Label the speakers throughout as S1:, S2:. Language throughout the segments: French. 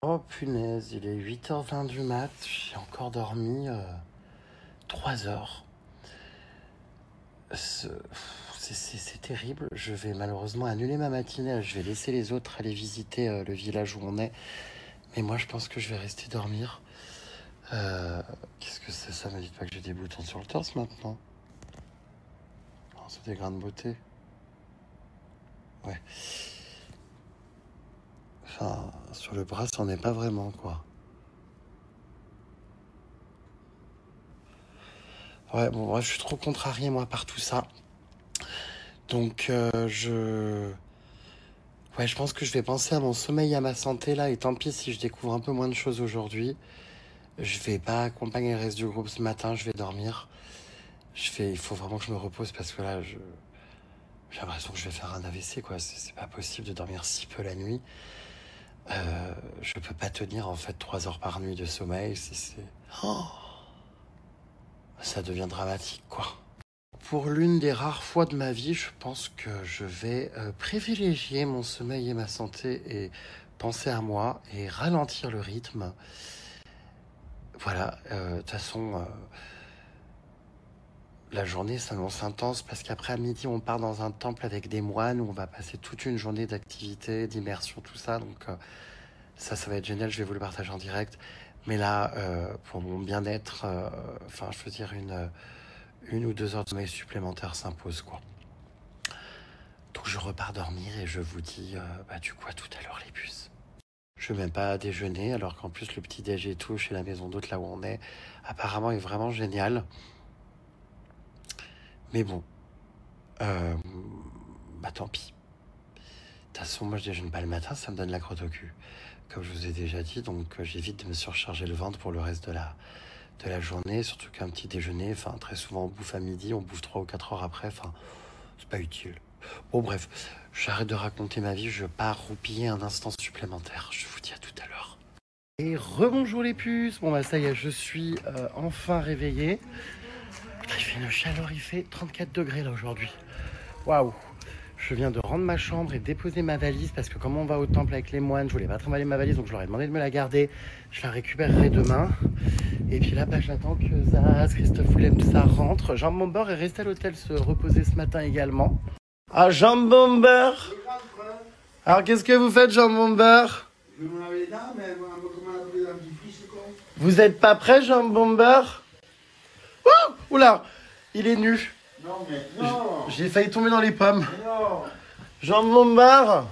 S1: Oh punaise, il est 8h20 du mat, j'ai encore dormi 3 heures. C'est terrible, je vais malheureusement annuler ma matinée, je vais laisser les autres aller visiter le village où on est. Mais moi je pense que je vais rester dormir. Qu'est-ce que c'est ça? Me dites pas que j'ai des boutons sur le torse maintenant. Non, c'est des grains de beauté. Ouais. Enfin, sur le bras, ça n'en est pas vraiment, quoi. Ouais, bon, bref, je suis trop contrarié, moi, par tout ça. Donc, Ouais, je pense que je vais penser à mon sommeil et à ma santé, là. Et tant pis si je découvre un peu moins de choses aujourd'hui. Je vais pas accompagner le reste du groupe ce matin, je vais dormir. Il faut vraiment que je me repose parce que là, j'ai l'impression que je vais faire un AVC, quoi. C'est pas possible de dormir si peu la nuit. Je peux pas tenir, en fait, 3 heures par nuit de sommeil. Oh, ça devient dramatique, quoi. Pour l'une des rares fois de ma vie, je pense que je vais privilégier mon sommeil et ma santé et penser à moi et ralentir le rythme. Voilà, de toute façon, la journée s'annonce intense parce qu'après à midi, on part dans un temple avec des moines où on va passer toute une journée d'activité, d'immersion, tout ça. Donc ça va être génial, je vais vous le partager en direct. Mais là, pour mon bien-être, enfin, je veux dire, une ou 2 heures de sommeil supplémentaire s'impose, quoi. Donc je repars dormir et je vous dis du coup à tout à l'heure les puces. Je ne vais même pas déjeuner alors qu'en plus le petit déj et tout chez la maison d'hôte là où on est apparemment est vraiment génial. Mais bon, tant pis. De toute façon moi je déjeune pas le matin, ça me donne la crotte au cul. Comme je vous ai déjà dit, donc j'évite de me surcharger le ventre pour le reste de la journée. Surtout qu'un petit déjeuner, enfin très souvent on bouffe à midi, on bouffe 3 ou 4 heures après, enfin c'est pas utile. Bon bref, j'arrête de raconter ma vie, je pars roupiller un instant supplémentaire. Je vous dis à tout à l'heure. Et rebonjour les puces. Bon bah ça y est, je suis enfin réveillé. Putain, il fait une chaleur, il fait 34 degrés là aujourd'hui. Waouh. Je viens de rendre ma chambre et déposer ma valise parce que comme on va au temple avec les moines, je voulais pas trimballer ma valise donc je leur ai demandé de me la garder. Je la récupérerai demain. Et puis là, j'attends que Zaz, Christophe Willem, tout ça rentre. Jean Bomber est resté à l'hôtel se reposer ce matin également. Ah, Jean Bomber. Alors, qu'est-ce que vous faites, Jean Bomber?
S2: Je vais me laver les dents, mais comment on appelle les dentifrice, quoi?
S1: Vous êtes pas prêt, Jean Bomber? Ouh, oula, il est nu.
S2: Non, mais non.
S1: J'ai failli tomber dans les pommes.
S2: Non.
S1: Jean Bomber.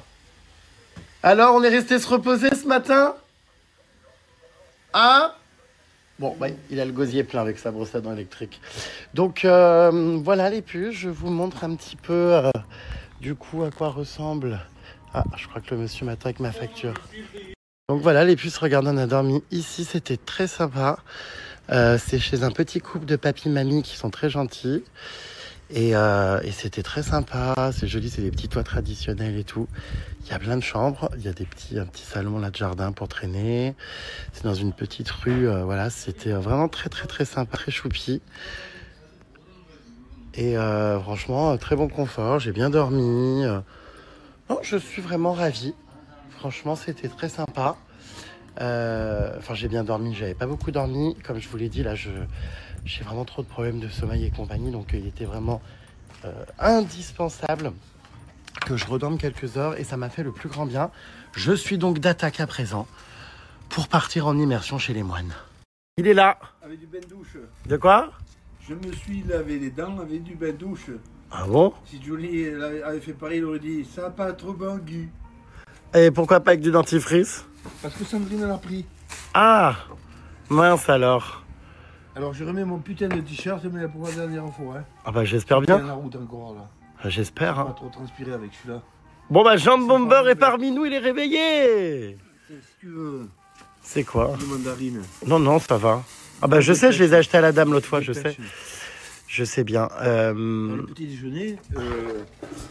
S1: Alors, on est resté se reposer ce matin? Hein? Bon, il a le gosier plein avec sa brosse à dents électrique. Donc, voilà les puces. Je vous montre un petit peu, du coup, à quoi ressemble... Ah, je crois que le monsieur m'attend avec ma facture. Donc voilà, les puces, regardez, on a dormi ici. C'était très sympa. C'est chez un petit couple de papy-mamie qui sont très gentils. Et c'était très sympa. C'est joli, c'est des petits toits traditionnels et tout. Il y a plein de chambres. Il y a un petit salon là de jardin pour traîner. C'est dans une petite rue. Voilà, c'était vraiment très très très sympa, très choupi. Et franchement, très bon confort. J'ai bien dormi. Non, je suis vraiment ravi. Franchement, c'était très sympa. Enfin, j'ai bien dormi. J'avais pas beaucoup dormi. Comme je vous l'ai dit, là, j'ai vraiment trop de problèmes de sommeil et compagnie. Donc, il était vraiment indispensable que je redorme quelques heures. Et ça m'a fait le plus grand bien. Je suis donc d'attaque à présent pour partir en immersion chez les moines. Il est là.
S2: Avec du bain-douche.
S1: De quoi?
S2: Je me suis lavé les dents avec du bain-douche.
S1: Ah bon?
S2: Si Jolie avait fait pareil, il aurait dit ça n'a pas trop bon goût.
S1: Et pourquoi pas avec du dentifrice?
S2: Parce que Sandrine l'a pris.
S1: Ah, mince alors.
S2: Alors je remets mon putain de t-shirt, mais pour la dernière fois. Hein.
S1: Ah bah j'espère bien.
S2: Il y a la route encore là.
S1: J'espère.
S2: Pas
S1: Hein.
S2: trop transpirer avec celui-là.
S1: Bon bah Jean Bomber est parmi nous, il est réveillé.
S2: Si tu veux.
S1: C'est quoi?
S2: Des mandarines.
S1: Non, ça va. Ah bah je sais, je les ai achetées à la dame l'autre fois, je sais. Je sais bien.
S2: Dans le petit déjeuner,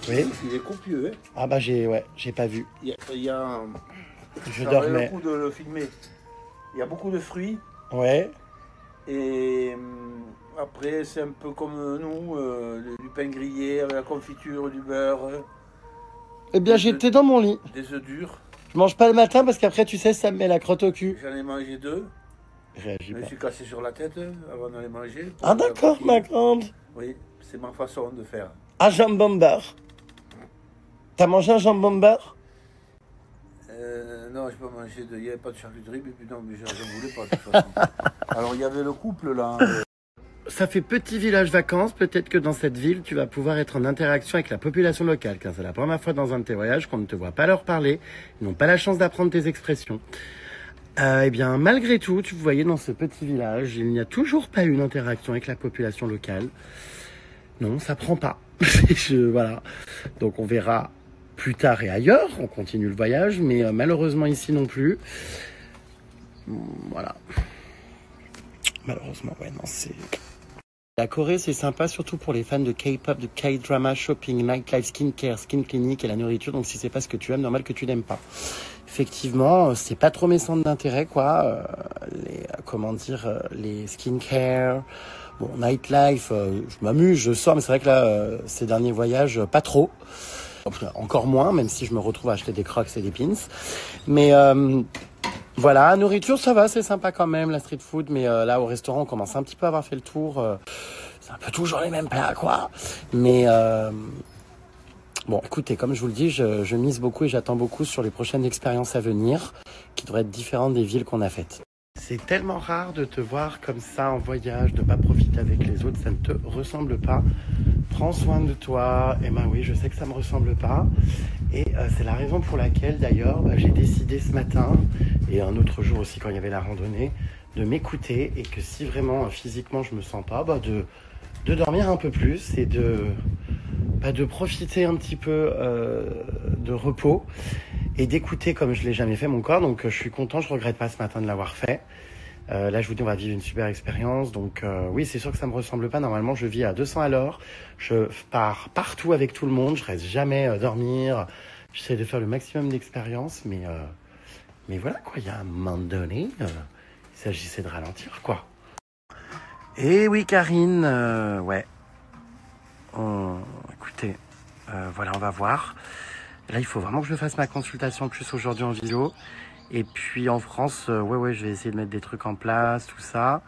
S1: oui.
S2: il est copieux. Hein.
S1: Ah bah j'ai pas vu.
S2: Il y a
S1: Je
S2: ça
S1: dormais.
S2: vaut le coup de le filmer. Il y a beaucoup de fruits.
S1: Ouais.
S2: Et après, c'est un peu comme nous, du pain grillé avec la confiture, du beurre.
S1: Eh bien j'étais dans mon lit.
S2: Des œufs durs.
S1: Je mange pas le matin parce qu'après, tu sais, ça me met la crotte au cul.
S2: J'en ai mangé 2.
S1: Réagis
S2: Je me
S1: pas.
S2: suis cassé sur la tête avant de les manger.
S1: Ah d'accord, ma grande.
S2: Oui, c'est ma façon de faire.
S1: Ah, jambon beurre. T'as mangé un jambon beurre?
S2: Non, je peux manger il n'y avait pas de charcuterie, mais non, mais j'en voulais pas de toute façon. Alors il y avait le couple là.
S1: Ça fait petit village vacances, peut-être que dans cette ville, tu vas pouvoir être en interaction avec la population locale, car c'est la première fois dans un de tes voyages qu'on ne te voit pas leur parler, ils n'ont pas la chance d'apprendre tes expressions. Eh bien, malgré tout, tu voyais dans ce petit village, il n'y a toujours pas eu une interaction avec la population locale. Non, ça prend pas. Voilà. Donc on verra plus tard et ailleurs, on continue le voyage, mais malheureusement ici non plus. Voilà. Malheureusement, ouais, non, c'est... La Corée, c'est sympa, surtout pour les fans de K-pop, de K-drama, shopping, nightlife, skincare, skin clinic et la nourriture. Donc si c'est pas ce que tu aimes, normal que tu n'aimes pas. Effectivement, c'est pas trop mes centres d'intérêt, quoi. Les skincare, bon, nightlife, je m'amuse, je sors, mais c'est vrai que là, ces derniers voyages, pas trop. Encore moins, même si je me retrouve à acheter des Crocs et des pins. Mais voilà, nourriture, ça va, c'est sympa quand même, la street food. Mais là, au restaurant, on commence un petit peu à avoir fait le tour. C'est un peu toujours les mêmes plats, quoi. Mais bon, écoutez, comme je vous le dis, je mise beaucoup et j'attends beaucoup sur les prochaines expériences à venir, qui devraient être différentes des villes qu'on a faites. C'est tellement rare de te voir comme ça en voyage, de pas profiter avec les autres, ça ne te ressemble pas. Prends soin de toi. Eh ben oui, je sais que ça me ressemble pas. Et c'est la raison pour laquelle d'ailleurs j'ai décidé ce matin, et un autre jour aussi quand il y avait la randonnée, de m'écouter et que si vraiment physiquement je me sens pas, de dormir un peu plus et de profiter un petit peu de repos et d'écouter comme je l'ai jamais fait mon corps. Donc je suis content, je regrette pas ce matin de l'avoir fait. Là, je vous dis, on va vivre une super expérience. Donc, oui, c'est sûr que ça me ressemble pas. Normalement, je vis à 200 à l'heure. Je pars partout avec tout le monde. Je reste jamais dormir. J'essaie de faire le maximum d'expériences. Mais voilà, quoi. Il y a un moment donné, il s'agissait de ralentir, quoi. Et oui, Karine, ouais. Écoutez, voilà, on va voir. Là, il faut vraiment que je fasse ma consultation plus aujourd'hui en vidéo. Et puis en France, ouais, je vais essayer de mettre des trucs en place, tout ça.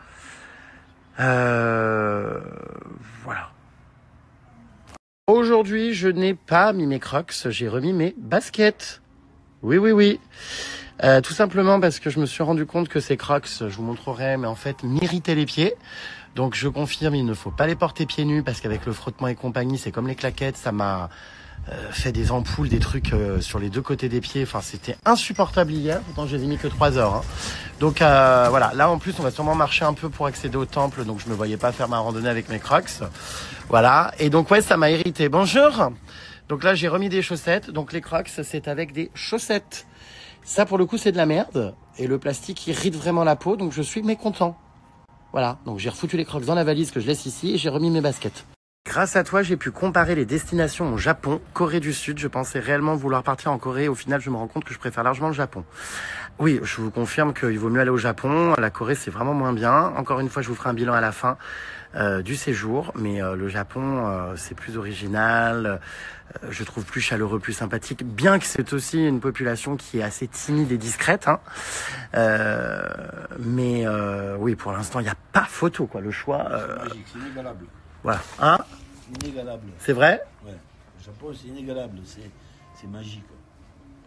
S1: Voilà. Aujourd'hui, je n'ai pas mis mes Crocs, j'ai remis mes baskets. Oui. Tout simplement parce que je me suis rendu compte que ces Crocs, je vous montrerai, mais en fait, m'irritaient les pieds. Donc je confirme, il ne faut pas les porter pieds nus parce qu'avec le frottement et compagnie, c'est comme les claquettes, ça m'a... fait des ampoules, des trucs sur les deux côtés des pieds. Enfin, c'était insupportable hier. Pourtant, je les ai mis que 3 heures. Hein. Donc, voilà. Là, en plus, on va sûrement marcher un peu pour accéder au temple. Donc, je me voyais pas faire ma randonnée avec mes Crocs. Voilà. Et donc, ouais, ça m'a irrité. Bonjour. Donc là, j'ai remis des chaussettes. Donc, les Crocs, c'est avec des chaussettes. Ça, pour le coup, c'est de la merde. Et le plastique irrite vraiment la peau. Donc, je suis mécontent. Voilà. Donc, j'ai refoutu les Crocs dans la valise que je laisse ici et j'ai remis mes baskets. Grâce à toi, j'ai pu comparer les destinations au Japon, Corée du Sud. Je pensais réellement vouloir partir en Corée. Au final, je me rends compte que je préfère largement le Japon. Oui, je vous confirme qu'il vaut mieux aller au Japon. La Corée, c'est vraiment moins bien. Encore une fois, je vous ferai un bilan à la fin du séjour. Mais le Japon, c'est plus original. Je trouve plus chaleureux, plus sympathique. Bien que c'est aussi une population qui est assez timide et discrète. Hein. Mais oui, pour l'instant, il n'y a pas photo, quoi. Le choix...
S2: C'est magique, c'est inégalable.
S1: Voilà. Hein?
S2: Inégalable.
S1: C'est vrai?
S2: Ouais. Le Japon, c'est inégalable. C'est magique.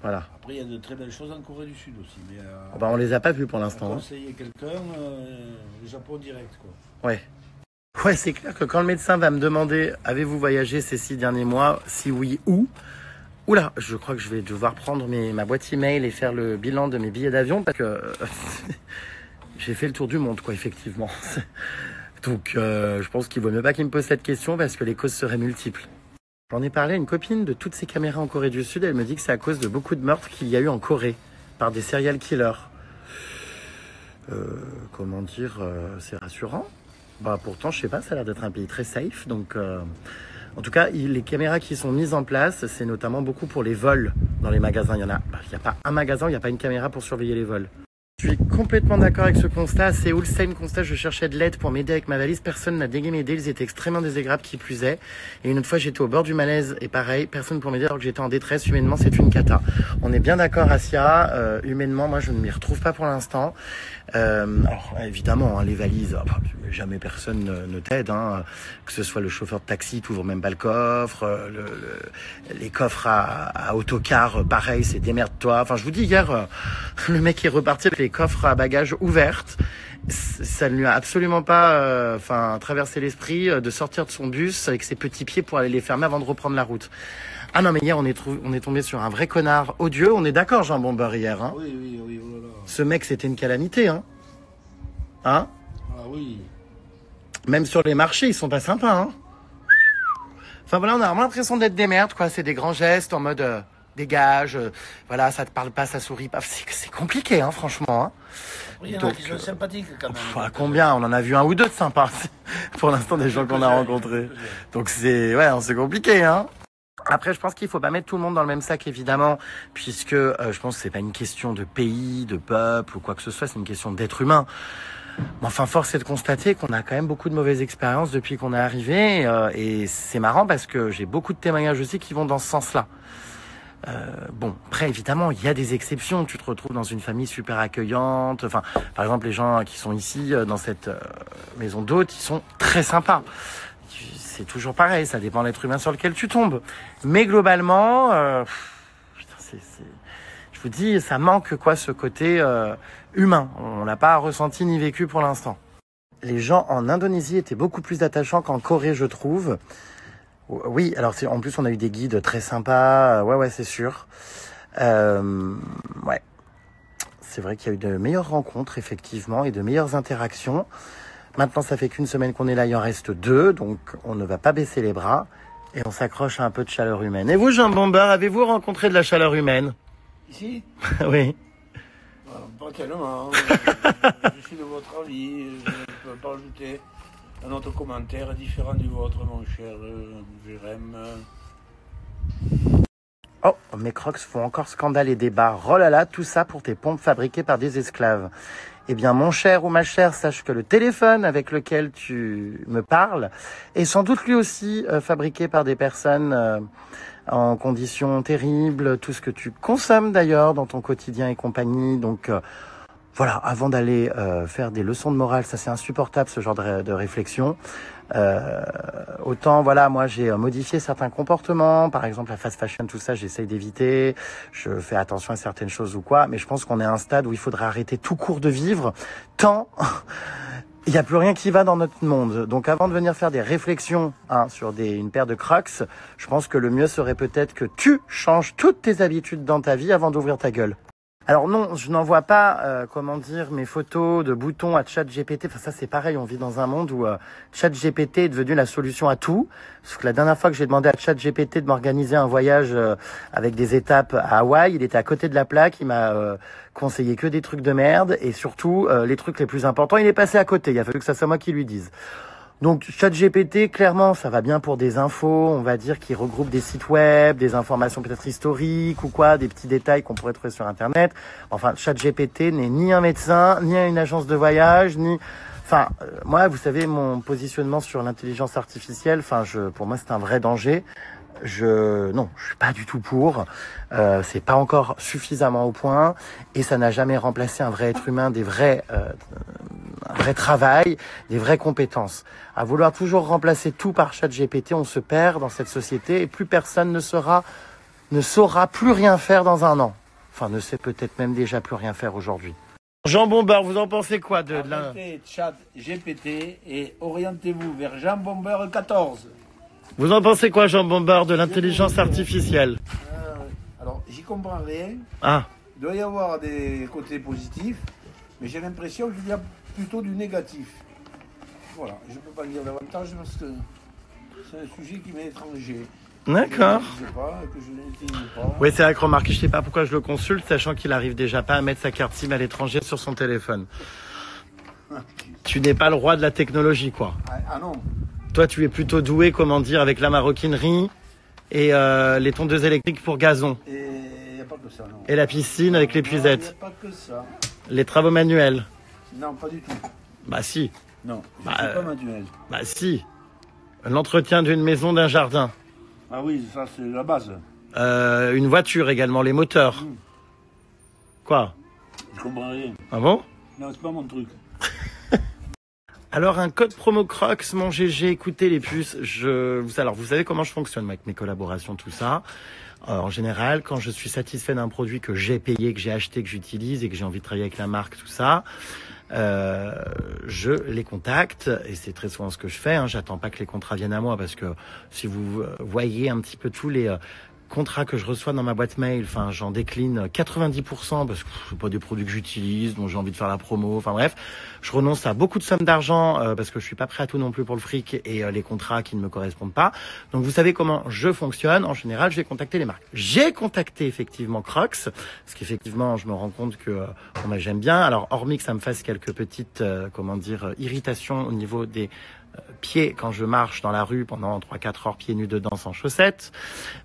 S1: Voilà.
S2: Après, il y a de très belles choses en Corée du Sud aussi. Mais,
S1: on les a pas vues pour l'instant.
S2: Conseiller quelqu'un, le Japon direct, quoi.
S1: Ouais. Ouais, c'est clair que quand le médecin va me demander « Avez-vous voyagé ces 6 derniers mois? Si oui, où ?» Oula, je crois que je vais devoir prendre ma boîte email et faire le bilan de mes billets d'avion parce que j'ai fait le tour du monde, quoi, effectivement. Donc, je pense qu'il vaut mieux pas qu'il me pose cette question parce que les causes seraient multiples. J'en ai parlé à une copine de toutes ces caméras en Corée du Sud. Elle me dit que c'est à cause de beaucoup de meurtres qu'il y a eu en Corée par des serial killers. Comment dire, c'est rassurant. Pourtant, je sais pas, ça a l'air d'être un pays très safe. Donc, en tout cas, les caméras qui sont mises en place, c'est notamment beaucoup pour les vols dans les magasins. Il y a pas un magasin où il n'y a pas une caméra pour surveiller les vols. Je suis complètement d'accord avec ce constat. C'est Ulstein constat, je cherchais de l'aide pour m'aider avec ma valise. Personne n'a dégué m'aider, ils étaient extrêmement désagréables qui plus est. Et une autre fois, j'étais au bord du malaise et pareil, personne pour m'aider alors que j'étais en détresse. Humainement, c'est une cata. On est bien d'accord, Asia. Humainement, moi, je ne m'y retrouve pas pour l'instant. Alors, évidemment, hein, les valises, jamais personne ne t'aide. Hein, que ce soit le chauffeur de taxi, t'ouvres même pas le coffre. Les coffres à autocar, pareil, c'est démerde-toi. Enfin, je vous dis, hier, le mec est reparti avec les coffres à bagages ouvertes. Ça ne lui a absolument pas traversé l'esprit de sortir de son bus avec ses petits pieds pour aller les fermer avant de reprendre la route. Ah non, mais hier, on est tombé sur un vrai connard odieux. On est d'accord, Jean Bomber, hier. Hein.
S2: Oui, oh là là.
S1: Ce mec, c'était une calamité. Hein.
S2: Ah oui.
S1: Même sur les marchés, ils sont pas sympas. Hein. Enfin voilà, on a vraiment l'impression d'être des merdes, quoi. C'est des grands gestes en mode dégage, voilà, ça te parle pas, ça sourit pas. C'est compliqué, hein, franchement. Hein.
S2: Oui, il y en a qui sont sympathiques quand même.
S1: À combien? On en a vu un ou deux de sympas pour l'instant des gens qu'on a rencontrés. Donc c'est compliqué, hein. Après, je pense qu'il faut pas mettre tout le monde dans le même sac, évidemment, puisque je pense que c'est pas une question de pays, de peuple ou quoi que ce soit, c'est une question d'être humain. Mais enfin, force est de constater qu'on a quand même beaucoup de mauvaises expériences depuis qu'on est arrivé, et c'est marrant parce que j'ai beaucoup de témoignages aussi qui vont dans ce sens-là. Bon, après, évidemment, il y a des exceptions. Tu te retrouves dans une famille super accueillante. Enfin, par exemple, les gens qui sont ici, dans cette maison d'hôtes, ils sont très sympas. C'est toujours pareil, ça dépend de l'être humain sur lequel tu tombes. Mais globalement, je vous dis, ça manque quoi ce côté humain. On l'a pas ressenti ni vécu pour l'instant. Les gens en Indonésie étaient beaucoup plus attachants qu'en Corée, je trouve. Oui, alors en plus on a eu des guides très sympas. Ouais, c'est sûr. Ouais, c'est vrai qu'il y a eu de meilleures rencontres effectivement et de meilleures interactions. Maintenant, ça fait qu'une semaine qu'on est là, il en reste 2, donc on ne va pas baisser les bras et on s'accroche à un peu de chaleur humaine. Et vous, Jean Bomber, avez-vous rencontré de la chaleur humaine?
S2: Ici?
S1: Oui.
S2: Pas tellement. Je suis de votre avis. Je ne peux pas ajouter un autre commentaire différent du vôtre, mon cher Jérém.
S1: Oh, mes crocs font encore scandale et débat. Oh là là, tout ça pour tes pompes fabriquées par des esclaves. Eh bien, mon cher ou ma chère, sache que le téléphone avec lequel tu me parles est sans doute lui aussi fabriqué par des personnes en conditions terribles. Tout ce que tu consommes d'ailleurs dans ton quotidien et compagnie. Donc voilà, avant d'aller faire des leçons de morale, ça c'est insupportable ce genre de réflexion. Autant voilà, moi j'ai modifié certains comportements, par exemple la fast fashion, tout ça j'essaye d'éviter, je fais attention à certaines choses ou quoi, mais je pense qu'on est à un stade où il faudrait arrêter tout court de vivre tant il n'y a plus rien qui va dans notre monde. Donc avant de venir faire des réflexions sur une paire de Crocs, je pense que le mieux serait peut-être que tu changes toutes tes habitudes dans ta vie avant d'ouvrir ta gueule. Alors non, je n'envoie pas, mes photos de boutons à ChatGPT. Enfin ça c'est pareil, on vit dans un monde où ChatGPT est devenu la solution à tout. Sauf que la dernière fois que j'ai demandé à ChatGPT de m'organiser un voyage avec des étapes à Hawaï, il était à côté de la plaque, il m'a conseillé que des trucs de merde et surtout les trucs les plus importants, il est passé à côté. Il a fallu que ça soit moi qui lui dise. Donc ChatGPT, clairement, ça va bien pour des infos, on va dire, qui regroupent des sites web, des informations peut-être historiques ou quoi, des petits détails qu'on pourrait trouver sur Internet. Enfin, ChatGPT n'est ni un médecin, ni une agence de voyage, ni... Enfin, moi, vous savez, mon positionnement sur l'intelligence artificielle, pour moi, c'est un vrai danger. Non, je suis pas du tout pour. C'est pas encore suffisamment au point et ça n'a jamais remplacé un vrai être humain, un vrai travail, des vraies compétences. À vouloir toujours remplacer tout par ChatGPT, on se perd dans cette société et plus personne ne saura plus rien faire dans un an. Enfin, ne sait peut-être même déjà plus rien faire aujourd'hui. Jean Bomber, vous en pensez quoi de la...
S2: ChatGPT et orientez-vous vers Jean Bomber 14.
S1: Vous en pensez quoi, Jean Bomber, de l'intelligence artificielle?
S2: Alors, j'y comprends rien.
S1: Ah.
S2: Il doit y avoir des côtés positifs, mais j'ai l'impression qu'il y a plutôt du négatif. Voilà, je ne peux pas dire davantage parce que c'est un sujet qui m'est étranger.
S1: D'accord.
S2: Que je n'utilise pas.
S1: Oui, c'est vrai que remarquez, je ne sais pas pourquoi je le consulte, sachant qu'il arrive déjà pas à mettre sa carte SIM à l'étranger sur son téléphone. Tu n'es pas le roi de la technologie, quoi.
S2: Ah non.
S1: Toi, tu es plutôt doué, avec la maroquinerie et les tondeuses électriques pour gazon.
S2: Et il n'y a pas que ça, non.
S1: Et la piscine avec l'épuisette.
S2: Il n'y a pas que ça.
S1: Les travaux manuels.
S2: Non, pas du tout.
S1: Bah si.
S2: Non, je ne suis pas manuel.
S1: Bah si. L'entretien d'une maison, d'un jardin.
S2: Ah oui, ça c'est la base.
S1: Une voiture également, les moteurs. Quoi?
S2: Je comprends rien.
S1: Ah bon?
S2: Non, c'est pas mon truc.
S1: Alors un code promo Crocs, mon GG, écoutez les puces, alors vous savez comment je fonctionne avec mes collaborations, tout ça. En général, quand je suis satisfait d'un produit que j'ai payé, que j'ai acheté, que j'utilise et que j'ai envie de travailler avec la marque, tout ça, je les contacte et c'est très souvent ce que je fais. J'attends pas que les contrats viennent à moi parce que si vous voyez un petit peu tous les contrats que je reçois dans ma boîte mail, enfin j'en décline 90% parce que c'est pas des produits que j'utilise, dont j'ai envie de faire la promo, enfin bref, je renonce à beaucoup de sommes d'argent parce que je suis pas prêt à tout non plus pour le fric et les contrats qui ne me correspondent pas. Donc vous savez comment je fonctionne. En général, je vais contacter les marques. J'ai contacté effectivement Crocs, parce qu'effectivement je me rends compte que j'aime bien. Alors hormis que ça me fasse quelques petites irritations au niveau des pieds quand je marche dans la rue pendant 3-4 heures pieds nus dedans sans chaussettes,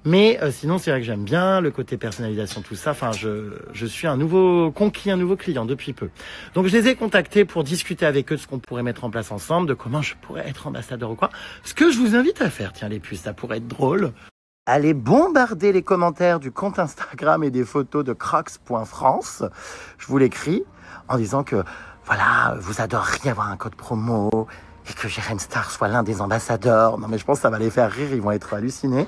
S1: mais sinon c'est vrai que j'aime bien le côté personnalisation, tout ça. Enfin je suis un nouveau conquis, un nouveau client depuis peu, donc je les ai contactés pour discuter avec eux de ce qu'on pourrait mettre en place ensemble, de comment je pourrais être ambassadeur ou quoi. Ce que je vous invite à faire, tiens les puces, ça pourrait être drôle, allez bombarder les commentaires du compte Instagram et des photos de crocs.france, je vous l'écris en disant que voilà, vous adoreriez avoir un code promo et que Jérém Star soit l'un des ambassadeurs. Non mais je pense que ça va les faire rire, ils vont être hallucinés.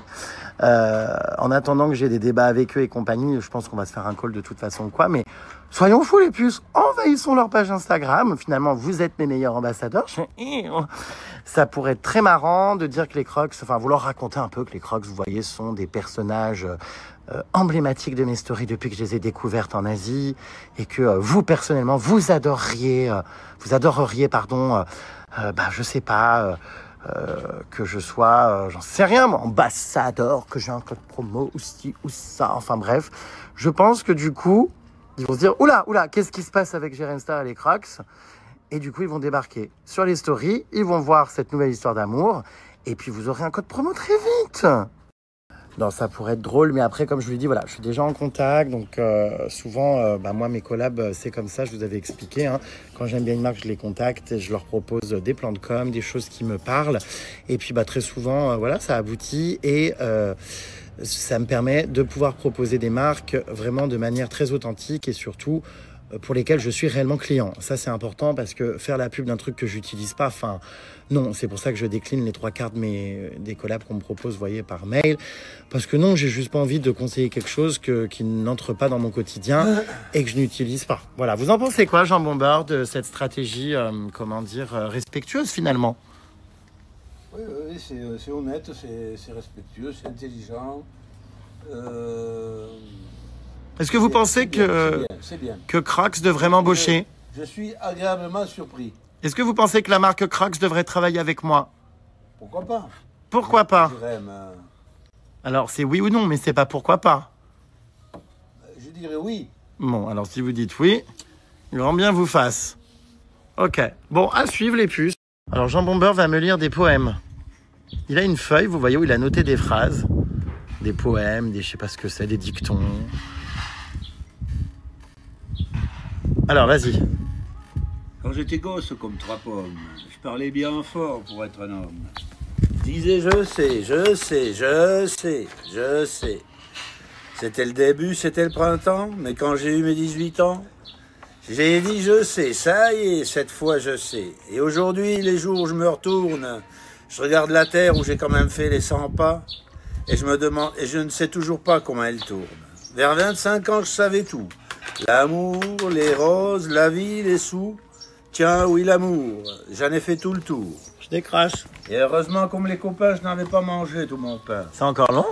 S1: En attendant que j'ai des débats avec eux et compagnie, je pense qu'on va se faire un call de toute façon ou quoi, mais soyons fous les puces, envahissons leur page Instagram, finalement vous êtes mes meilleurs ambassadeurs. Ça pourrait être très marrant de dire que les Crocs, enfin vous leur racontez un peu que les Crocs, vous voyez, sont des personnages emblématiques de mes stories depuis que je les ai découvertes en Asie, et que vous personnellement vous adoreriez je sais pas, que je sois, j'en sais rien, moi, ambassadeur, que j'ai un code promo ou ci ou ça, enfin bref. Je pense que du coup, ils vont se dire, oula, qu'est-ce qui se passe avec Jérém Star et les Crocs? Et du coup, ils vont débarquer sur les stories, ils vont voir cette nouvelle histoire d'amour, et puis vous aurez un code promo très vite. Non, ça pourrait être drôle, mais après, comme je vous l'ai dit, voilà, je suis déjà en contact, donc souvent, moi, mes collabs, c'est comme ça, je vous avais expliqué, quand j'aime bien une marque, je les contacte, et je leur propose des plans de com, des choses qui me parlent, et puis très souvent, voilà, ça aboutit, et ça me permet de pouvoir proposer des marques vraiment de manière très authentique, et surtout, pour lesquels je suis réellement client. Ça, c'est important parce que faire la pub d'un truc que j'utilise pas, enfin, non, c'est pour ça que je décline les 3/4 des collabs qu'on me propose, vous voyez, par mail. Parce que non, j'ai juste pas envie de conseiller quelque chose qui n'entre pas dans mon quotidien et que je n'utilise pas. Voilà. Vous en pensez quoi, Jean Bombard, de cette stratégie, respectueuse finalement?
S2: Oui, c'est honnête, c'est respectueux, c'est intelligent.
S1: Est-ce que vous pensez que Crocs devrait m'embaucher?
S2: Je suis agréablement surpris.
S1: Est-ce que vous pensez que la marque Crocs devrait travailler avec moi?
S2: Pourquoi pas?
S1: Pourquoi pas?
S2: Jérém,
S1: alors c'est oui ou non, mais c'est pas pourquoi pas.
S2: je dirais oui.
S1: Bon, alors si vous dites oui, grand bien vous fasse. Ok, bon, à suivre les puces. Alors Jean Bomber va me lire des poèmes. Il a une feuille, vous voyez, où il a noté des phrases, des poèmes, je sais pas ce que c'est, des dictons. Alors, vas-y.
S2: Quand j'étais gosse comme 3 pommes, je parlais bien fort pour être un homme. Je disais je sais. C'était le début, c'était le printemps, mais quand j'ai eu mes 18 ans, j'ai dit je sais, ça y est, cette fois je sais. Et aujourd'hui, les jours où je me retourne, je regarde la terre où j'ai quand même fait les 100 pas, et je me demande, et je ne sais toujours pas comment elle tourne. Vers 25 ans, je savais tout. L'amour, les roses, la vie, les sous. Tiens, oui, l'amour. J'en ai fait tout le tour.
S1: Je décroche.
S2: Et heureusement, comme les copains, je n'avais pas mangé tout mon pain.
S1: C'est encore long?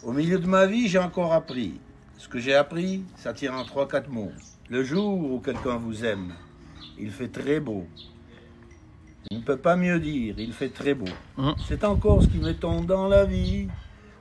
S2: Au milieu de ma vie, j'ai encore appris. Ce que j'ai appris, ça tient en 3-4 mots. Le jour où quelqu'un vous aime, il fait très beau. On ne peut pas mieux dire, il fait très beau. C'est encore ce qui me tombe dans la vie.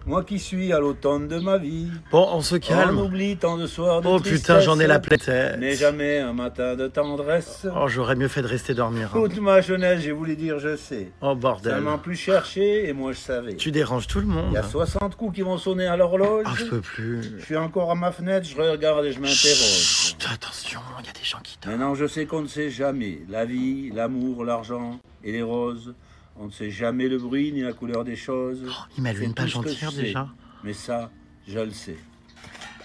S2: Moi qui suis à l'automne de ma vie.
S1: Bon, on se calme.
S2: On oublie tant de soirs de
S1: Oh
S2: tristesse,
S1: putain, j'en ai la pleine tête.
S2: mais jamais un matin de tendresse.
S1: Oh, j'aurais mieux fait de rester dormir. Hein.
S2: Toute ma jeunesse, j'ai voulu dire je sais.
S1: Oh bordel.
S2: Seulement plus cherché et moi je savais.
S1: Tu déranges tout le
S2: Il
S1: monde.
S2: y a 60 coups qui vont sonner à l'horloge.
S1: Oh, je peux plus.
S2: Je suis encore à ma fenêtre, je regarde et je m'interroge.
S1: Chut, attention, il y a des gens qui dorment.
S2: Maintenant je sais qu'on ne sait jamais. La vie, l'amour, l'argent et les roses. On ne sait jamais le bruit ni la couleur des choses.
S1: Oh, il m'a lu
S2: C'est
S1: une page
S2: tout ce que
S1: entière
S2: je sais.
S1: déjà.
S2: Mais ça, je le sais.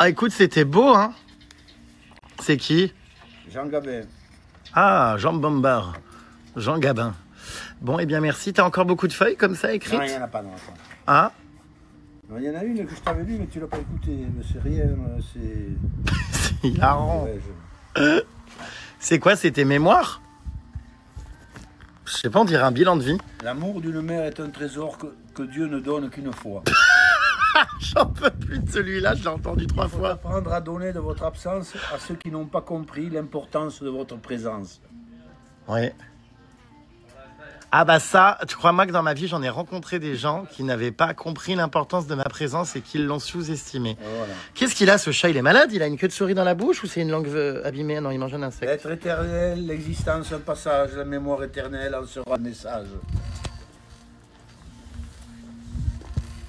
S1: Ah écoute, c'était beau, hein. C'est qui?
S2: Jean Gabin.
S1: Ah, Jean Bombard. Jean Gabin. Bon, eh bien merci. T'as encore beaucoup de feuilles comme ça écrites?
S2: Non, il n'y en a pas, non. Attends.
S1: Ah.
S2: Non, il y en a une que je t'avais lue, mais tu l'as pas écoutée. Mais c'est rien, c'est...
S1: C'est hilarant.
S2: Ouais,
S1: C'est quoi? C'est tes mémoires? Je sais pas, on dirait un bilan de vie.
S2: L'amour d'une mère est un trésor que Dieu ne donne qu'une fois.
S1: J'en peux plus de celui-là, je l'ai entendu 3
S2: Il faut
S1: fois.
S2: apprendre à donner de votre absence à ceux qui n'ont pas compris l'importance de votre présence.
S1: Ouais. Ah bah ça, tu crois-moi que dans ma vie, j'en ai rencontré des gens qui n'avaient pas compris l'importance de ma présence et qui l'ont sous-estimé.
S2: Voilà.
S1: Qu'est-ce qu'il a, ce chat? Il est malade? Il a une queue de souris dans la bouche ou c'est une langue abîmée? Non, il mange un insecte.
S2: L'être éternel, l'existence un passage, la mémoire éternelle en sera un message.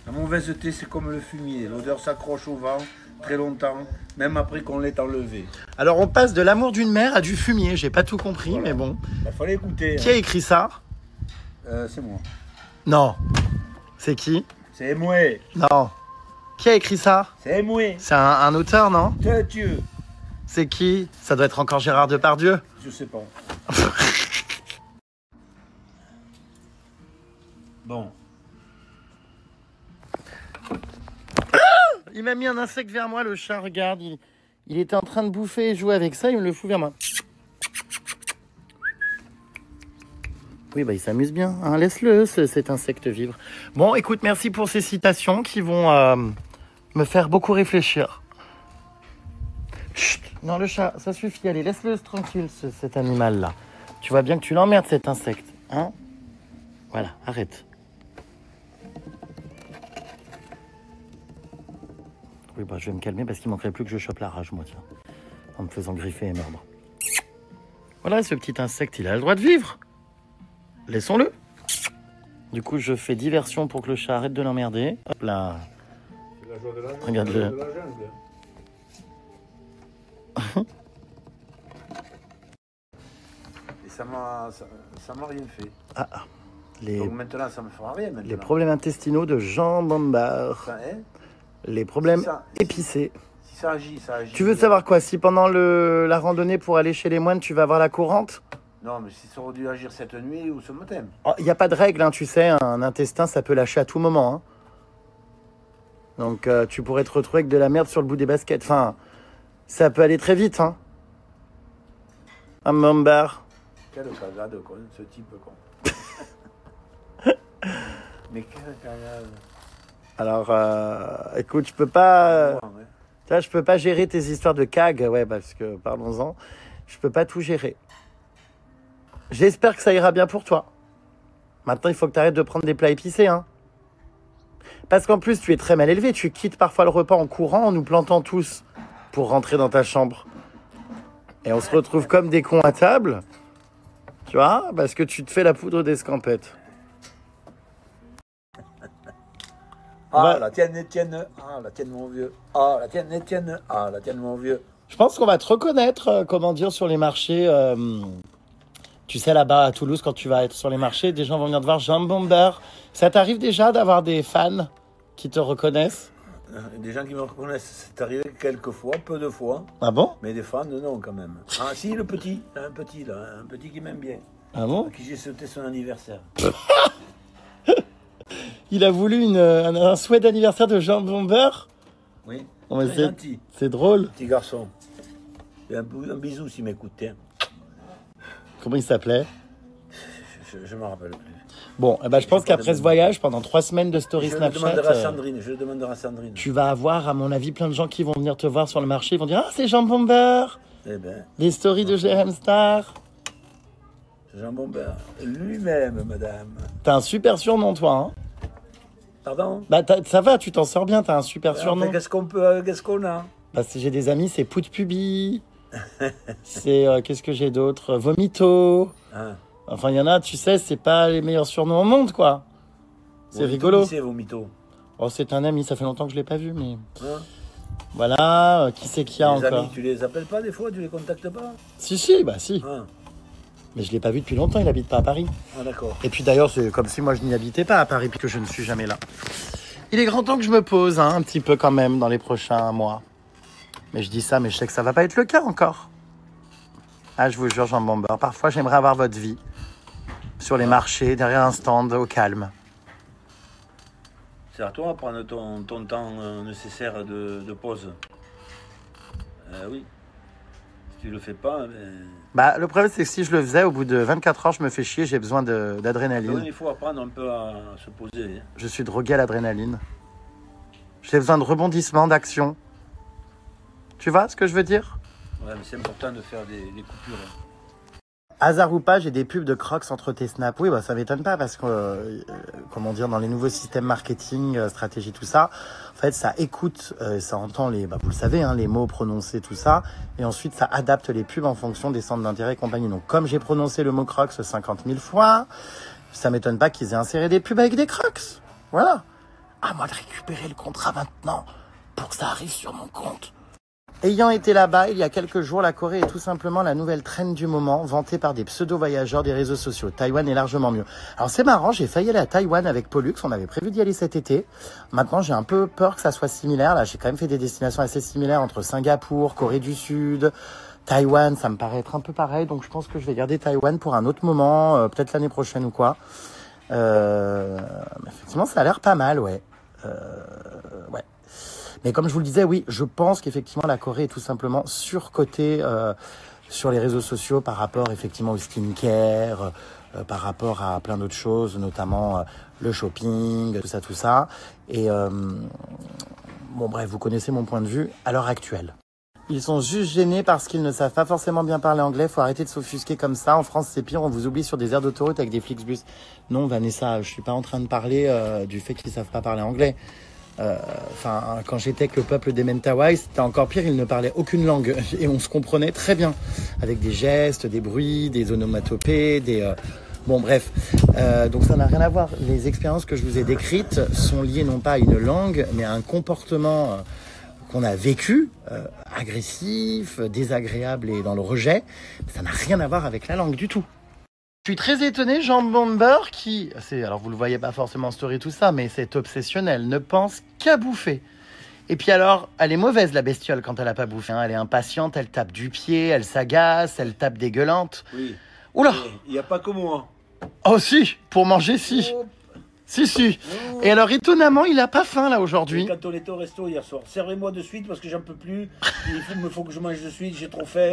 S2: La mauvaiseté, c'est comme le fumier. L'odeur s'accroche au vent très longtemps, même après qu'on l'ait enlevé.
S1: Alors on passe de l'amour d'une mère à du fumier. J'ai pas tout compris,
S2: Voilà.
S1: mais bon.
S2: Il fallait écouter.
S1: Qui a écrit ça?
S2: C'est moi.
S1: Non. C'est qui?
S2: C'est moi.
S1: Non. Qui a écrit ça?
S2: C'est moi.
S1: C'est un auteur, non?
S2: C'est Dieu.
S1: C'est qui? Ça doit être encore Gérard Depardieu.
S2: Je sais pas. Bon.
S1: Il m'a mis un insecte vers moi, le chat, regarde. Il était en train de bouffer et jouer avec ça, il me le fout vers moi. Oui, bah il s'amuse bien. Hein. Laisse-le, cet insecte vivre. Bon, écoute, merci pour ces citations qui vont me faire beaucoup réfléchir. Chut, non, le chat, ça suffit. Allez, laisse-le tranquille, cet animal-là. Tu vois bien que tu l'emmerdes, cet insecte. Hein? Voilà, arrête. Oui, bah, je vais me calmer parce qu'il manquerait plus que je chope la rage, moi, tiens. En me faisant griffer et mordre. Voilà, ce petit insecte, il a le droit de vivre. Laissons-le. Du coup, je fais diversion pour que le chat arrête de l'emmerder. Hop là. Regarde-le.
S2: Et ça m'a rien fait.
S1: Ah,
S2: Donc maintenant, ça me fera rien. Maintenant.
S1: les problèmes intestinaux de Jean Bombard.
S2: Ça, hein,
S1: Les problèmes
S2: ça,
S1: épicés.
S2: si ça agit, ça agit.
S1: Tu veux savoir quoi? Si pendant la randonnée pour aller chez les moines, tu vas avoir la courante?
S2: Non, mais si ça aurait dû agir cette nuit ou ce matin.
S1: Il n'y a pas de règle, hein, tu sais. Un intestin, ça peut lâcher à tout moment. Hein. Donc, tu pourrais te retrouver avec de la merde sur le bout des baskets. Enfin, ça peut aller très vite. Hein. Un Bombard.
S2: Quelle cagade, quoi, ce type, quoi. Mais quelle cagade.
S1: Alors, écoute, je peux pas...
S2: Ouais.
S1: Tu vois, je peux pas gérer tes histoires de cag, ouais, parce que, parlons-en, je peux pas tout gérer. J'espère que ça ira bien pour toi. Maintenant, il faut que tu arrêtes de prendre des plats épicés, hein. Parce qu'en plus, tu es très mal élevé. Tu quittes parfois le repas en courant, en nous plantant tous, pour rentrer dans ta chambre. Et on se retrouve comme des cons à table, tu vois, parce que tu te fais la poudre d'escampette.
S2: Ah,
S1: Ouais.
S2: la tienne, Étienne. Ah, la tienne, mon vieux. Ah, la tienne, Étienne. Ah, la tienne, mon vieux.
S1: Je pense qu'on va te reconnaître, comment dire, sur les marchés. Tu sais, là-bas à Toulouse, quand tu vas être sur les marchés, des gens vont venir te voir. Jean Bombard. Ça t'arrive déjà d'avoir des fans qui te reconnaissent?
S2: Des gens qui me reconnaissent, c'est arrivé quelques fois, peu de fois.
S1: Ah bon?
S2: Mais des fans, non, quand même. Ah, si, le petit. Un petit, là. Un petit qui m'aime bien.
S1: Ah bon?
S2: À qui j'ai sauté son anniversaire.
S1: Il a voulu un souhait d'anniversaire de Jean Bombard?
S2: Oui.
S1: Oh, mais
S2: Très gentil.
S1: c'est drôle.
S2: Petit garçon. Et un bisou s'il m'écoutait.
S1: Comment il s'appelait?
S2: Je ne me rappelle plus.
S1: Bon, eh ben, je pense qu'après ce voyage, pendant 3 semaines de story
S2: Je le
S1: Snapchat,
S2: demanderai à Sandrine. Je le demanderai à Sandrine.
S1: tu vas avoir, à mon avis, plein de gens qui vont venir te voir sur le marché. Ils vont dire « Ah, c'est Jean Bombard!
S2: Eh ben,
S1: Les stories de GRM Star.
S2: Jean Bombard. Lui-même, madame.
S1: T'as un super surnom, toi, hein?
S2: Pardon?
S1: Bah, ça va, tu t'en sors bien, t'as un super surnom.
S2: Qu'est-ce qu'on a?
S1: Bah, si j'ai des amis, c'est Pout Pubi. C'est, qu'est-ce que j'ai d'autre? Vomito.
S2: Ah.
S1: Enfin, il y en a, tu sais, c'est pas les meilleurs surnoms au monde, quoi. C'est rigolo.
S2: Qui c'est Vomito?
S1: Oh, c'est un ami, ça fait longtemps que je l'ai pas vu, mais...
S2: Hein?
S1: Voilà, qui c'est qu'il y a
S2: Les
S1: encore?
S2: amis, tu les appelles pas des fois? Tu les contactes pas?
S1: Si, bah si.
S2: Ah.
S1: Mais je l'ai pas vu depuis longtemps, il habite pas à Paris.
S2: Ah, d'accord.
S1: Et puis d'ailleurs, c'est comme si moi je n'y habitais pas à Paris, puis que je ne suis jamais là. Il est grand temps que je me pose, hein, un petit peu quand même, dans les prochains mois. Mais je dis ça, mais je sais que ça va pas être le cas encore. Ah, je vous jure, Jean Bomber, parfois j'aimerais avoir votre vie. Sur les marchés, derrière un stand, au calme.
S2: C'est à toi de prendre ton temps nécessaire de pause. Oui. Si tu le fais pas,
S1: Bah, le problème, c'est que si je le faisais, au bout de 24 heures, je me fais chier, j'ai besoin
S2: oui,
S1: d'adrénaline.
S2: il faut apprendre un peu à se poser.
S1: Je suis drogué à l'adrénaline. J'ai besoin de rebondissement, d'action. Tu vois ce que je veux dire?
S2: Ouais, mais c'est important de faire des coupures.
S1: Hasard ou pas, j'ai des pubs de Crocs entre tes snaps. Oui, bah ça m'étonne pas parce que, comment dire, dans les nouveaux systèmes marketing, stratégie, tout ça, en fait, ça écoute, ça entend bah, vous le savez, hein, les mots prononcés, tout ça, et ensuite ça adapte les pubs en fonction des centres d'intérêt et compagnie. Donc, comme j'ai prononcé le mot Crocs 50 000 fois, ça m'étonne pas qu'ils aient inséré des pubs avec des Crocs. Voilà. À moi de récupérer le contrat maintenant pour que ça arrive sur mon compte. Ayant été là-bas il y a quelques jours, la Corée est tout simplement la nouvelle trend du moment, vantée par des pseudo-voyageurs des réseaux sociaux. Taïwan est largement mieux. Alors c'est marrant, j'ai failli aller à Taïwan avec Pollux, on avait prévu d'y aller cet été. Maintenant j'ai un peu peur que ça soit similaire. Là j'ai quand même fait des destinations assez similaires entre Singapour, Corée du Sud, Taïwan, ça me paraît être un peu pareil. Donc je pense que je vais garder Taïwan pour un autre moment, peut-être l'année prochaine ou quoi. Effectivement ça a l'air pas mal, ouais. Ouais. Mais comme je vous le disais, oui, je pense qu'effectivement la Corée est tout simplement surcotée sur les réseaux sociaux par rapport effectivement au skincare, par rapport à plein d'autres choses, notamment le shopping, tout ça. Et bon bref, vous connaissez mon point de vue à l'heure actuelle. Ils sont juste gênés parce qu'ils ne savent pas forcément bien parler anglais. Faut arrêter de s'offusquer comme ça. En France, c'est pire. On vous oublie sur des aires d'autoroute avec des Flixbus. Non, Vanessa, je suis pas en train de parler du fait qu'ils savent pas parler anglais. Enfin, quand j'étais avec le peuple des Mentawai, c'était encore pire, ils ne parlaient aucune langue et on se comprenait très bien avec des gestes, des bruits, des onomatopées, bon bref, donc ça n'a rien à voir. Les expériences que je vous ai décrites sont liées non pas à une langue mais à un comportement qu'on a vécu, agressif, désagréable et dans le rejet. Ça n'a rien à voir avec la langue du tout. Je suis très étonné, Jean Bomber, alors vous le voyez pas forcément en story tout ça, mais c'est obsessionnel, ne pense qu'à bouffer. Et puis alors, elle est mauvaise la bestiole quand elle a pas bouffé, hein. Elle est impatiente, elle tape du pied, elle s'agace, elle tape dégueulante.
S2: Oui.
S1: Oula.
S2: Il n'y a pas que moi.
S1: Oh si, pour manger si.
S2: Oh.
S1: Si. Oh. Et alors étonnamment, il a pas faim là aujourd'hui.
S2: Quand on était au resto hier soir, servez-moi de suite parce que j'en peux plus. Il faut que je mange de suite, j'ai trop faim.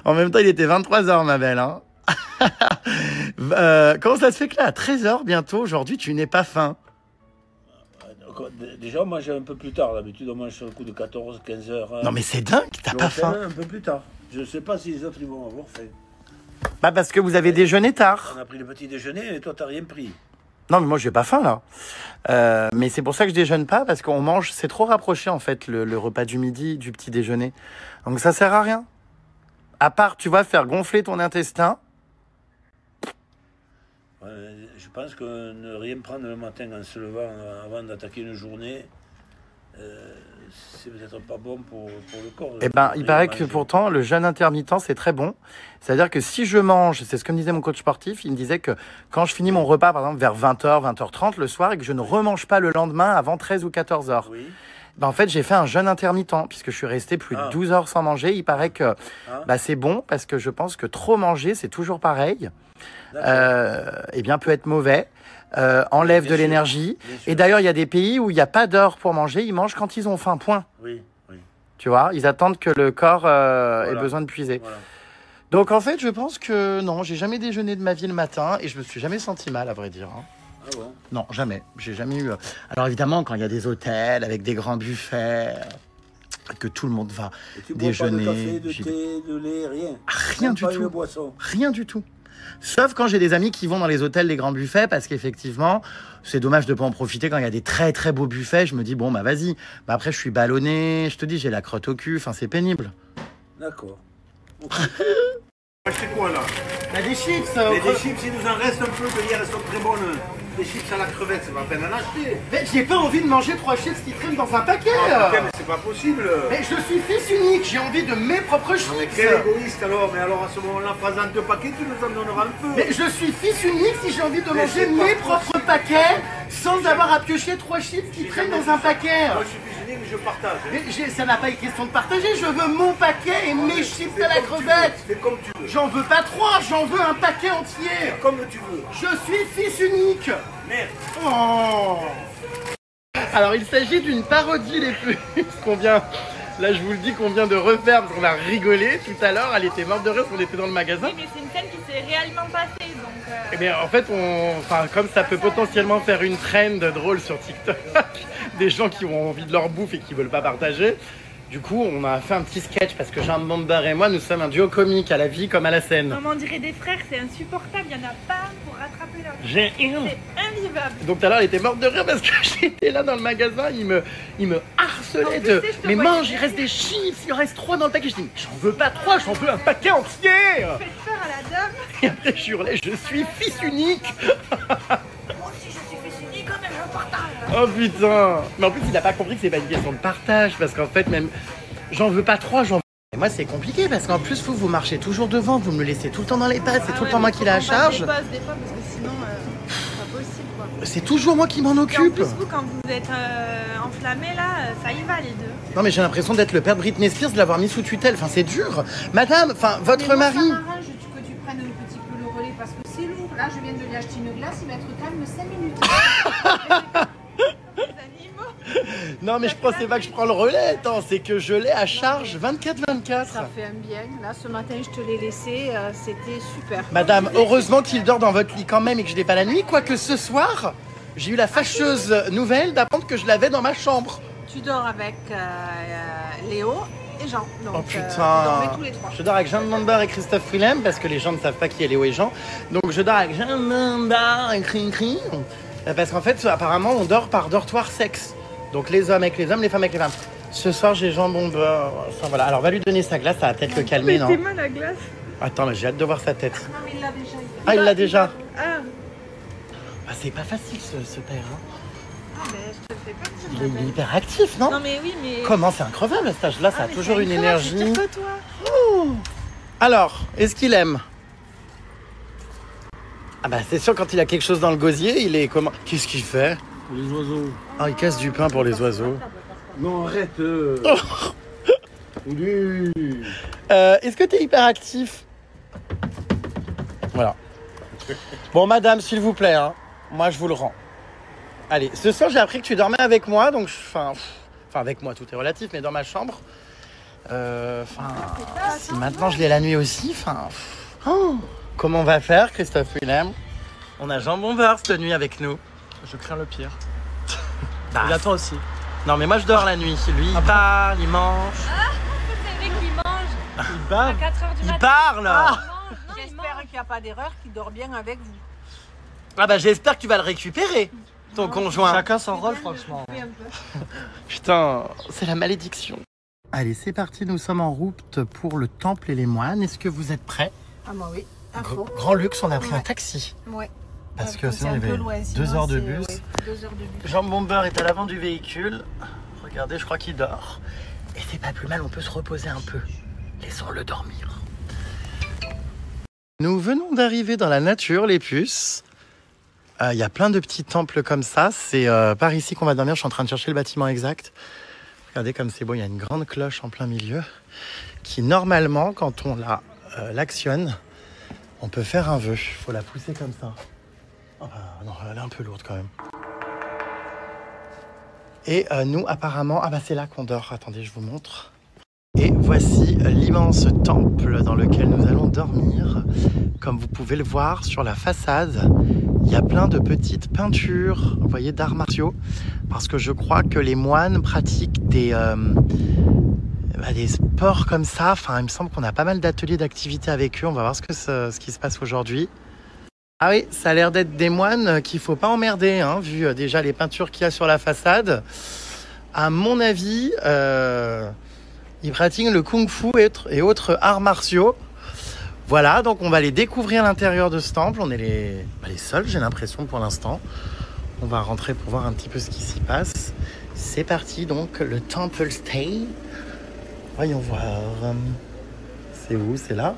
S1: En même temps, il était 23h ma belle, hein. Comment ça se fait que là, à 13h bientôt, aujourd'hui, tu n'es pas faim?
S2: Déjà, on mange un peu plus tard. D'habitude, on mange sur le coup de 14, 15 heures.
S1: Non, mais c'est dingue, t'as pas faim.
S2: Un peu plus tard. Je ne sais pas si les autres ils vont avoir faim.
S1: Bah, parce que vous avez déjeuné tard.
S2: On a pris le petit déjeuner et toi, t'as rien pris.
S1: Non, mais moi, j'ai pas faim là. Mais c'est pour ça que je déjeune pas, parce qu'on mange, c'est trop rapproché en fait, le repas du midi, du petit déjeuner. Donc ça sert à rien. À part, tu vas faire gonfler ton intestin.
S2: Je pense que ne rien prendre le matin en se levant avant d'attaquer une journée, c'est peut-être pas bon pour le corps.
S1: Eh ben, il paraît que pourtant, le jeûne intermittent, c'est très bon. C'est-à-dire que si je mange, c'est ce que me disait mon coach sportif, il me disait que quand je finis mon repas, par exemple, vers 20h, 20h30 le soir, et que je ne remange pas le lendemain avant 13 ou 14h,
S2: oui.
S1: Ben, en fait, j'ai fait un jeûne intermittent, puisque je suis resté plus de 12 heures sans manger. Il paraît que c'est bon, parce que je pense que trop manger, c'est toujours pareil. Bien, peut être mauvais. Enlève de l'énergie. Et d'ailleurs, il y a des pays où il n'y a pas d'heure pour manger. Ils mangent quand ils ont faim, point.
S2: Oui.
S1: Tu vois, ils attendent que le corps ait besoin de puiser. Voilà. Donc, en fait, je pense que non, j'ai jamais déjeuné de ma vie le matin et je me suis jamais senti mal, à vrai dire.
S2: Ah bon?
S1: Non, jamais. J'ai jamais eu... Alors, évidemment, quand il y a des hôtels avec des grands buffets, que tout le monde va déjeuner...
S2: Et tu bois pas de café, de thé, de lait, rien?
S1: Rien du tout.
S2: Une boisson?
S1: Rien du tout.
S3: Sauf quand j'ai des amis qui vont dans les hôtels, les grands buffets, parce qu'effectivement, c'est dommage de ne pas en profiter quand il y a des très très beaux buffets. Je me dis, bon, bah vas-y. Bah, après, je suis ballonné, je te dis, j'ai la crotte au cul, enfin, c'est pénible.
S2: D'accord.
S4: C'est quoi là?
S3: Bah, des chips
S4: Des chips, il nous en reste un peu, que hier elles sont très bonnes. Des chips à la crevette, c'est pas la peine d'en acheter.
S3: Mais j'ai pas envie de manger 3 chips qui traînent dans un paquet.
S4: Putain, mais c'est pas possible.
S3: Mais je suis fils unique, j'ai envie de mes propres chips.
S4: Mais quel égoïste alors. Mais alors à ce moment-là, présente deux paquets, tu nous en donneras un peu.
S3: Mais je suis fils unique si j'ai envie de manger
S4: c'est pas
S3: mes
S4: possible.
S3: propres paquets sans avoir à piocher 3 chips qui traînent dans un paquet.
S4: Moi je suis cuisinier, mais je partage.
S3: Mais ça n'a pas été question de partager, je veux mon paquet et mes chips à la crevette.
S4: Fais comme tu veux.
S3: J'en veux pas 3, j'en veux un paquet entier.
S4: Comme tu veux.
S3: Je suis fils unique.
S4: Merde.
S3: Oh. Alors il s'agit d'une parodie les plus qu'on vient. Là je vous le dis qu'on vient de refaire parce qu'on a rigolé tout à l'heure. Elle était morte de rire parce qu'on était dans le magasin.
S5: Oui, mais c'est une scène qui s'est réellement passée, donc...
S3: Eh bien, en fait, comme ça peut potentiellement faire une trend drôle sur TikTok, des gens qui ont envie de leur bouffe et qui veulent pas partager. Du coup, on a fait un petit sketch parce que Jean Bomber et moi, nous sommes un duo comique à la vie comme à la scène.
S5: Maman, on dirait des frères, c'est insupportable, il n'y en a pas un pour rattraper leur...
S3: J'ai
S5: C'est invivable.
S3: Donc tout à l'heure, elle était morte de rire parce que j'étais là dans le magasin, il me harcelait
S5: En plus,
S3: de...
S5: je te
S3: Mais
S5: voyais
S3: mange, il reste des chips, il en reste 3 dans le paquet. Je dis, j'en veux pas 3, j'en veux un paquet entier.
S5: Faites peur à la dame.
S3: Et après, je hurlais, je suis fils unique.
S5: Moi aussi, je suis fils unique, quand même, je partage.
S3: Oh putain. Mais en plus, il a pas compris que c'est pas une question de partage, parce qu'en fait, même, j'en veux pas 3, j'en veux... Et moi, c'est compliqué, parce qu'en plus, vous marchez toujours devant, vous me le laissez tout le temps dans les pattes, c'est tout le temps moi qui l'ai à charge.
S5: Des fois, parce que sinon, c'est pas possible, quoi.
S3: C'est toujours moi qui m'en
S5: Et en
S3: occupe.
S5: plus, vous, quand vous êtes enflammé, là, ça y va, les deux.
S3: Non mais j'ai l'impression d'être le père de Britney Spears, de l'avoir mis sous tutelle, enfin c'est dur. Madame, enfin votre
S6: Mais moi,
S3: mari...
S6: ça m'arrange que tu prennes un petit peu le relais parce que c'est lourd. Là, je viens de lui acheter une glace, il va être calme 5 minutes.
S5: Les animaux.
S3: Non mais je pensais pas que je prends le relais, attends, c'est que je l'ai à charge 24/24.
S6: Ça fait un bien. Là, ce matin, je te l'ai laissé, c'était super.
S3: Madame, heureusement qu'il dort dans votre lit quand même et que je l'ai pas la nuit, quoique ce soir, j'ai eu la fâcheuse nouvelle d'apprendre que je l'avais dans ma chambre.
S6: Tu dors avec Léo et Jean. Donc,
S3: Oh
S6: vous
S3: putain,
S6: dormez tous les 3.
S3: je dors avec Jean Mandar et Christophe Willem parce que les gens ne savent pas qui est Léo et Jean. Donc je dors avec Jean Mandar et Cri. Parce qu'en fait, apparemment, on dort par dortoir sexe. Donc les hommes avec les hommes, les femmes avec les femmes. Ce soir, j'ai Jean Bomber. Enfin, voilà. Alors va lui donner sa glace, ça va peut-être le calmer, non?
S5: C'est mal la glace.
S3: Attends, mais j'ai hâte de voir sa tête.
S6: Non, mais il l'a déjà.
S3: Ah, il l'a déjà.
S5: Ah,
S3: Ah, c'est pas facile ce père. Hein.
S5: mais je te fais pas dire.
S3: Il
S5: ma
S3: est
S5: belle.
S3: hyper actif, non?
S5: Non, mais oui, mais...
S3: Comment c'est incroyable à cet âge-là, ça
S5: Ah,
S3: a
S5: mais
S3: toujours
S5: c'est
S3: une
S5: incroyable, c'est
S3: énergie.
S5: pire que toi.
S3: Alors, est-ce qu'il aime? Ah bah c'est sûr, quand il a quelque chose dans le gosier, il est comment? Qu'est-ce qu'il fait?
S4: Les oiseaux.
S3: Ah, il casse du pain pour les oiseaux.
S4: Non, arrête. Oui.
S3: Est-ce que t'es hyper actif? Voilà. Bon, madame, s'il vous plaît, hein, moi je vous le rends. Allez, ce soir j'ai appris que tu dormais avec moi, donc enfin avec moi, tout est relatif, mais dans ma chambre. Si maintenant je l'ai la nuit aussi, comment on va faire, Christophe Willem? On a Jean Bomber cette nuit avec nous.
S7: Je crains le pire.
S3: Bah,
S7: Il attend aussi.
S3: non, mais moi je dors la nuit. Lui, il parle, il mange.
S5: C'est vrai qu'il mange
S7: Il
S5: à
S7: bave.
S5: 4h du
S3: Il
S5: matin.
S3: parle.
S5: Il mange. Non, il
S6: J'espère
S5: mange.
S6: qu'il n'y a pas d'erreur, qu'il dort bien avec vous.
S3: Ah bah j'espère que tu vas le récupérer, ton conjoint.
S7: Chacun son rôle, franchement.
S6: Oui, un peu.
S3: Putain, c'est la malédiction. Allez, c'est parti, nous sommes en route pour le temple et les moines. Est-ce que vous êtes prêts?
S6: Ah, moi, oui. À fond.
S3: Grand luxe, on a pris un
S6: Ouais.
S3: taxi.
S6: Ouais.
S3: Parce que
S6: C'est
S3: sinon
S6: un
S3: il y
S6: peu
S3: avait
S6: loin,
S3: 2
S6: sinon
S3: heures de
S6: c'est-
S3: bus.
S6: ouais, 2 heures de bus.
S3: Jean Bomber est à l'avant du véhicule. Regardez, je crois qu'il dort. Et c'est pas plus mal, on peut se reposer un peu. Laissons-le dormir. Nous venons d'arriver dans la nature, les puces. Il y a plein de petits temples comme ça. C'est par ici qu'on va dormir. Je suis en train de chercher le bâtiment exact. Regardez comme c'est beau, il y a une grande cloche en plein milieu qui, normalement, quand on l'actionne, on peut faire un vœu. Il faut la pousser comme ça. Oh bah, non, elle est un peu lourde quand même. Et nous, apparemment... Ah bah c'est là qu'on dort. Attendez, je vous montre. Et voici l'immense temple dans lequel nous allons dormir. Comme vous pouvez le voir sur la façade, il y a plein de petites peintures, vous voyez, d'arts martiaux. Parce que je crois que les moines pratiquent des a des sports comme ça. Enfin, il me semble qu'on a pas mal d'ateliers, d'activités avec eux. On va voir ce qui se passe aujourd'hui. Ah oui, ça a l'air d'être des moines qu'il faut pas emmerder, hein, vu déjà les peintures qu'il y a sur la façade. À mon avis, ils pratiquent le kung-fu et autres arts martiaux. Voilà, donc on va les découvrir à l'intérieur de ce temple. On est les seuls, j'ai l'impression, pour l'instant. On va rentrer pour voir un petit peu ce qui s'y passe. C'est parti, donc, le Temple Stay. Voyons voir. C'est où? C'est là?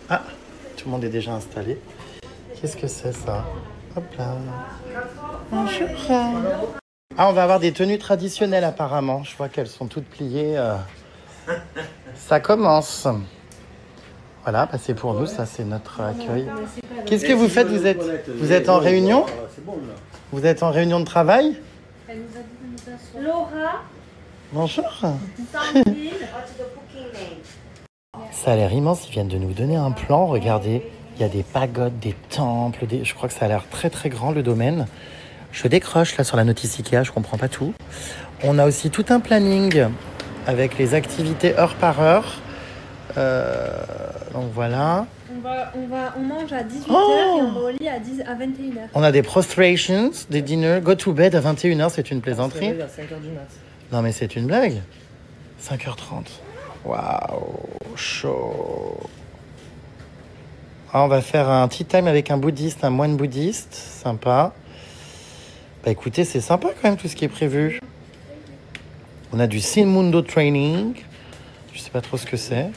S3: Ah, tout le monde est déjà installé. Qu'est-ce que c'est, ça? Hop là. Bonjour. Ah, on va avoir des tenues traditionnelles, apparemment. Je vois qu'elles sont toutes pliées. Ça commence. Voilà, bah c'est pour nous, ça c'est notre accueil. Qu'est-ce que vous faites? Vous êtes en réunion? Vous êtes en réunion de travail?
S5: Laura,
S3: Bonjour.
S5: Sandrine.
S3: Ça a l'air immense, ils viennent de nous donner un plan, regardez. Il y a des pagodes, des temples, je crois que ça a l'air très très grand le domaine. Je décroche là sur la notice Ikea, je comprends pas tout. On a aussi tout un planning avec les activités heure par heure. Donc voilà.
S5: On mange à 18h et on va au lit à 21h.
S3: On a des prostrations, des dinners, go to bed à 21h, c'est une plaisanterie.
S7: À 5h du mat.
S3: Non mais c'est une blague. 5h30. Waouh, chaud. Ah, on va faire un tea time avec un bouddhiste, un moine bouddhiste, sympa. Bah écoutez, c'est sympa quand même tout ce qui est prévu. On a du Silmundo Training. Je sais pas trop ce que c'est.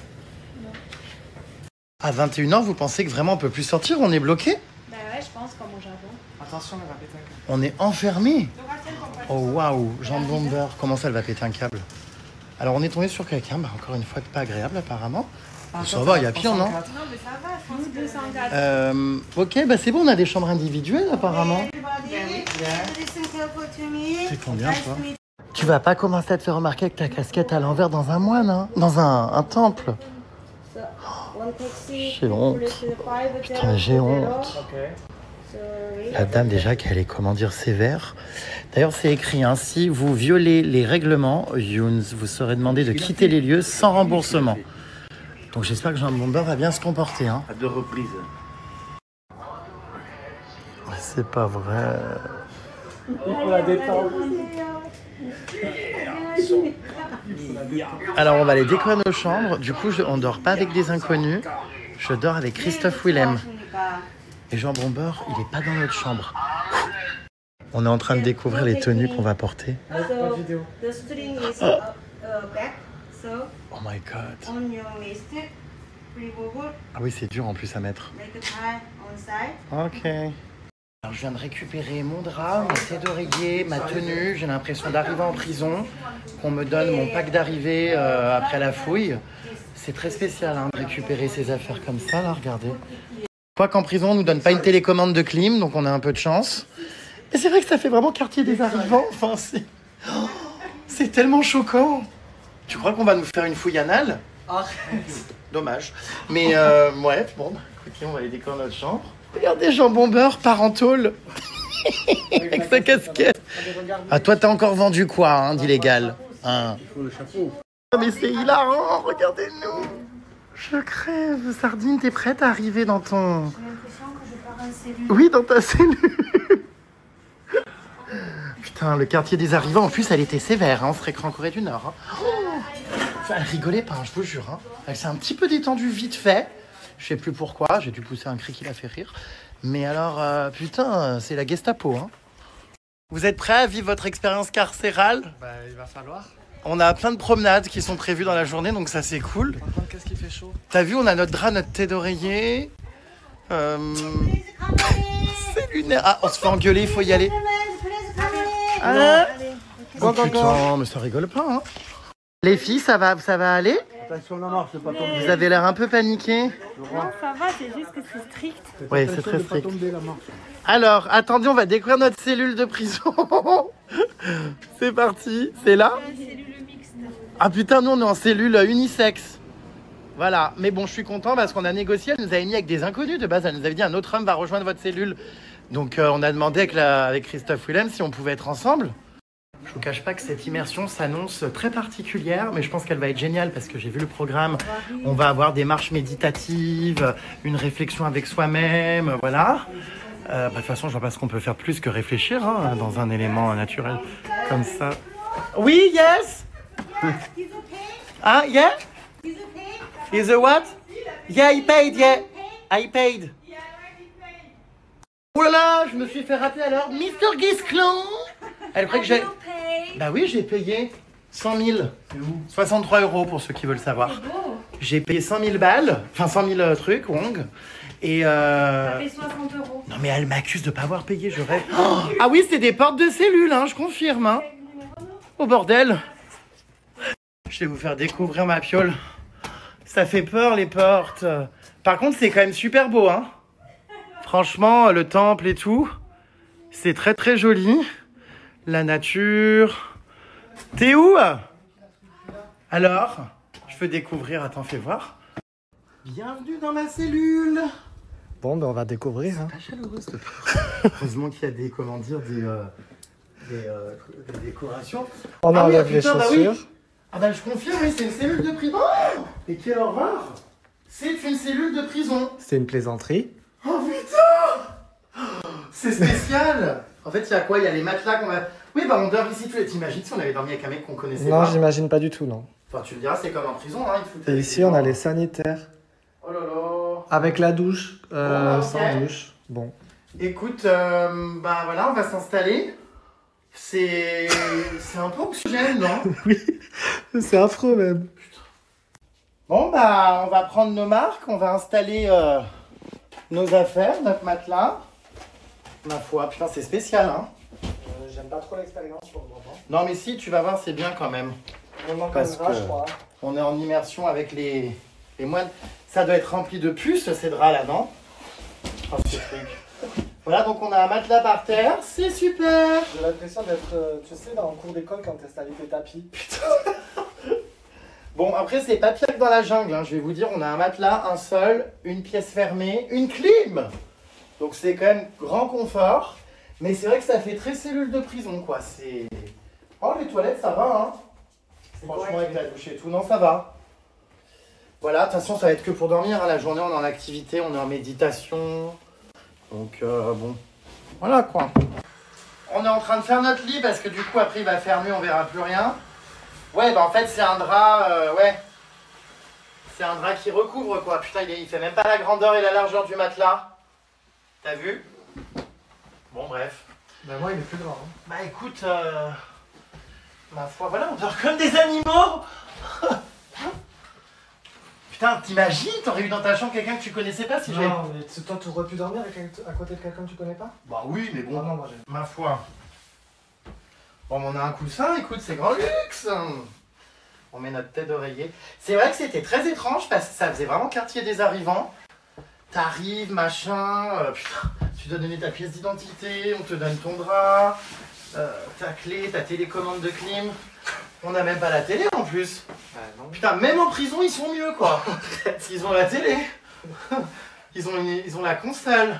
S3: À 21h, vous pensez que vraiment on peut plus sortir? On est bloqué?
S6: Bah ouais, je pense, comme au Japon.
S7: Attention, elle va péter un câble.
S3: On est enfermé? Oh waouh, jambon beurre. Comment ça, elle va péter un câble? Alors on est tombé sur quelqu'un, bah encore une fois pas agréable apparemment. Ça va, il y a pire, non?
S6: Non, mais ça va, je pense que 204.
S3: Ok, bah c'est bon, on a des chambres individuelles apparemment. C'est combien, toi? Tu vas pas commencer à te faire remarquer avec ta casquette à l'envers dans un moine, hein? Dans un temple. J'ai honte. Putain, j'ai honte. La dame déjà qu'elle est, comment dire, sévère. D'ailleurs, c'est écrit, hein, si vous violez les règlements, vous serez demandé de quitter les lieux sans remboursement. Donc j'espère que Jambon Beurre va bien se comporter. Hein.
S2: À 2 reprises.
S3: C'est pas vrai.
S7: Pour la détente.
S3: Alors on va aller découvrir nos chambres. Du coup, on dort pas avec des inconnus. Je dors avec Christophe Willem. Et Jambon Beurre, il est pas dans notre chambre. On est en train de découvrir les tenues qu'on va porter.
S7: Pas de vidéo.
S3: Oh my god. Ah oui, c'est dur en plus à mettre. Ok. Alors, je viens de récupérer mon drap, mon tête d'oreiller, ma tenue. J'ai l'impression d'arriver en prison, qu'on me donne mon pack d'arrivée après la fouille. C'est très spécial hein, de récupérer ces affaires comme ça, là, regardez. Quoi qu'en prison, on nous donne pas une télécommande de clim, donc on a un peu de chance. Et c'est vrai que ça fait vraiment quartier des arrivants. Enfin, c'est tellement choquant. Tu crois qu'on va nous faire une fouille anale? Dommage. Mais ouais, bon, écoutez, on va aller décorer notre chambre. Regardez Jambon Beurre, parentôle. Avec sa casquette. Ah, toi, t'as encore vendu quoi, hein, d'illégal hein?
S2: Il faut le chapeau.
S3: Mais c'est hilarant, regardez-nous. Je crève. Sardine, t'es prête à arriver dans ton...
S6: J'ai l'impression que je pars en cellule.
S3: Oui, dans ta cellule. Putain, le quartier des arrivants, en plus, elle était sévère, hein, on serait cru en Corée du Nord. Hein. Oh, elle rigolait pas, je vous jure. Hein. Elle s'est un petit peu détendue vite fait. Je sais plus pourquoi, j'ai dû pousser un cri qui l'a fait rire. Mais alors, putain, c'est la Gestapo. Hein. Vous êtes prêts à vivre votre expérience carcérale?
S7: Bah, il va falloir.
S3: On a plein de promenades qui sont prévues dans la journée, donc ça c'est cool.
S7: Par contre, qu'est-ce qui fait chaud?
S3: T'as vu, on a notre drap, notre thé d'oreiller. C'est lunaire. Ah, on se fait engueuler, il faut y aller. Ah, oh putain, mais ça rigole pas. Hein. Les filles, ça va aller?
S2: Attention, la marche, c'est pas tomber.
S3: Vous avez l'air un peu paniqué.
S5: Non, ça va, c'est juste que c'est strict.
S3: Oui, c'est très strict.
S2: Tomber, la marche.
S3: Alors, attendez, on va découvrir notre cellule de prison. C'est parti, c'est là. Ah putain, nous on est en cellule unisexe. Voilà, mais bon, je suis content parce qu'on a négocié, elle nous avait mis avec des inconnus de base, elle nous avait dit un autre homme va rejoindre votre cellule. Donc on a demandé avec Christophe Willem si on pouvait être ensemble. Je vous cache pas que cette immersion s'annonce très particulière, mais je pense qu'elle va être géniale parce que j'ai vu le programme. On va avoir des marches méditatives, une réflexion avec soi-même, voilà. De toute façon, je vois pas ce qu'on peut faire plus que réfléchir hein, dans un élément naturel comme ça. Oui, yes. Ah, yeah. Is a what? Yeah, I paid, yeah. I paid. Oh là là, je me suis fait rappeler alors. Mr. Guisclon. Elle croit que j'ai... Bah oui, j'ai payé 100 000. C'est où? 63 € pour ceux qui veulent savoir. J'ai payé 100 000 balles, enfin 100 000 trucs, Wong. Et
S5: Ça fait 60 €.
S3: Non mais elle m'accuse de pas avoir payé, je rêve. Oh ah oui, c'est des portes de cellules, hein, je confirme. Hein. Oh bordel. Je vais vous faire découvrir ma piole. Ça fait peur les portes. Par contre, c'est quand même super beau, hein. Franchement, le temple et tout, c'est très très joli. La nature. T'es où? Alors, je peux découvrir. Attends, fais voir. Bienvenue dans ma cellule.
S7: Bon, ben on va découvrir. Hein.
S3: Pas chaleureux, s'il te plaît. Heureusement qu'il y a des, comment dire, des décorations.
S7: On
S3: Ah oui,
S7: enlève les
S3: putain,
S7: chaussures.
S3: Bah oui. Ah bah je confirme, oui, c'est une cellule de prison. Oh et quelle horreur. C'est une cellule de prison.
S7: C'est une plaisanterie.
S3: Oh putain. C'est spécial. En fait, il y a quoi? Il y a les matelas qu'on va... Oui, bah on dort ici tous les... T'imagines si on avait dormi avec un mec qu'on connaissait
S7: Non,
S3: pas?
S7: j'imagine pas du tout, non.
S3: Enfin, tu me diras, c'est comme en prison, hein.
S7: Et ici, on a les sanitaires.
S3: Oh là là.
S7: Avec la douche,
S3: ok.
S7: sans douche. Bon.
S3: Écoute, bah voilà, on va s'installer. C'est un peu oxygène, non?
S7: Oui, c'est affreux même.
S3: Bon, bah, on va prendre nos marques, on va installer nos affaires, notre matelas. Ma foi, putain, c'est spécial, hein?
S7: J'aime pas trop l'expérience pour le moment.
S3: Non, mais si, tu vas voir, c'est bien quand même.
S7: On manque
S3: Parce
S7: un drap,
S3: que-
S7: je crois.
S3: On est en immersion avec les moines. Ça doit être rempli de puces, ces draps-là, non? Oh, ce truc. Voilà, donc on a un matelas par terre, c'est super!
S7: J'ai l'impression d'être, tu sais, dans le cours d'école quand t'installes tes tapis.
S3: Bon, après, c'est pas pire que dans la jungle, hein. Je vais vous dire, on a un matelas, un sol, une pièce fermée, une clim. Donc c'est quand même grand confort. Mais c'est vrai que ça fait très cellule de prison, quoi. C'est... Oh, les toilettes, ça va, hein. Franchement, avec la douche et tout, non, ça va. Voilà, de toute façon, ça va être que pour dormir, hein. La journée, on est en activité, on est en méditation. Donc, bon. Voilà, quoi. On est en train de faire notre lit parce que du coup, après, il va faire nuit, on verra plus rien. Ouais, bah en fait, c'est un drap, ouais. C'est un drap qui recouvre, quoi. Putain, il fait même pas la grandeur et la largeur du matelas. T'as vu? Bon, bref.
S7: Ben moi, il est plus grand. Hein.
S3: Bah écoute, ma foi, voilà, on dort comme des animaux. Putain, t'imagines, t'aurais eu dans ta chambre quelqu'un que tu connaissais pas si j'avais...
S7: Non, mais toi, tu aurais pu dormir à côté de quelqu'un que tu connais pas?
S3: Bah oui, mais bon,
S7: Non, moi j'ai.
S3: ma foi. Bon, on a un coussin, écoute, c'est grand luxe. On met notre tête d'oreiller. C'est vrai que c'était très étrange parce que ça faisait vraiment quartier des arrivants. T'arrives, machin, putain, tu dois donner ta pièce d'identité, on te donne ton drap, ta clé, ta télécommande de clim. On n'a même pas la télé en plus.
S7: non.
S3: Putain, même en prison, ils sont mieux, quoi. Ils ont la télé. Ils ont la console.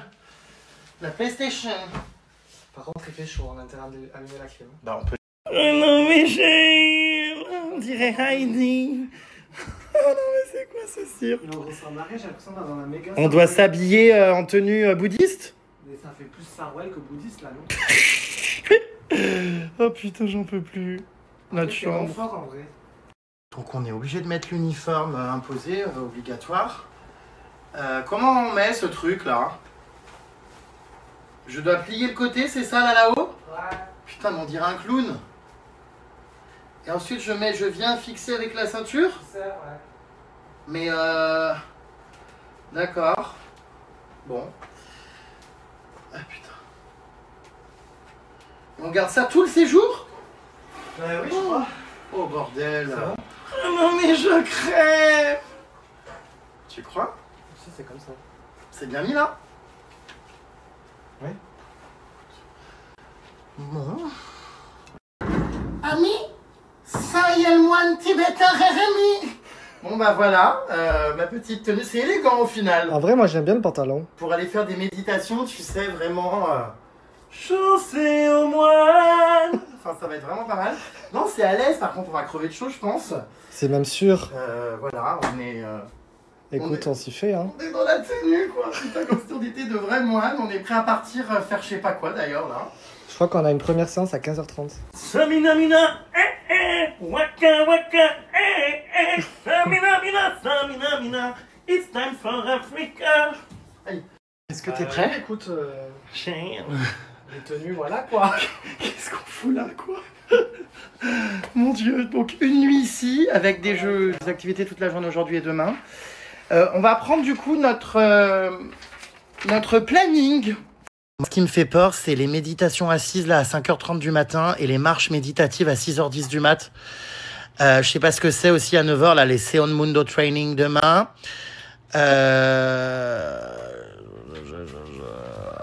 S3: La PlayStation.
S7: Par contre, il fait chaud, on a intérêt à allumer la clim.
S3: Bah, on peut... non, mais on dirait Heidi. Oh non, mais c'est quoi ce cirque?
S7: On ressemble à rien, j'ai l'impression d'avoir un méga.
S3: On doit s'habiller en tenue bouddhiste?
S7: Mais ça fait plus sarwell que bouddhiste là, non?
S3: Oh putain, j'en peux plus. Notre
S7: C'est
S3: chambre.
S7: confort en vrai.
S3: Donc on est obligé de mettre l'uniforme imposé, obligatoire. Comment on met ce truc là? Je dois plier le côté, c'est ça là-haut?
S7: Ouais.
S3: Putain, mais on dirait un clown. Et ensuite je viens fixer avec la ceinture?
S7: C'est ouais.
S3: Mais d'accord. Bon. Ah putain. On garde ça tout le séjour?
S7: Oui, je crois.
S3: Oh bordel.
S7: C'est bon
S3: Oh non mais je crève. Tu crois?
S7: Si, c'est comme ça.
S3: C'est bien mis là?
S7: Oui.
S3: Bon. Ami, ça y est le moine tibétain Rémi. Bon bah voilà, ma petite tenue, c'est élégant au final.
S7: En vrai, moi j'aime bien le pantalon.
S3: Pour aller faire des méditations, tu sais, vraiment... Chaussée au moine. Enfin, ça va être vraiment pas mal. Non, c'est à l'aise. Par contre, on va crever de chaud, je pense.
S7: C'est même sûr.
S3: Voilà, on est...
S7: Écoute, on s'y fait, hein.
S3: On est dans la tenue, quoi. Putain, comme si on était de vrais moines. On est prêt à partir faire je sais pas quoi, d'ailleurs, là.
S7: Je crois qu'on a une première séance à 15h30.
S4: Samina mina, waka waka, Samina mina, Samina mina, it's time for Africa.
S3: Est-ce que t'es prêt?
S7: Écoute,
S4: Chérie.
S7: les tenues, voilà, quoi.
S3: Qu'est-ce qu'on fout là, quoi? Mon Dieu, donc une nuit ici, avec des jeux, des activités toute la journée aujourd'hui et demain. On va prendre du coup notre planning. Ce qui me fait peur, c'est les méditations assises là à 5h30 du matin et les marches méditatives à 6h10 du mat. Je sais pas ce que c'est aussi à 9h, là, les Seon Mundo Training demain.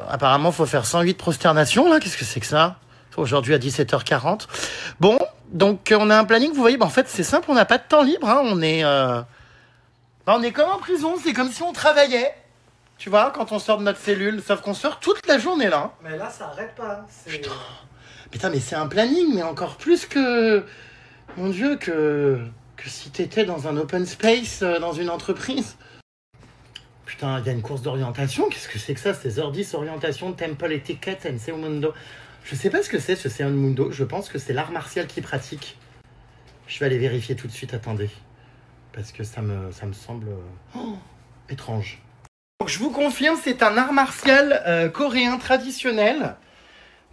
S3: Apparemment, il faut faire 108 prosternations, là. Qu'est-ce que c'est que ça? Aujourd'hui à 17h40. Bon, donc on a un planning, vous voyez, en fait, c'est simple, on n'a pas de temps libre, hein. On est comme en prison, c'est comme si on travaillait. Tu vois, quand on sort de notre cellule, sauf qu'on sort toute la journée, là.
S7: Mais là, ça arrête pas.
S3: Putain, mais c'est un planning, mais encore plus que... Mon Dieu, que si t'étais dans un open space, dans une entreprise. Putain, il y a une course d'orientation. Qu'est-ce que c'est que ça? C'est 16h10, orientation, temple et ticket, and Seon Mundo. Je sais pas ce que c'est, ce Seon Mundo. Je pense que c'est l'art martial qui pratique. Je vais aller vérifier tout de suite, attendez. Parce que ça me semble étrange. Donc je vous confirme, c'est un art martial coréen traditionnel.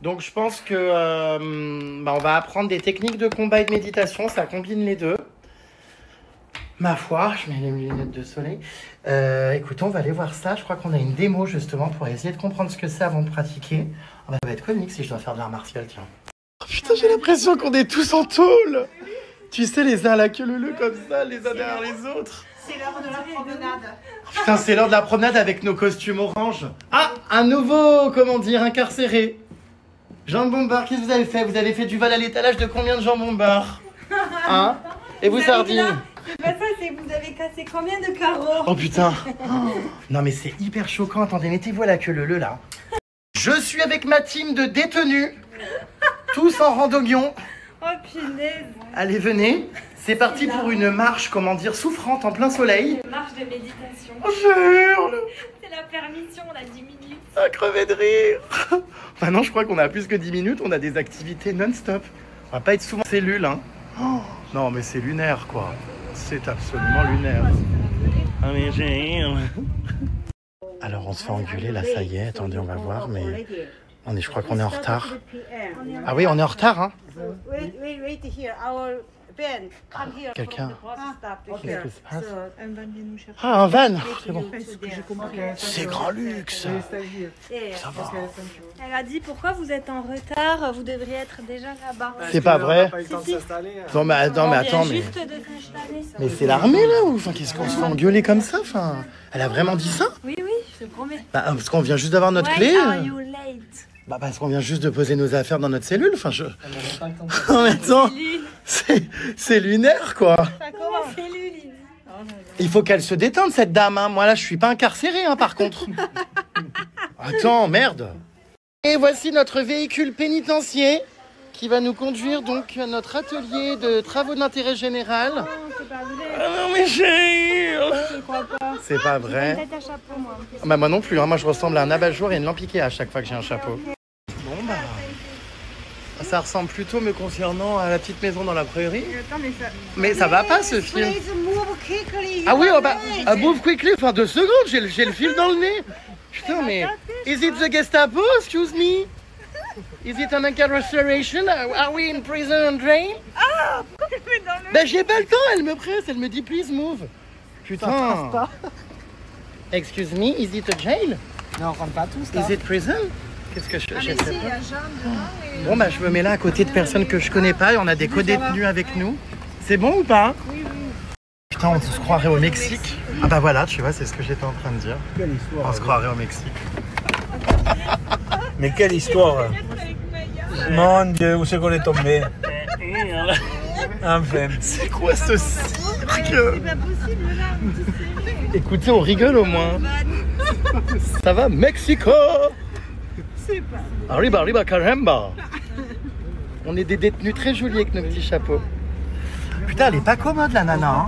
S3: Donc je pense que on va apprendre des techniques de combat et de méditation, ça combine les deux. Ma foi, je mets les lunettes de soleil. Écoutez, on va aller voir ça. Je crois qu'on a une démo justement pour essayer de comprendre ce que c'est avant de pratiquer. Ça va être comique si je dois faire de l'art martial, tiens. Oh putain, j'ai l'impression qu'on est tous en tôle. Tu sais, les uns à la queue leu comme ça, les uns derrière les autres.
S6: C'est l'heure de la promenade.
S3: Oh, putain, c'est l'heure de la promenade avec nos costumes orange. Ah, un nouveau, comment dire, incarcéré. Jambon bar, qu'est-ce que vous avez fait? Vous avez fait du vol à l'étalage de combien de jambon bar? Hein? Et vous, sardines?
S5: C'est pas ça, c'est que vous avez cassé combien de carreaux?
S3: Oh putain. Non mais c'est hyper choquant. Attendez, mettez-vous à la queue leu là. Je suis avec ma team de détenus. Tous en randonnion.
S5: Oh punaise.
S3: Allez, venez. C'est parti pour une marche, comment dire, souffrante en plein soleil.
S5: Une marche de méditation.
S3: Oh, je hurle.
S5: C'est la permission, on a 10 minutes.
S3: À crever de rire. Maintenant, je crois qu'on a plus que 10 minutes. On a des activités non-stop. On va pas être souvent en cellule, hein. Oh, non, mais c'est lunaire, quoi. C'est absolument lunaire. Ah, mais j'ai... Alors, on se fait engueuler, là, ça y est. Attendez, on va voir, mais... je crois qu'on est en retard. Ah oui, on est en retard, hein. Quelqu'un. Qu'est-ce qui se passe? Ah, un van. C'est bon. C'est grand luxe. Ça va.
S5: Elle a dit pourquoi vous êtes en retard, vous devriez être déjà là-bas.
S3: C'est pas vrai.
S5: Si.
S3: Non mais attends, mais...
S5: Juste de s'installer.
S3: Mais c'est l'armée là ou enfin qu'est-ce qu'on se fait engueuler comme ça? Enfin, elle a vraiment dit ça?
S5: Oui, je te promets.
S3: Bah, parce qu'on vient juste d'avoir notre clé.
S5: Why are you late?
S3: Bah parce qu'on vient juste de poser nos affaires dans notre cellule. Enfin en même temps, c'est lunaire quoi.
S5: Ça commence cellule.
S3: Il faut qu'elle se détende cette dame. Hein. Moi là, je suis pas incarcéré hein, par contre. Attends, merde. Et voici notre véhicule pénitentiaire qui va nous conduire donc à notre atelier de travaux d'intérêt général.
S5: Non, c'est pas vrai.
S3: Ah non mais chérie,
S5: Je crois pas.
S3: c'est pas vrai.
S5: Peut-être un chapeau, moi.
S3: Bah moi non plus, hein. Moi je ressemble à un abat-jour et une lampe Ikea à chaque fois que j'ai un chapeau. Bon bah... Ça ressemble plutôt me concernant à la petite maison dans la prairie. Mais ça va pas ce film. Ah oui, oh bah, move quickly, enfin 2 secondes, j'ai le fil dans le nez. Putain mais... Is it the Gestapo, excuse me? Is it an incarceration? Are we in prison and jail?
S5: Ah, pourquoi tu me mets dans le...
S3: Bah j'ai pas le temps, elle me presse, elle me dit please move. Putain. Excuse me, is it a jail?
S7: Non, on rentre pas tous là.
S3: Is it prison? Qu'est-ce que je sais
S6: Il y a
S3: pas.
S6: Jeanne devant et...
S3: Bon bah je me mets là à côté de personnes que je connais pas et on a des co-détenus avec nous. C'est bon ou pas? Oui. Putain, on se croirait au Mexique. Ah bah voilà, tu vois, c'est ce que j'étais en train de dire.
S2: Quelle histoire.
S3: On se croirait au Mexique.
S2: Mais quelle histoire. Mon Dieu, où c'est qu'on est tombé? Enfin.
S3: C'est quoi ce cirque?
S5: C'est pas possible là.
S3: Écoutez, on rigole au moins. Ça va, Mexico?
S5: C'est pas.
S3: Arriba, arriba, caramba. On est des détenus très jolis avec nos petits chapeaux. Putain, elle est pas commode la nana. Hein.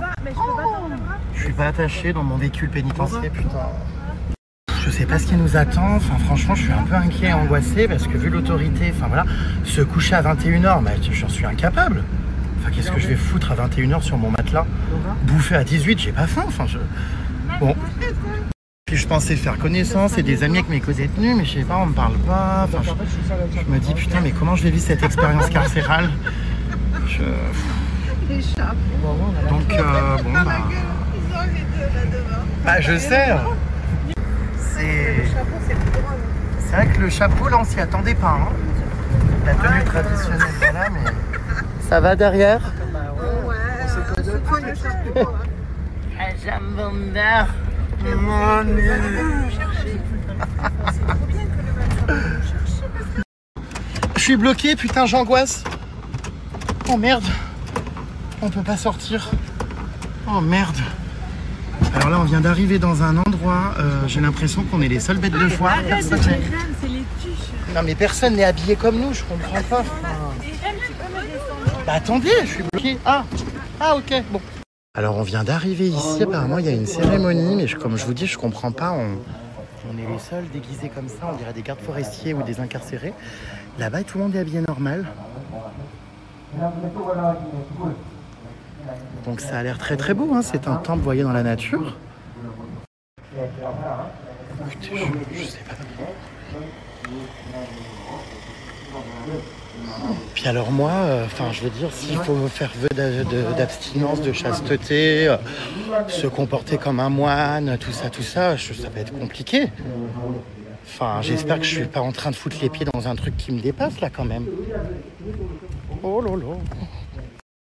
S3: Je suis pas attaché dans mon véhicule pénitentiaire, putain. Je sais pas ce qui nous attend. Enfin, franchement, je suis un peu inquiet et angoissé parce que vu l'autorité, enfin voilà, se coucher à 21h, mais j'en suis incapable. Enfin, qu'est-ce que je vais foutre à 21h sur mon matelas? Bouffer à 18, j'ai pas faim. Enfin, bon. Puis je pensais faire connaissance et des amis avec mes co-détenus, mais je sais pas, on me parle pas. Enfin, je me dis, putain, mais comment je vais vivre cette expérience carcérale? Donc, bon, bah, je sais. C'est vrai que le chapeau, là, on s'y attendait pas. Hein. La tenue traditionnelle, voilà, mais... Ça va derrière?
S6: Ouais, c'est quoi le chapeau?
S3: Un jambon. Je suis bloqué, putain, j'angoisse. Oh merde. On peut pas sortir. Oh merde. Alors là, on vient d'arriver dans un endroit, j'ai l'impression qu'on est les seules bêtes de foire. Non mais personne n'est habillé comme nous, je comprends pas. Bah attendez, je suis bloqué. Ah ok, bon. Alors on vient d'arriver ici, apparemment il y a une cérémonie, mais comme je vous dis, je comprends pas. On est les seuls déguisés comme ça, on dirait des gardes forestiers ou des incarcérés. Là-bas, tout le monde est habillé normal. Donc ça a l'air très très beau, hein. C'est un temple, vous voyez, dans la nature. Écoutez, je sais pas. Puis alors moi, je veux dire, s'il faut faire vœu d'abstinence, de chasteté, se comporter comme un moine, tout ça, ça va être compliqué. Enfin, j'espère que je suis pas en train de foutre les pieds dans un truc qui me dépasse là quand même. Oh lolo.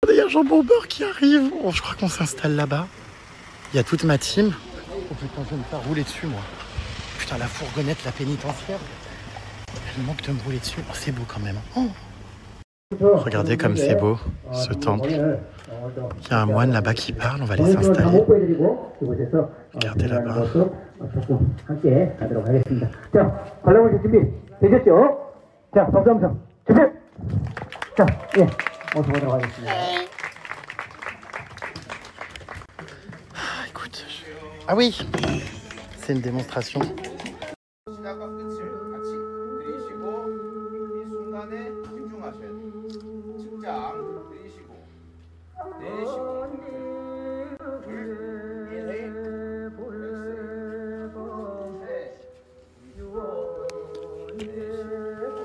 S3: Il y a Jean Bombeur qui arrive. Oh, je crois qu'on s'installe là-bas. Il y a toute ma team. Oh putain, je vais me faire rouler dessus moi. Putain, la fourgonnette, la pénitentiaire. Elle manque de me rouler dessus. Oh, c'est beau quand même. Oh. Regardez comme c'est beau, ce temple. Il y a un moine là-bas qui parle, on va aller s'installer. Regardez là-bas. Écoute. Ah oui, c'est une démonstration.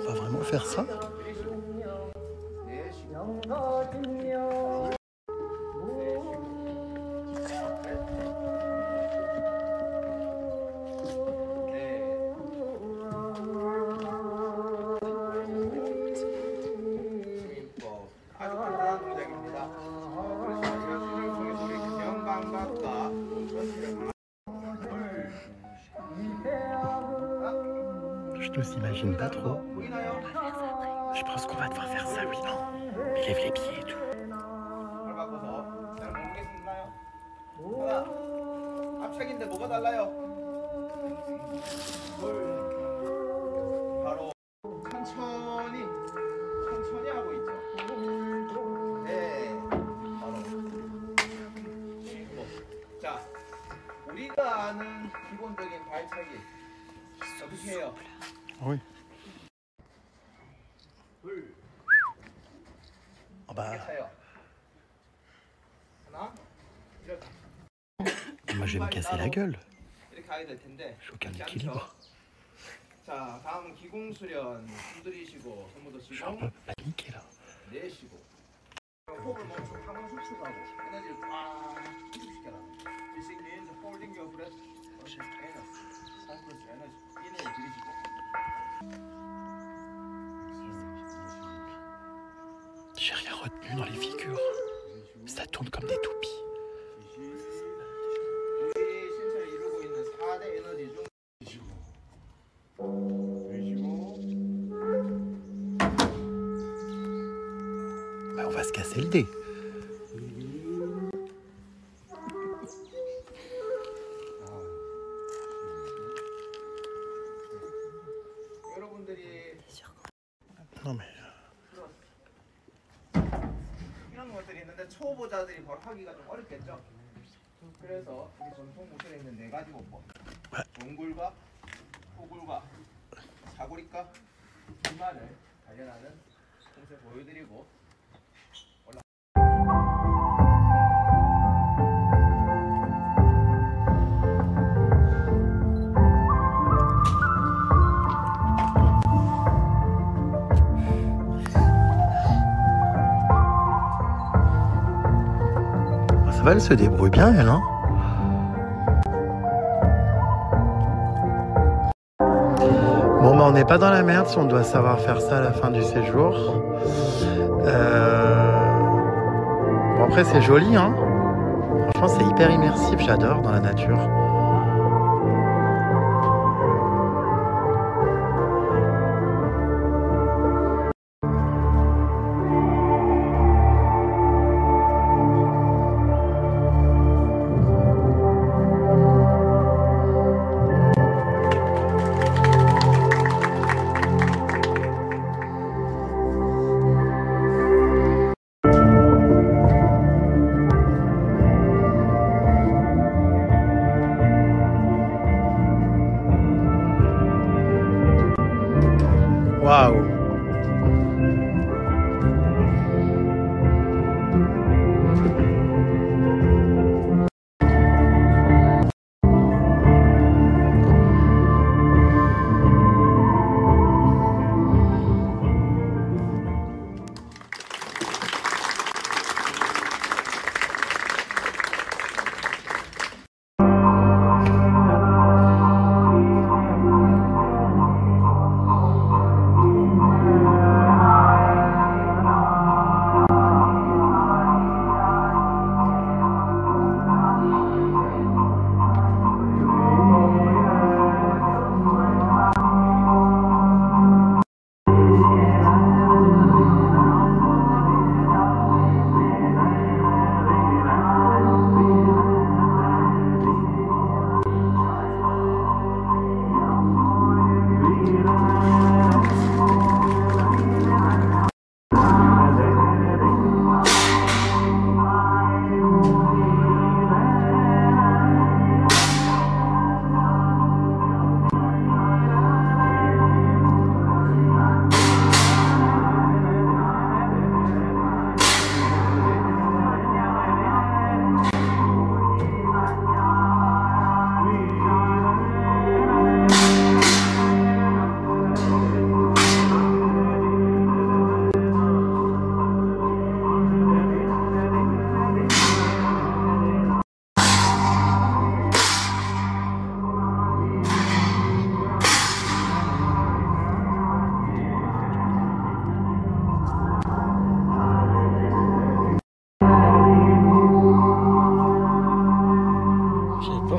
S3: On va vraiment faire ça? Je ne s'imagine pas trop. Je pense qu'on va devoir faire ça, oui, non? Il lève les pieds et tout. Oui. Oh bah... Moi je vais me casser la gueule. J'ai aucun équilibre. Je suis un peu paniqué là. J'ai rien retenu dans les figures. Ça tourne comme des toupies. Bah, on va se casser le dé. Non mais...
S8: 것들이 있는데 초보자들이 바로 하기가 좀 어렵겠죠. 그래서 우리 전통 무술에 있는 4가지 모법, 동굴과 토굴과 사고리과 기만을 단련하는 공세 보여드리고
S3: Ça va, elle se débrouille bien, elle, hein? Bon, bah, on n'est pas dans la merde si on doit savoir faire ça à la fin du séjour. Bon, après, c'est joli, hein? Franchement, c'est hyper immersif, j'adore dans la nature. Waouh!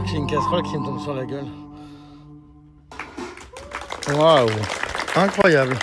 S3: J'ai une casserole qui me tombe sur la gueule. Waouh! Incroyable!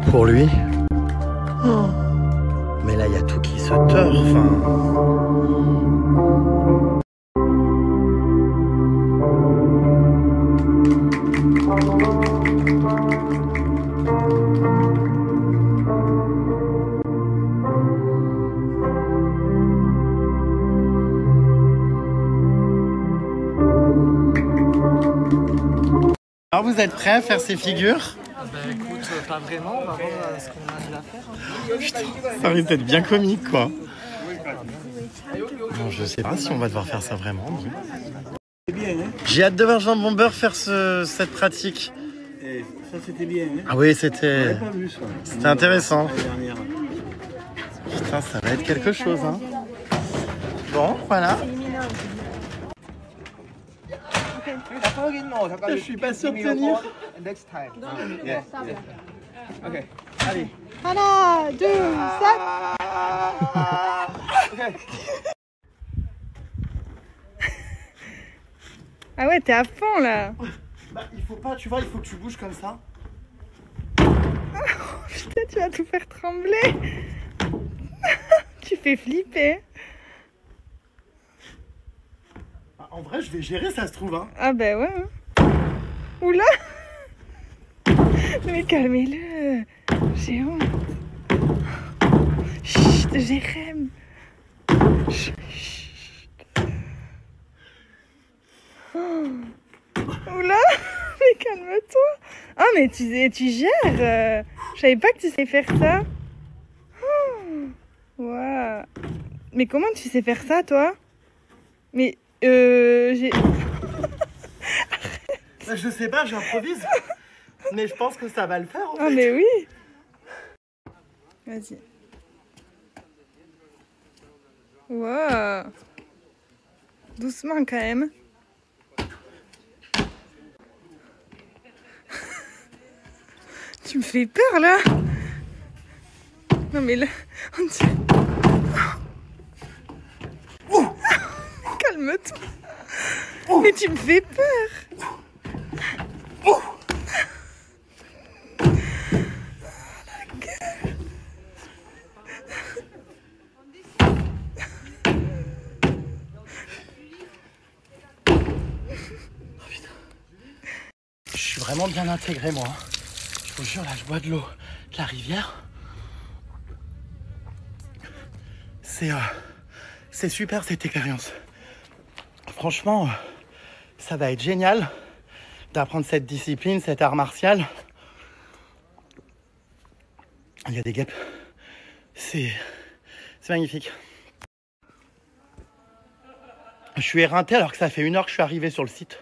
S3: pour lui. Oh. Mais là, il y a tout qui se tord. Alors, vous êtes prêts à faire ces figures?
S7: Bah écoute, pas vraiment, on va voir ce qu'on a à faire.
S3: Putain, ça risque d'être bien comique, quoi. Bon, je sais pas si on va devoir faire ça vraiment. J'ai hâte de voir Jean Bomber faire cette pratique.
S4: Et ça c'était bien. Hein.
S3: Ah oui, c'était intéressant.
S4: Dernière.
S3: Putain, ça va être quelque chose, hein. Bon, voilà. Je suis pas sûr de tenir.
S8: Next time.
S6: Ok.
S8: Allez.
S6: 1, 2, 7.
S5: Ah ouais, t'es à fond là.
S3: Bah, il faut pas, tu vois, il faut que tu bouges comme ça.
S5: Putain, tu vas tout faire trembler. Tu fais flipper.
S3: Bah, en vrai, je vais gérer, ça se trouve, hein.
S5: Ah bah ouais. Hein. Oula. Mais calmez-le. J'ai honte. Chut, Jérém. Chut. Oh. Oula. Mais calme-toi. Ah mais tu gères. Je savais pas que tu sais faire ça. Oh. Wow. Mais comment tu sais faire ça, toi? Mais j'ai...
S3: Bah, je sais pas, j'improvise. Mais je pense que ça va le faire, en fait.
S5: Ah mais oui. Vas-y. Wow. Doucement quand même. Tu me fais peur là. Non mais là, on dirait... Calme-toi. Mais tu me fais peur.
S3: Je suis vraiment bien intégré, moi. Je vous jure, là, je bois de l'eau de la rivière. C'est super, cette expérience. Franchement, ça va être génial d'apprendre cette discipline, cet art martial. Il y a des guêpes. C'est magnifique. Je suis éreinté alors que ça fait 1 heure que je suis arrivé sur le site.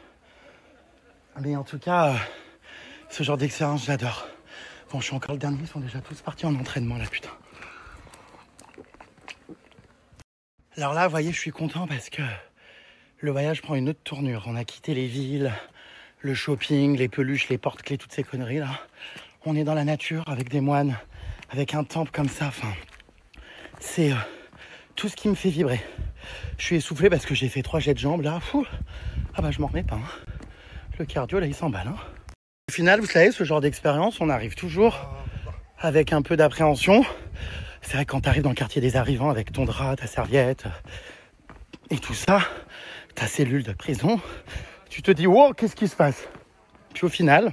S3: Mais en tout cas, ce genre d'expérience, j'adore. Bon, je suis encore le dernier, ils sont déjà tous partis en entraînement, là, putain. Alors là, vous voyez, je suis content parce que le voyage prend une autre tournure. On a quitté les villes, le shopping, les peluches, les porte-clés, toutes ces conneries, là. On est dans la nature, avec des moines, avec un temple comme ça. Enfin, c'est tout ce qui me fait vibrer. Je suis essoufflé parce que j'ai fait 3 jets de jambes, là. Fou. Ah bah, je m'en remets pas, hein. Le cardio, là, il s'emballe. Hein. Au final, vous savez, ce genre d'expérience, on arrive toujours avec un peu d'appréhension. C'est vrai que quand tu arrives dans le quartier des arrivants avec ton drap, ta serviette et tout ça, ta cellule de prison, tu te dis « Wow, qu'est-ce qui se passe ?» Puis au final,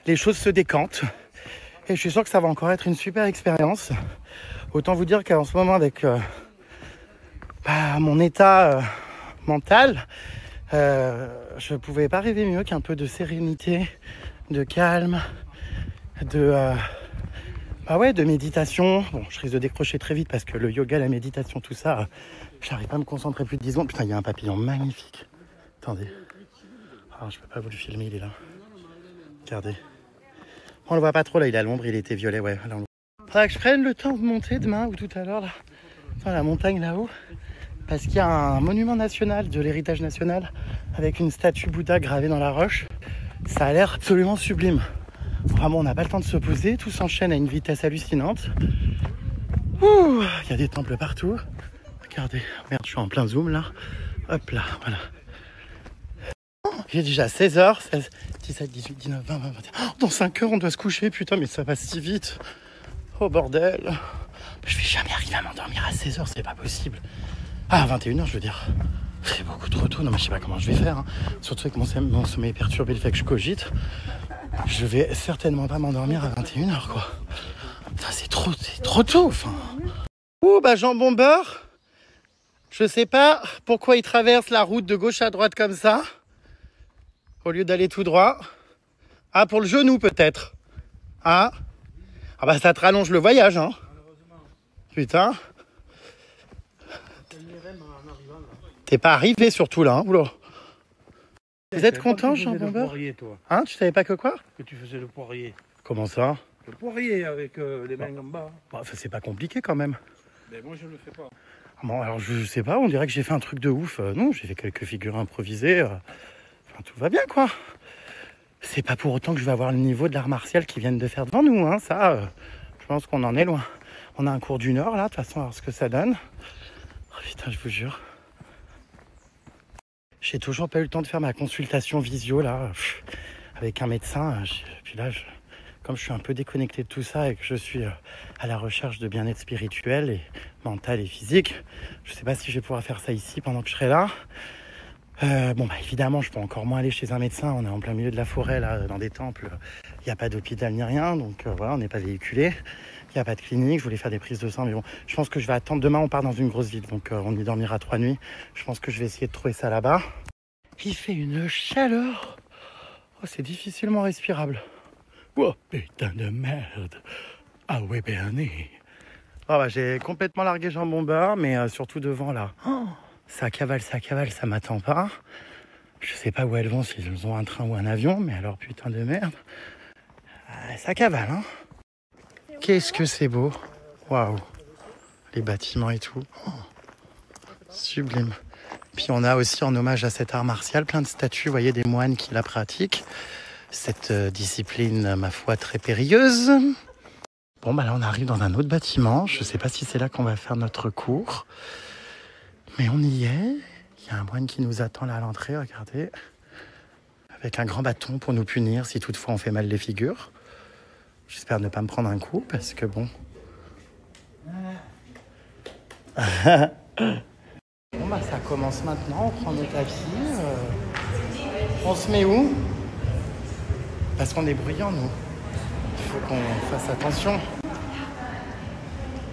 S3: les choses se décantent et je suis sûr que ça va encore être une super expérience. Autant vous dire qu'en ce moment, avec mon état mental, je pouvais pas rêver mieux qu'un peu de sérénité, de calme, de méditation. Bon, je risque de décrocher très vite parce que le yoga, la méditation, tout ça, j'arrive pas à me concentrer plus de 10 secondes. Putain, il y a un papillon magnifique. Attendez. Ah, je peux pas vous le filmer, il est là. Regardez. On le voit pas trop là, il est à l'ombre, il était violet, ouais. Là, faudra que je prenne le temps de monter demain ou tout à l'heure là, dans la montagne là-haut. Parce qu'il y a un monument national de l'héritage national avec une statue Bouddha gravée dans la roche. Ça a l'air absolument sublime. Vraiment, on n'a pas le temps de se poser, tout s'enchaîne à une vitesse hallucinante. Ouh, il y a des temples partout. Regardez, merde, je suis en plein zoom là. Hop là, voilà. Il est déjà 16h, 16, 17, 18, 19, 20, 20, 21. Oh, dans 5 heures, on doit se coucher. Putain, mais ça passe si vite. Oh, bordel. Je vais jamais arriver à m'endormir à 16h, c'est pas possible. Ah, à 21h, je veux dire. C'est beaucoup trop tôt. Non, mais je sais pas comment je vais faire. Hein. Surtout avec mon sommeil perturbé, le fait que je cogite. Je vais certainement pas m'endormir à 21h, quoi. Putain, c'est trop tôt, enfin. Ouh, bah, jambon beurre. Je sais pas pourquoi il traverse la route de gauche à droite comme ça. Au lieu d'aller tout droit. Ah, pour le genou, peut-être. Ah. Ah, bah, ça te rallonge le voyage, hein. Putain. T'es pas arrivé surtout là, hein. Oula. Vous êtes content, jambon beurre? Hein, tu savais pas que quoi?
S4: Que tu faisais le poirier.
S3: Comment ça?
S4: Le poirier avec les mains en bas.
S3: Bah, ça, c'est pas compliqué quand même.
S4: Mais moi je le fais pas.
S3: Bon, alors je sais pas, on dirait que j'ai fait un truc de ouf. Non, j'ai fait quelques figures improvisées. Enfin, tout va bien, quoi. C'est pas pour autant que je vais avoir le niveau de l'art martial qu'ils viennent de faire devant nous, hein. Ça, je pense qu'on en est loin. On a un cours d'1 heure, là, de toute façon, alors ce que ça donne. Oh, putain, je vous jure. J'ai toujours pas eu le temps de faire ma consultation visio, là, avec un médecin. Puis là, comme je suis un peu déconnecté de tout ça et que je suis à la recherche de bien-être spirituel et mental et physique, je sais pas si je vais pouvoir faire ça ici pendant que je serai là. Bon, bah évidemment, je peux encore moins aller chez un médecin. On est en plein milieu de la forêt, là, dans des temples. Il n'y a pas d'hôpital ni rien, donc voilà, on n'est pas véhiculé. Il n'y a pas de clinique. Je voulais faire des prises de sang, mais bon, je pense que je vais attendre. Demain, on part dans une grosse ville, donc on y dormira 3 nuits. Je pense que je vais essayer de trouver ça là-bas. Il fait une chaleur. Oh, c'est difficilement respirable. Oh, putain de merde. Ah ouais, Bernie. Oh, bah, j'ai complètement largué jambon beurre, mais surtout devant, là. Oh, ça cavale, ça m'attend pas. Je sais pas où elles vont, s'ils ont un train ou un avion, mais alors, putain de merde. Ça cavale, hein. Qu'est-ce que c'est beau. Waouh. Les bâtiments et tout. Oh, sublime. Puis on a aussi, en hommage à cet art martial, plein de statues, vous voyez, des moines qui la pratiquent. Cette discipline, ma foi, très périlleuse. Bon, bah là, on arrive dans un autre bâtiment. Je sais pas si c'est là qu'on va faire notre cours. Mais on y est. Il y a un moine qui nous attend là à l'entrée, regardez. Avec un grand bâton pour nous punir si toutefois on fait mal les figures. J'espère ne pas me prendre un coup parce que bon... Bon, bah ça commence maintenant. On prend nos tapis. On se met où? Parce qu'on est bruyants, nous. Il faut qu'on fasse attention.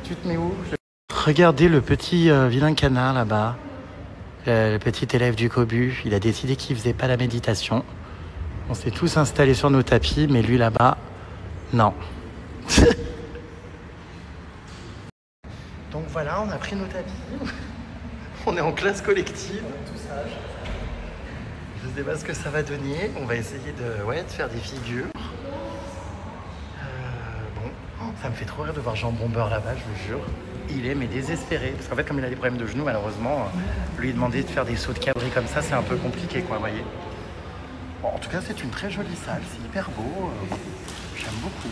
S3: Tu te mets où? Regardez le petit vilain canard là-bas. Le petit élève du Cobu. Il a décidé qu'il faisait pas la méditation. On s'est tous installés sur nos tapis, mais lui là-bas, non. Donc voilà, on a pris nos tapis. On est en classe collective, tout ça. Je sais pas ce que ça va donner. On va essayer de faire des figures. Bon, ça me fait trop rire de voir jambon beurre là-bas, je vous jure. Il est mais désespéré. Parce qu'en fait, comme il a des problèmes de genoux, malheureusement, lui demander de faire des sauts de cabri comme ça, c'est un peu compliqué, quoi, vous voyez. Bon, en tout cas, c'est une très jolie salle. C'est hyper beau. J'aime beaucoup.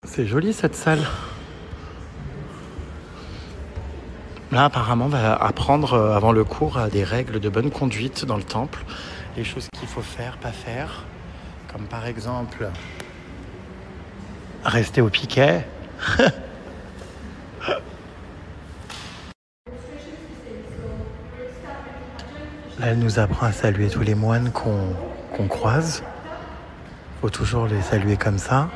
S3: C'est joli, cette salle. Là, apparemment, on va apprendre avant le cours des règles de bonne conduite dans le temple. Les choses qu'il faut faire, pas faire. Comme par exemple, rester au piquet. Là, elle nous apprend à saluer tous les moines qu'on croise. Faut toujours les saluer comme ça.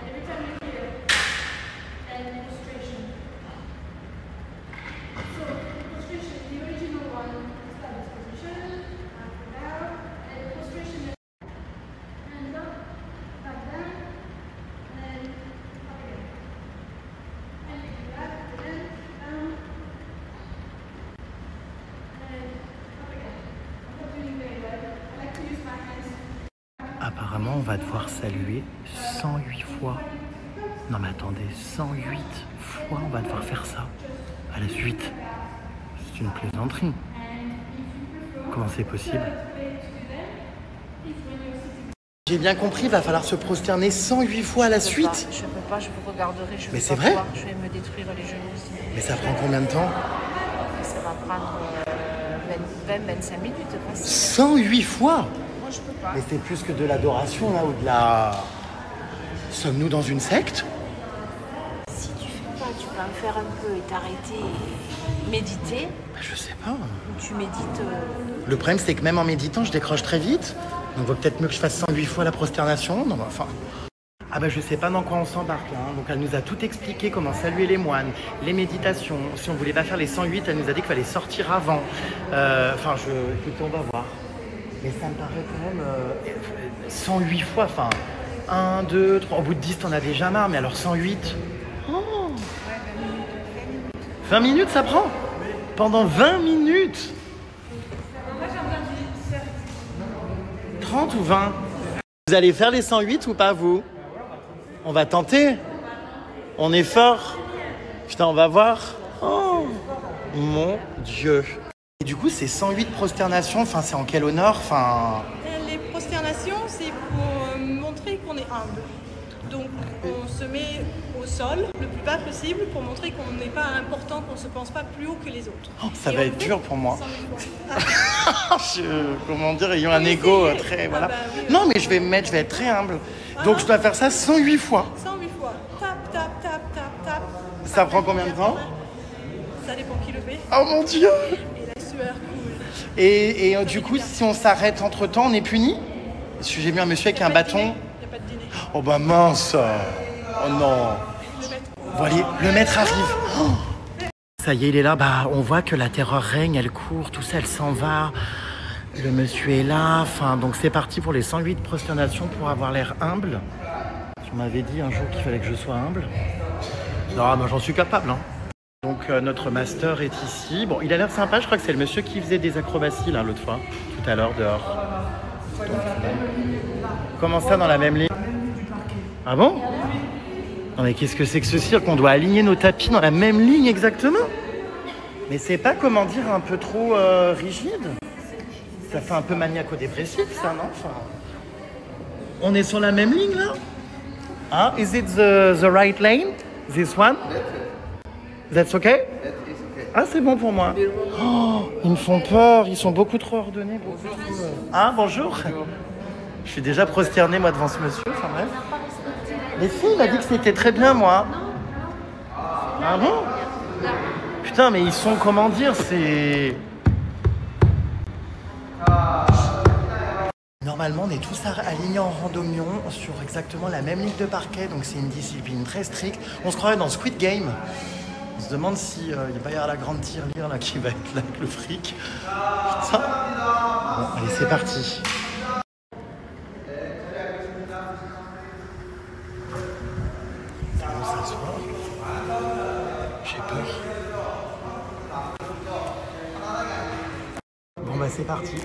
S3: Apparemment, on va devoir saluer 108 fois. Non mais attendez, 108 fois on va devoir faire ça à la suite. C'est une plaisanterie. Comment c'est possible? J'ai bien compris, il va falloir se prosterner 108 fois à la suite.
S6: Je peux pas, je vous regarderai, je vais
S3: Mais
S6: pas
S3: c'est vrai?
S6: pouvoir, je vais me détruire les genoux aussi.
S3: Mais ça prend combien de temps?
S6: Ça va prendre 20-25 minutes facile.
S3: 108 fois?
S6: Moi je peux pas.
S3: Mais c'est plus que de l'adoration, là, ou de la... Sommes-nous dans une secte?
S6: Si tu fais pas, tu peux en faire un peu et t'arrêter et méditer.
S3: Bah, je sais pas.
S6: Ou tu médites.
S3: Le problème, c'est que même en méditant, je décroche très vite. Donc, vaut peut-être mieux que je fasse 108 fois la prosternation. Non, mais enfin... Ah bah je sais pas dans quoi on s'embarque là, hein. Donc elle nous a tout expliqué, comment saluer les moines, les méditations. Si on voulait pas faire les 108, elle nous a dit qu'il fallait sortir avant. Écoutez, on va voir. Mais ça me paraît quand même 108 fois, enfin 1, 2, 3, au bout de 10 t'en as déjà marre, mais alors 108. Oh 20 minutes ça prend? Pendant 20 minutes? 30 ou 20? Vous allez faire les 108 ou pas vous? On va tenter. On est fort. Putain, on va voir. Oh, mon Dieu. Et du coup, c'est 108 prosternations. Enfin, c'est en quel honneur? Enfin...
S9: Les prosternations, c'est pour montrer qu'on est humble. Donc, on se met au sol le plus bas possible pour montrer qu'on n'est pas important, qu'on ne se pense pas plus haut que les autres.
S3: Oh, ça va être dur pour moi. Comment dire, ayant un ego très... Voilà.
S9: Bah, oui,
S3: non, mais je vais être très humble. Donc, je dois faire ça 108 fois.
S9: 108 fois. Tap, tap, tap, tap, tap.
S3: Ça prend combien de temps?
S9: Ça dépend qui le fait.
S3: Oh mon Dieu!
S9: Et la sueur coule.
S3: Et du coup, si on s'arrête entre-temps, on est puni? Parce que j'ai vu un monsieur avec un bâton.
S9: Il n'y a pas de dîner.
S3: Oh bah mince! Oh non! Voilà, le maître arrive. Oh, ça y est, il est là. Bah, on voit que la terreur règne, elle court, tout ça, elle s'en va. Le monsieur est là. Enfin, donc c'est parti pour les 108 prosternations pour avoir l'air humble. On m'avait dit un jour qu'il fallait que je sois humble. Non, moi j'en suis capable. Hein. Donc notre master est ici. Bon, il a l'air sympa. Je crois que c'est le monsieur qui faisait des acrobaties là l'autre fois, tout à l'heure dehors. Donc, comment ça dans la même ligne? Ah bon? Non mais qu'est-ce que c'est que ce cirque? On doit aligner nos tapis dans la même ligne exactement? Mais c'est pas, comment dire, un peu trop rigide? Ça fait un peu maniaco-dépressif ça, non? Enfin, on est sur la même ligne là? Ah, is it the right lane? This one? That's okay? Ah, c'est bon pour moi. Oh, ils me font peur, ils sont beaucoup trop ordonnés. Beaucoup trop... Ah, bonjour. Je suis déjà prosterné moi devant ce monsieur, enfin bref. Mais si, il m'a dit que c'était très bien, moi. Ah bon? Putain, mais ils sont, comment dire, c'est... Normalement, on est tous alignés en randomion sur exactement la même ligne de parquet, donc c'est une discipline très stricte. On se croirait dans Squid Game. On se demande si il va y avoir la grande tirelire là qui va être là avec le fric. Putain. Bon, allez, c'est parti. J'ai peur. Bon bah c'est parti.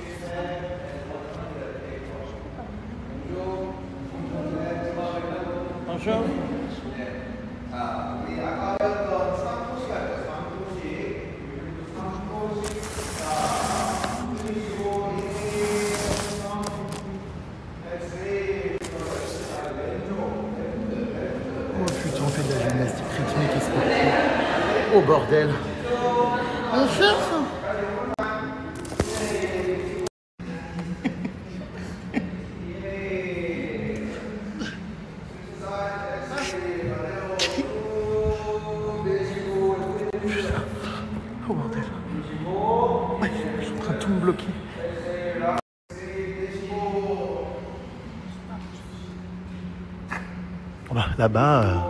S3: Bonjour. Oh putain, on fait de la gymnastique rythmique et sportive. Oh bordel. On fait ça. Oh bordel. Ouais, je suis en train de tout me bloquer. Oh bah, là-bas...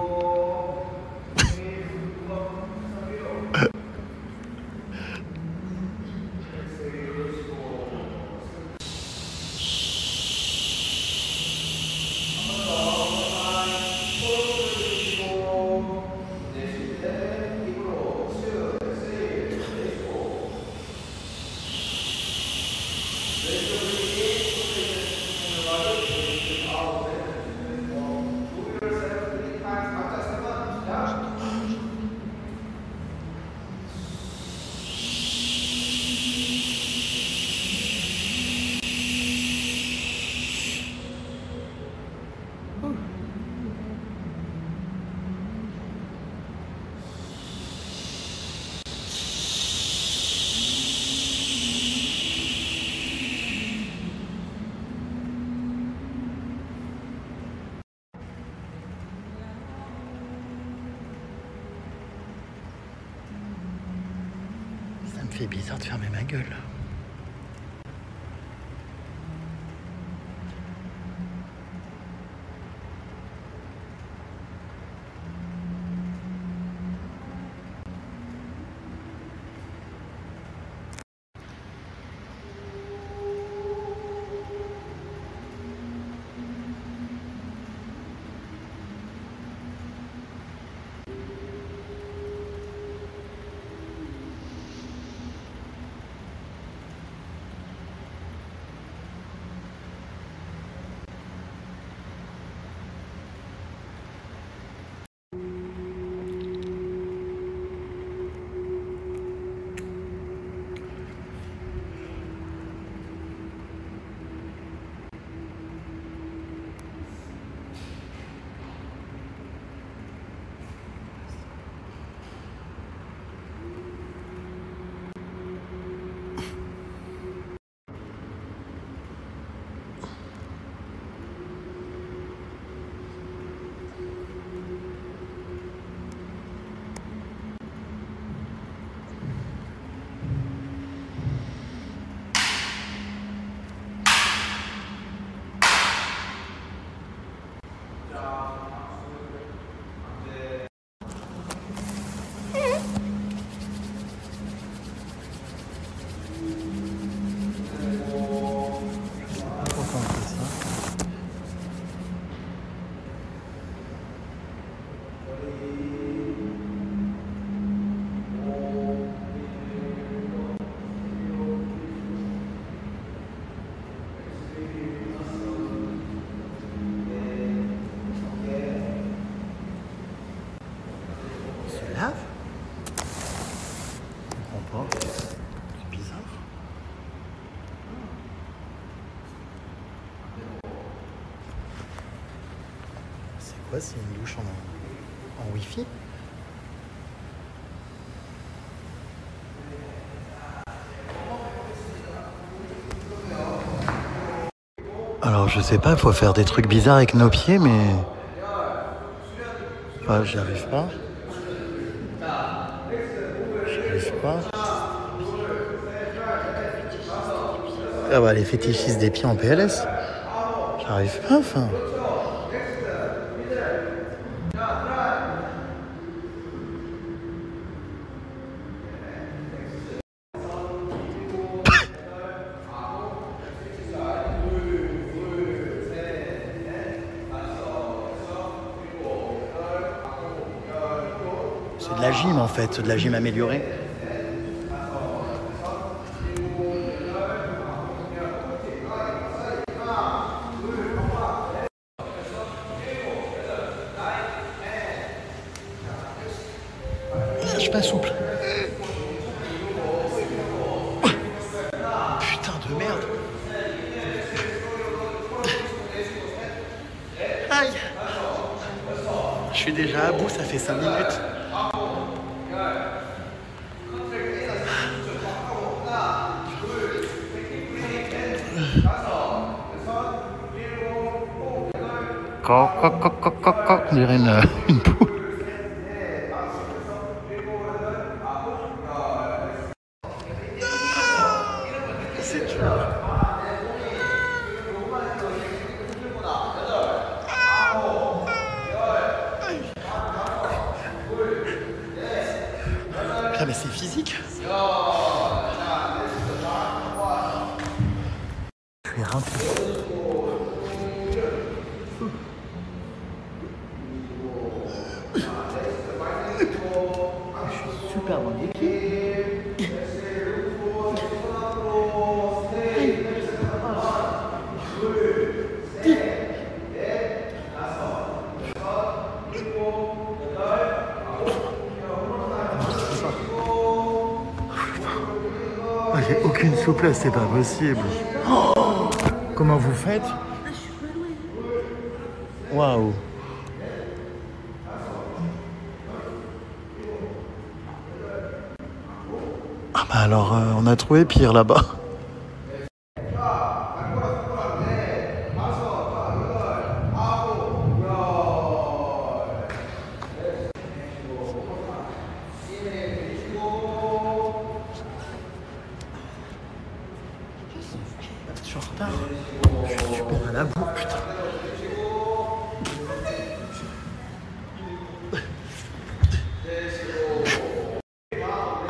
S3: fait bizarre de fermer ma gueule. C'est bizarre. C'est quoi? C'est une douche en Wi-Fi? Alors je sais pas, il faut faire des trucs bizarres avec nos pieds, mais... Enfin, j'y arrive pas. Ah bah les fétichistes des pieds en PLS. J'arrive pas, enfin. C'est de la gym en fait, c'est de la gym améliorée. Je suis pas souple. Putain de merde. Aïe. Je suis déjà à bout, ça fait 5 minutes. On dirait une poule. C'est dur. Ah mais c'est physique. Je suis rincé. Super dans les pieds. J'ai aucune souplesse, c'est pas possible. Oh, comment vous faites? Waouh. Ah bah alors, on a trouvé pire là-bas.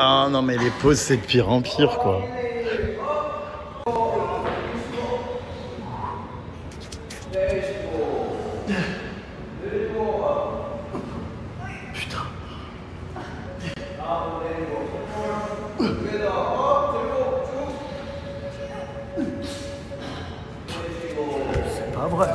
S3: Ah non, mais les pauses, c'est de pire en pire, quoi. Putain. C'est pas vrai.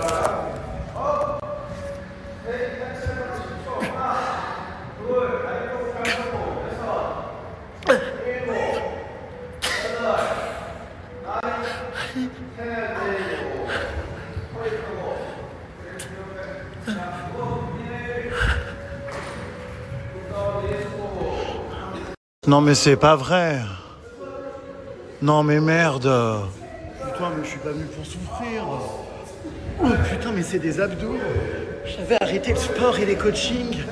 S3: Non mais c'est pas vrai. Non mais merde. Putain mais je suis pas venu pour souffrir. Oh putain mais c'est des abdos. J'avais arrêté le sport et les coachings.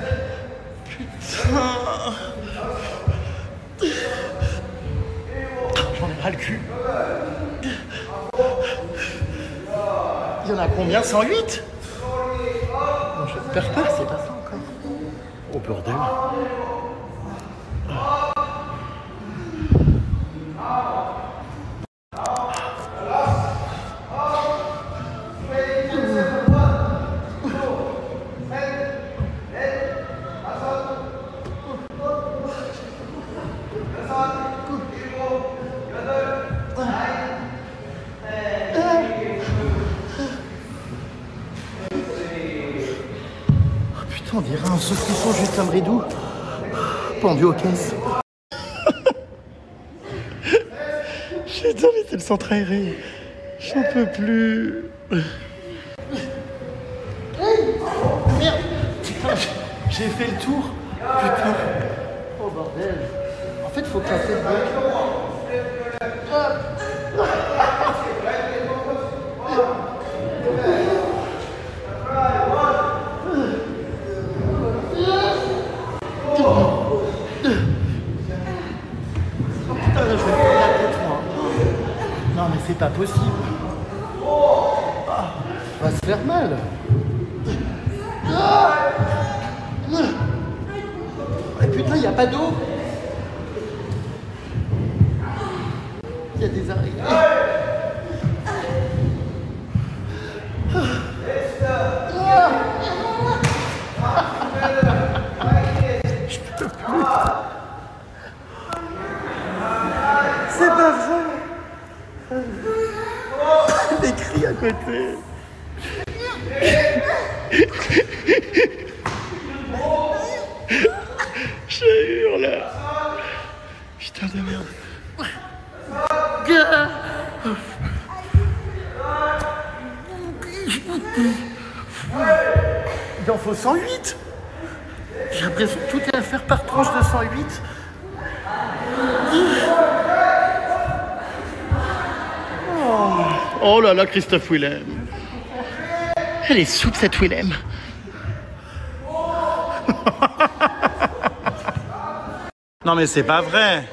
S3: Putain. J'en ai ras le cul. Il y en a combien? 108? Non j'espère pas, c'est pas ça encore. Oh bordel. On dirait un saucisson juste un bridou pendu aux caisses. Putain mais c'est le centre aéré. J'en peux plus. Merde. Putain, j'ai fait le tour. Putain. Oh bordel. En fait faut que la tête c'est pas possible. Ah, on va se faire mal. Et putain, il n'y a pas d'eau. Il y a des araignées. Je peux plus. C'est pas vrai. Des cris à côté. Je hurle. Putain de merde. Il en faut 108. J'ai l'impression que tout est à faire par tranche de 108. Oh là là, Christophe Willem. Elle est souple cette Willem. Non mais c'est pas vrai.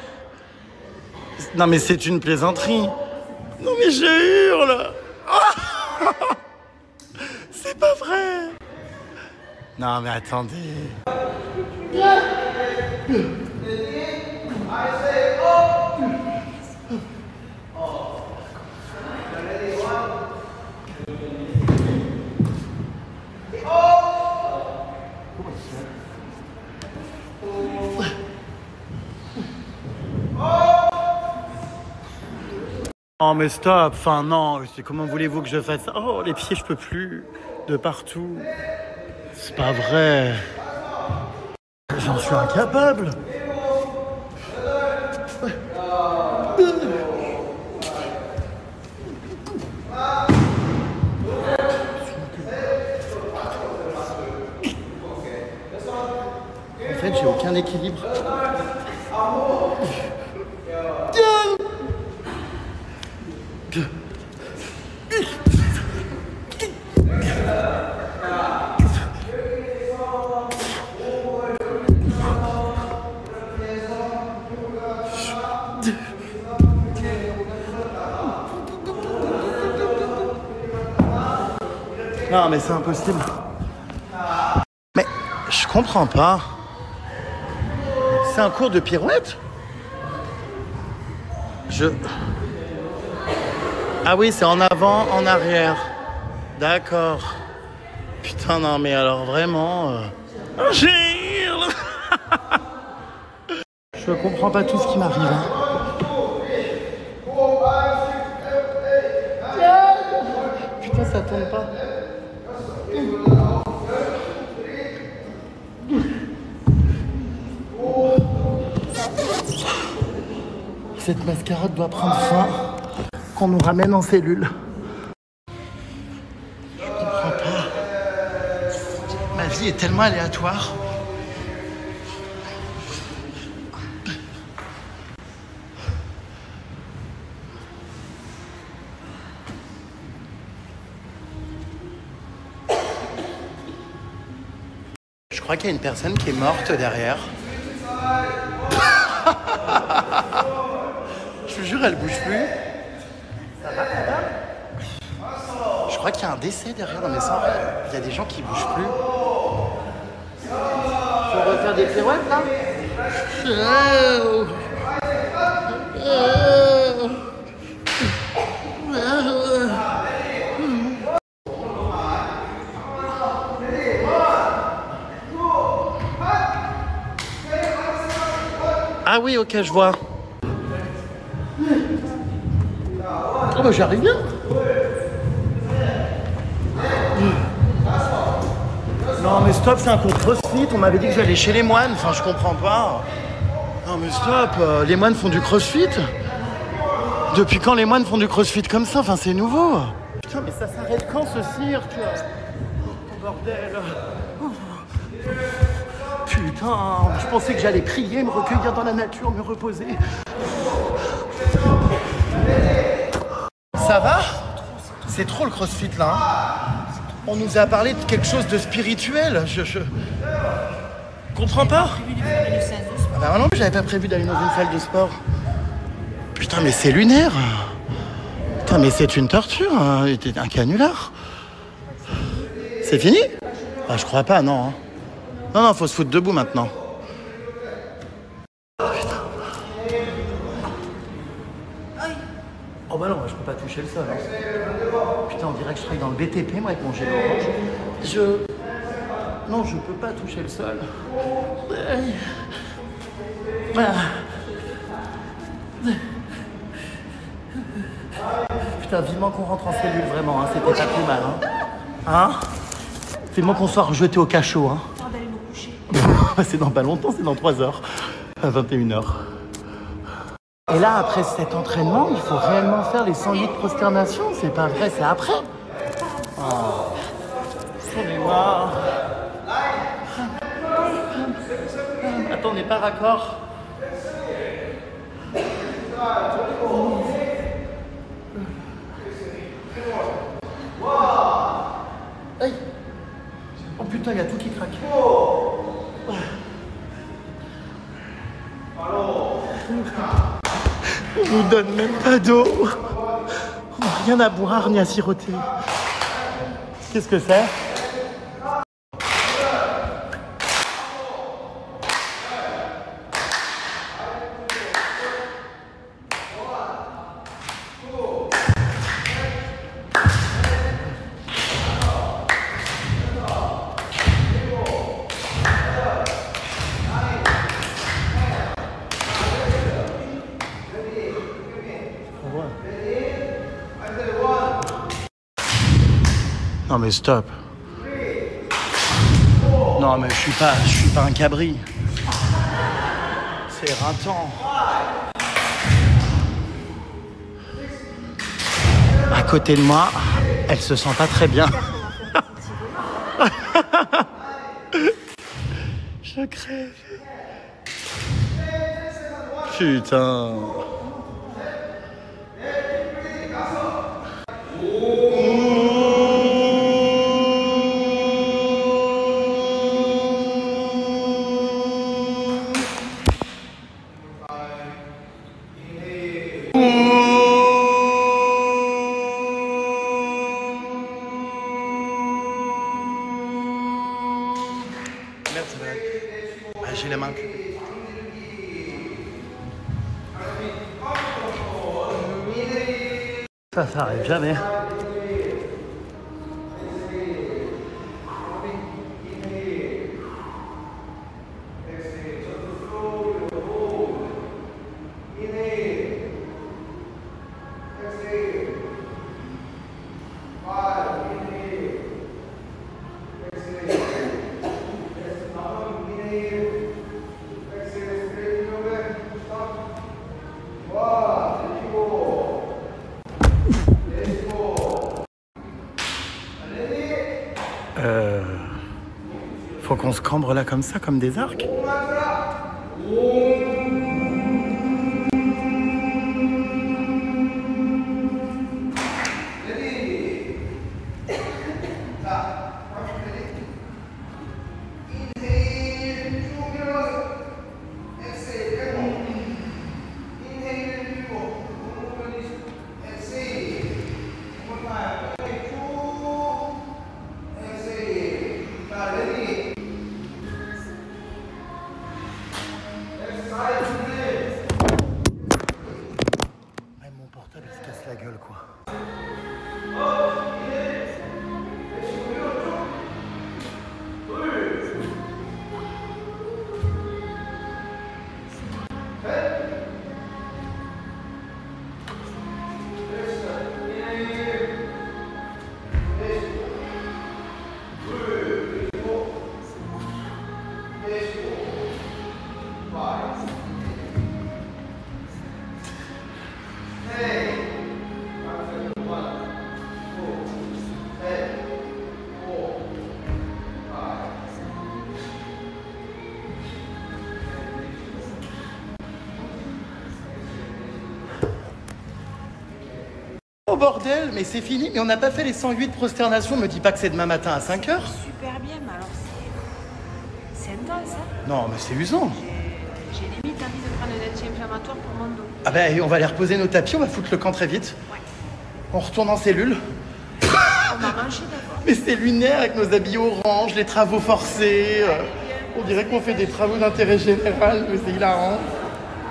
S3: Non mais c'est une plaisanterie. Non mais je hurle. C'est pas vrai. Non mais attendez. Oh mais stop, enfin non, comment voulez-vous que je fasse ça? Oh les pieds je peux plus, de partout. C'est pas vrai. J'en suis incapable. En fait j'ai aucun équilibre. Non mais c'est impossible. Mais je comprends pas. C'est un cours de pirouette? Ah oui, c'est en avant, en arrière. D'accord. Putain, non, mais alors vraiment... Gilles Je comprends pas tout ce qui m'arrive. Hein. Putain, ça tourne pas. Cette mascarade doit prendre fin. Qu'on nous ramène en cellule. Je comprends pas. Ma vie est tellement aléatoire. Je crois qu'il y a une personne qui est morte derrière. Je te jure, elle bouge plus. Ça va, madame ? Je crois qu'il y a un décès derrière, non mais sans vrai. Il y a des gens qui bougent plus. Faut refaire des pirouettes là ? Ah oui, ok, je vois. Oh bah j'arrive bien. Non mais stop, c'est un cours crossfit. On m'avait dit que j'allais chez les moines. Enfin, je comprends pas. Non mais stop, les moines font du crossfit. Depuis quand les moines font du crossfit comme ça? Enfin, c'est nouveau. Putain, mais ça s'arrête quand ce cirque? Oh bordel. Putain, je pensais que j'allais prier, me recueillir dans la nature, me reposer. Ça va? C'est trop le crossfit là. Hein. On nous a parlé de quelque chose de spirituel. Je comprends pas. Ah bah non, j'avais pas prévu d'aller dans une salle de sport. Putain, mais c'est lunaire. Putain, mais c'est une torture. Hein. Un canular. C'est fini? Ah, je crois pas, non. Hein. Non, faut se foutre debout maintenant. Putain. Oh bah non, je peux pas toucher le sol. Hein. Putain, on dirait que je travaille dans le BTP, moi, avec mon gilet orange. Non, je peux pas toucher le sol. Putain, vivement qu'on rentre en cellule, vraiment. Hein. C'était pas plus mal. Hein, vivement qu'on soit rejeté au cachot. Hein. C'est dans pas longtemps, c'est dans 3 heures, à 21h. Et là, après cet entraînement, il faut réellement faire les 108 prosternations. C'est pas vrai, c'est après. Oh. On est mort. Attends, on n'est pas raccord. Aïe. Oh putain, il y a tout qui craque. On nous donne même pas d'eau. On n'a rien à boire ni à siroter. Qu'est-ce que c'est? Non mais stop. Non mais je suis pas un cabri. C'est éreintant. À côté de moi, elle se sent pas très bien. Je crève. Putain. J'ai les mains occupées. Ça s'arrête jamais. Faut qu'on se cambre là comme ça, comme des arcs. Oh bordel, mais c'est fini, mais on n'a pas fait les 108 prosternations, me dis pas que c'est demain matin à 5h.
S6: Super bien, mais alors c'est intense, hein.
S3: Non, mais c'est usant.
S6: J'ai limite envie de prendre un anti-inflammatoire pour mon dos.
S3: Ah ben, on va aller reposer nos tapis, on va foutre le camp très vite.
S6: Ouais.
S3: On retourne en cellule.
S6: On va manger d'abord.
S3: Mais c'est lunaire avec nos habits orange, les travaux forcés. On dirait qu'on fait des travaux d'intérêt général, mais c'est hilarant.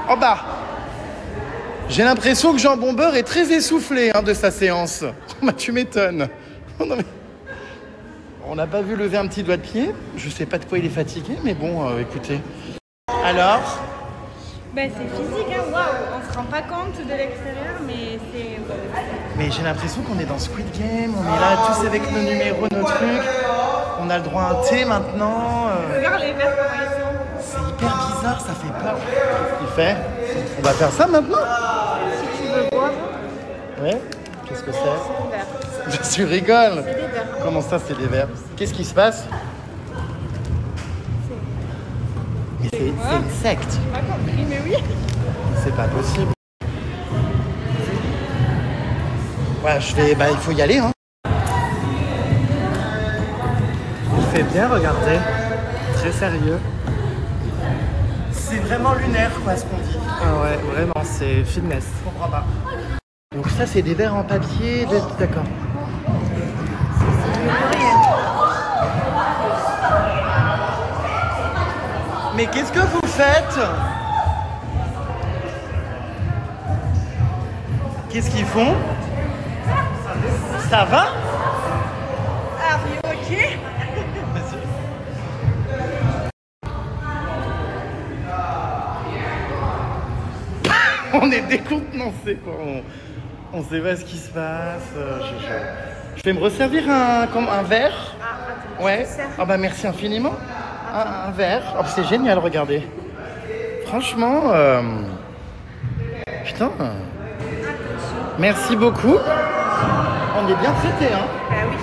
S3: En bas. J'ai l'impression que Jean Bombeur est très essoufflé de sa séance. Bah, tu m'étonnes. Non, mais... On n'a pas vu lever un petit doigt de pied. Je sais pas de quoi il est fatigué, mais bon, écoutez. Alors
S5: Ben c'est physique, hein, waouh. On se rend pas compte de l'extérieur, mais c'est...
S3: Mais j'ai l'impression qu'on est dans Squid Game. On est là tous avec nos numéros, nos trucs. On a le droit à un thé maintenant.
S5: Regarde les verres comment ils sont.
S3: C'est hyper bizarre, ça fait peur. Qu'est-ce qu'il fait? On va faire ça maintenant?
S5: Si tu veux boire.
S3: Ouais. Qu'est-ce que c'est?
S5: C'est des verres.
S3: Tu rigoles?
S5: C'est des verres.
S3: Comment ça, c'est des verres? Qu'est-ce qui se passe? Mais c'est une secte.
S5: J'ai pas compris, mais oui.
S3: C'est pas possible. Ouais, je vais... Bah, il faut y aller, hein. Il fait bien, regardez. Très sérieux. C'est vraiment lunaire, quoi, ce qu'on dit.
S7: Ah ouais, vraiment, c'est fitness.
S3: Je comprends pas. Donc ça, c'est des verres en papier, d'accord. Mais qu'est-ce que vous faites? Qu'est-ce qu'ils font? Ça va?
S5: Are you okay?
S3: On est décontenancés, quoi. On sait pas ce qui se passe. Je vais me resservir un verre. Ouais. Ah bah merci infiniment. Un verre. Oh, c'est génial, regardez. Franchement, putain. Merci beaucoup. On est bien traités, hein.
S5: Bah oui.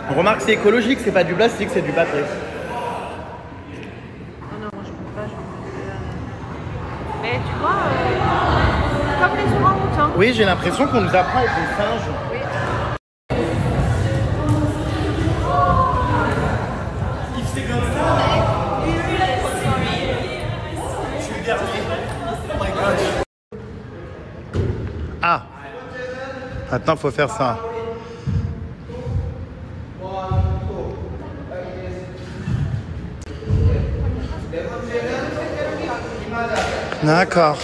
S3: On remarque que c'est écologique, c'est pas du plastique, c'est du papier.
S6: Non, moi je peux pas, Mais tu vois, comme les orang-outans.
S3: Oui, j'ai l'impression qu'on nous apprend avec les singes.
S6: Oui.
S3: C'est comme ça. Je suis le dernier. Oh my god. Ah. Maintenant, faut faire ça. D'accord.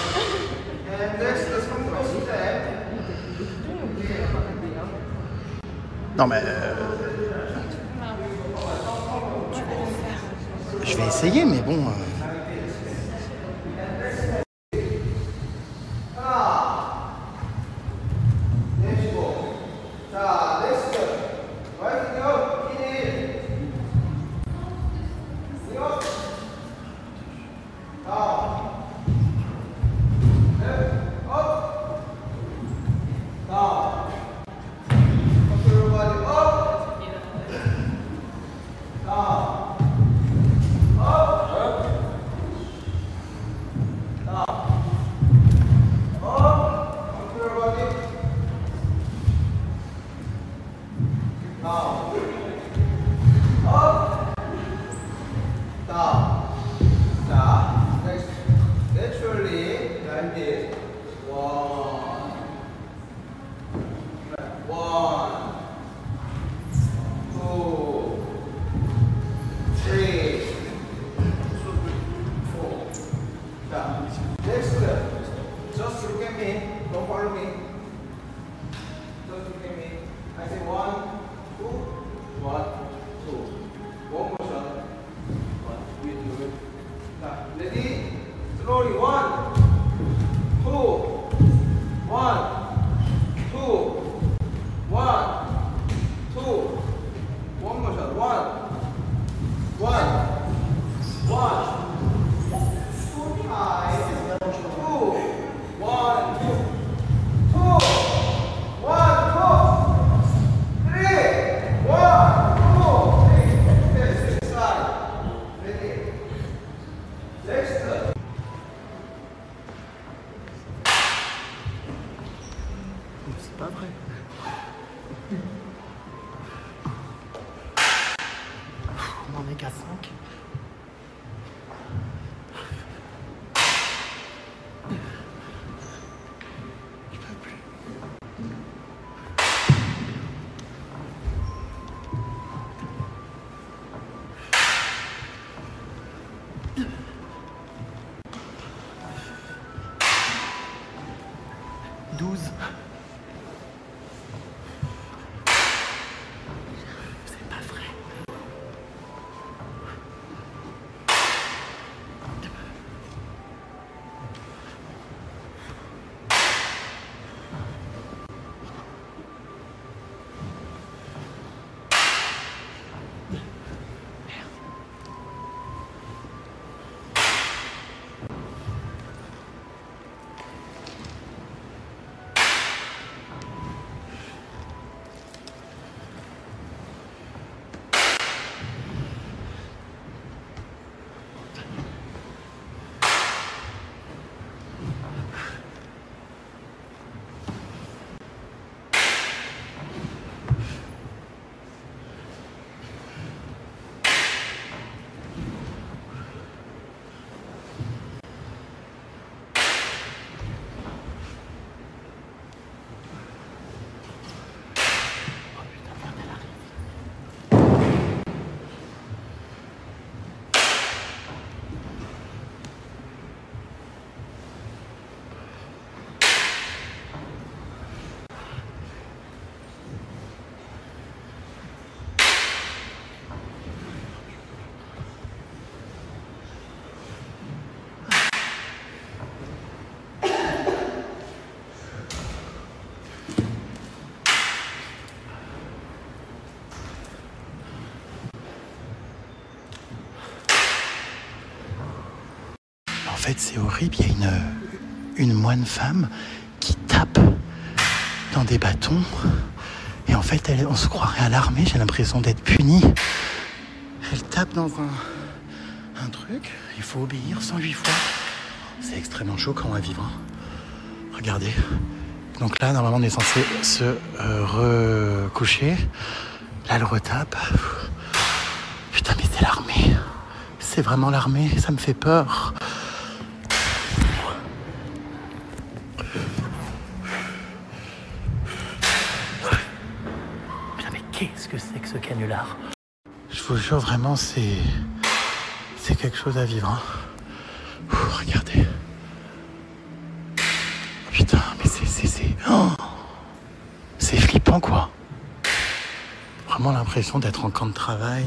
S3: Non mais... Je vais essayer, mais bon... C'est pas vrai. On en est qu'à 5. Je peux plus. C'est pas vrai. En fait, c'est horrible. Il y a une moine femme qui tape dans des bâtons. Et en fait, on se croirait à l'armée. J'ai l'impression d'être puni. Elle tape dans un truc. Il faut obéir 108 fois. C'est extrêmement choquant à vivre. Regardez. Donc là, normalement, on est censé se recoucher. Là, elle retape. Putain, mais c'est l'armée. C'est vraiment l'armée. Ça me fait peur. Qu'est-ce que c'est que ce canular? Je vous jure, vraiment, c'est quelque chose à vivre. Hein. Regardez. temps, quoi. Vraiment l'impression d'être en camp de travail,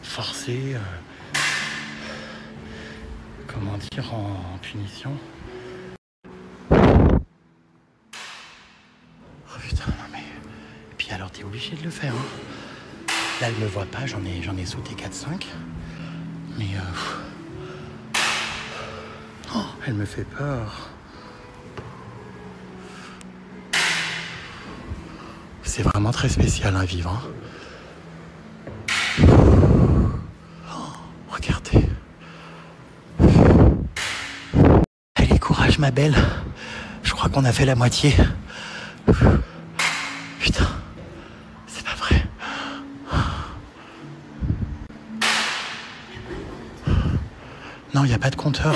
S3: forcé, comment dire, en punition. Oh putain, non mais... Et puis alors, t'es obligé de le faire, hein. Là, elle me voit pas, j'en ai sauté 4-5. Mais... Oh, elle me fait peur. C'est vraiment très spécial à vivre, hein. Regardez. Allez, courage ma belle. Je crois qu'on a fait la moitié. Putain, c'est pas vrai. Non, il n'y a pas de compteur.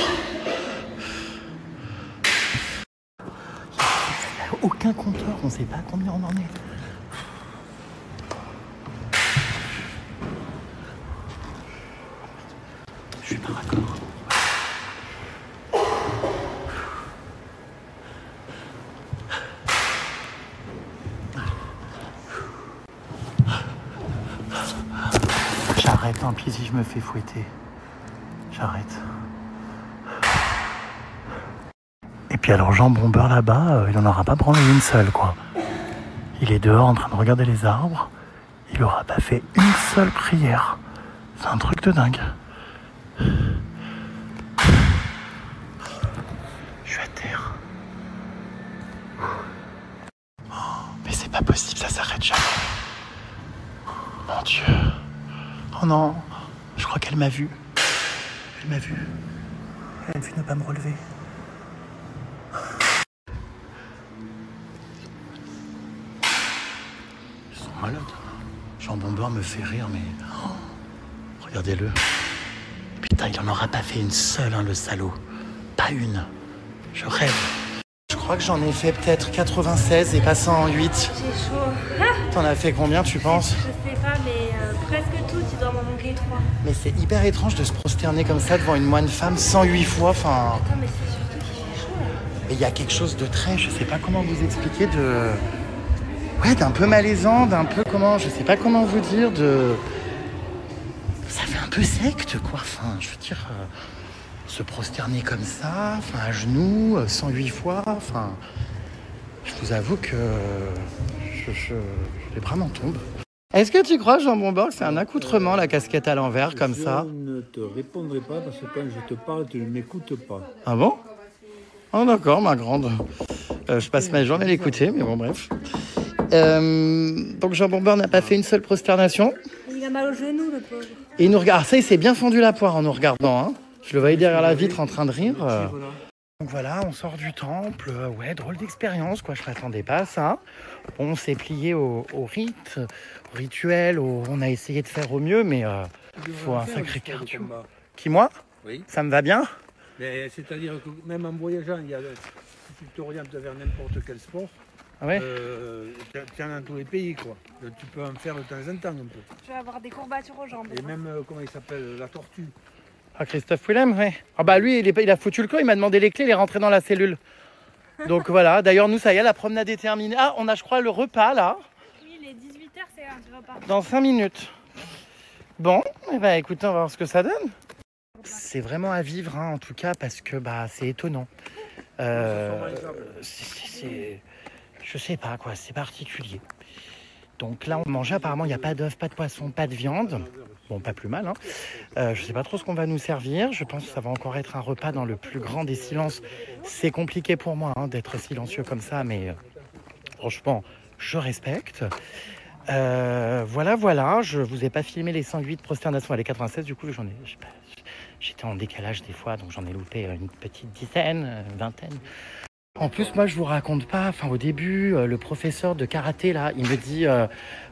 S3: Il n'y a aucun compteur, on ne sait pas combien on en est. Je suis pas d'accord. J'arrête, tant pis si je me fais fouetter. J'arrête. Et puis alors Jean Bombeur là-bas, il n'en aura pas branlé une seule, quoi. Il est dehors en train de regarder les arbres. Il n'aura pas fait une seule prière. C'est un truc de dingue. Je suis à terre. Oh, mais c'est pas possible, ça s'arrête jamais. Mon Dieu. Oh non, je crois qu'elle m'a vu. Elle m'a vu. Elle a vu ne pas me relever. Ils sont malades. Jean Bombeur me fait rire, mais... Oh, regardez-le. Putain, il en aura pas fait une seule, hein, le salaud. Pas une. Je rêve. Je crois que j'en ai fait peut-être 96 et pas 108.
S5: J'ai chaud.
S3: T'en as fait combien, tu penses?
S5: Je sais pas, mais presque tout, tu dois m'en manquer 3.
S3: Mais c'est hyper étrange de se prosterner comme ça devant une moine femme 108 fois, enfin...
S5: Attends, mais c'est surtout qu'il fait chaud, là.
S3: Mais il y a quelque chose de très, je sais pas comment vous expliquer, de... Ouais, d'un peu malaisant, d'un peu comment... Je sais pas comment vous dire, de... Ça fait un peu secte, quoi, enfin, je veux dire... Se prosterner comme ça, enfin, à genoux, 108 fois, enfin... Je vous avoue que... les bras m'en tombent. Est-ce que tu crois, Jean Bombeur, que c'est un accoutrement, la casquette à l'envers, comme ça?
S2: Je ne te répondrai pas parce que quand je te parle, tu ne m'écoutes pas.
S3: Ah bon? Oh d'accord, ma grande. Je passe ma journée à l'écouter, mais bon, bref. Donc Jean Bombeur n'a pas fait une seule prosternation.
S5: Il a mal au genou, le pauvre.
S3: Et il nous regarde. Ça, il s'est bien fendu la poire en nous regardant, hein. Je le voyais derrière la vitre en train de rire. Donc voilà, on sort du temple. Ouais, drôle d'expérience, quoi. Je m'attendais pas à ça. Bon, on s'est plié au rite, au rituel. On a essayé de faire au mieux, mais il faut un sacré cardio. Qui, moi?
S2: Oui.
S3: Ça me va bien?
S2: Mais c'est-à-dire que même en voyageant, si tu t'orientes vers n'importe quel sport,
S3: ouais.
S2: tu en as dans tous les pays, quoi. Tu peux en faire de temps en temps un peu.
S5: Je vais avoir des courbatures aux jambes.
S2: Et même, comment il s'appelle, la tortue.
S3: Ah, Christophe Willem, oui. Ah bah lui, il a foutu le camp, il m'a demandé les clés, il est rentré dans la cellule. Donc voilà, d'ailleurs nous ça y est, la promenade est terminée. Ah, on a je crois le repas là.
S5: Oui, les 18h c'est l'heure du repas.
S3: Dans 5 minutes. Bon, eh ben, écoutez, on va voir ce que ça donne. C'est vraiment à vivre, hein, en tout cas, parce que bah, c'est étonnant. Je sais pas quoi, c'est particulier. Donc là, on mangeait, apparemment, il n'y a pas d'œufs, pas de poisson, pas de viande. Bon, pas plus mal, hein. Je sais pas trop ce qu'on va nous servir. Je pense que ça va encore être un repas dans le plus grand des silences. C'est compliqué pour moi, hein, d'être silencieux comme ça, mais franchement, je respecte. Voilà. Je vous ai pas filmé les 108 prosternations à les 96. Du coup, j'étais en décalage des fois, donc j'en ai loupé une petite dizaine, une vingtaine. En plus, moi, je vous raconte pas, enfin, au début, le professeur de karaté, là, il me dit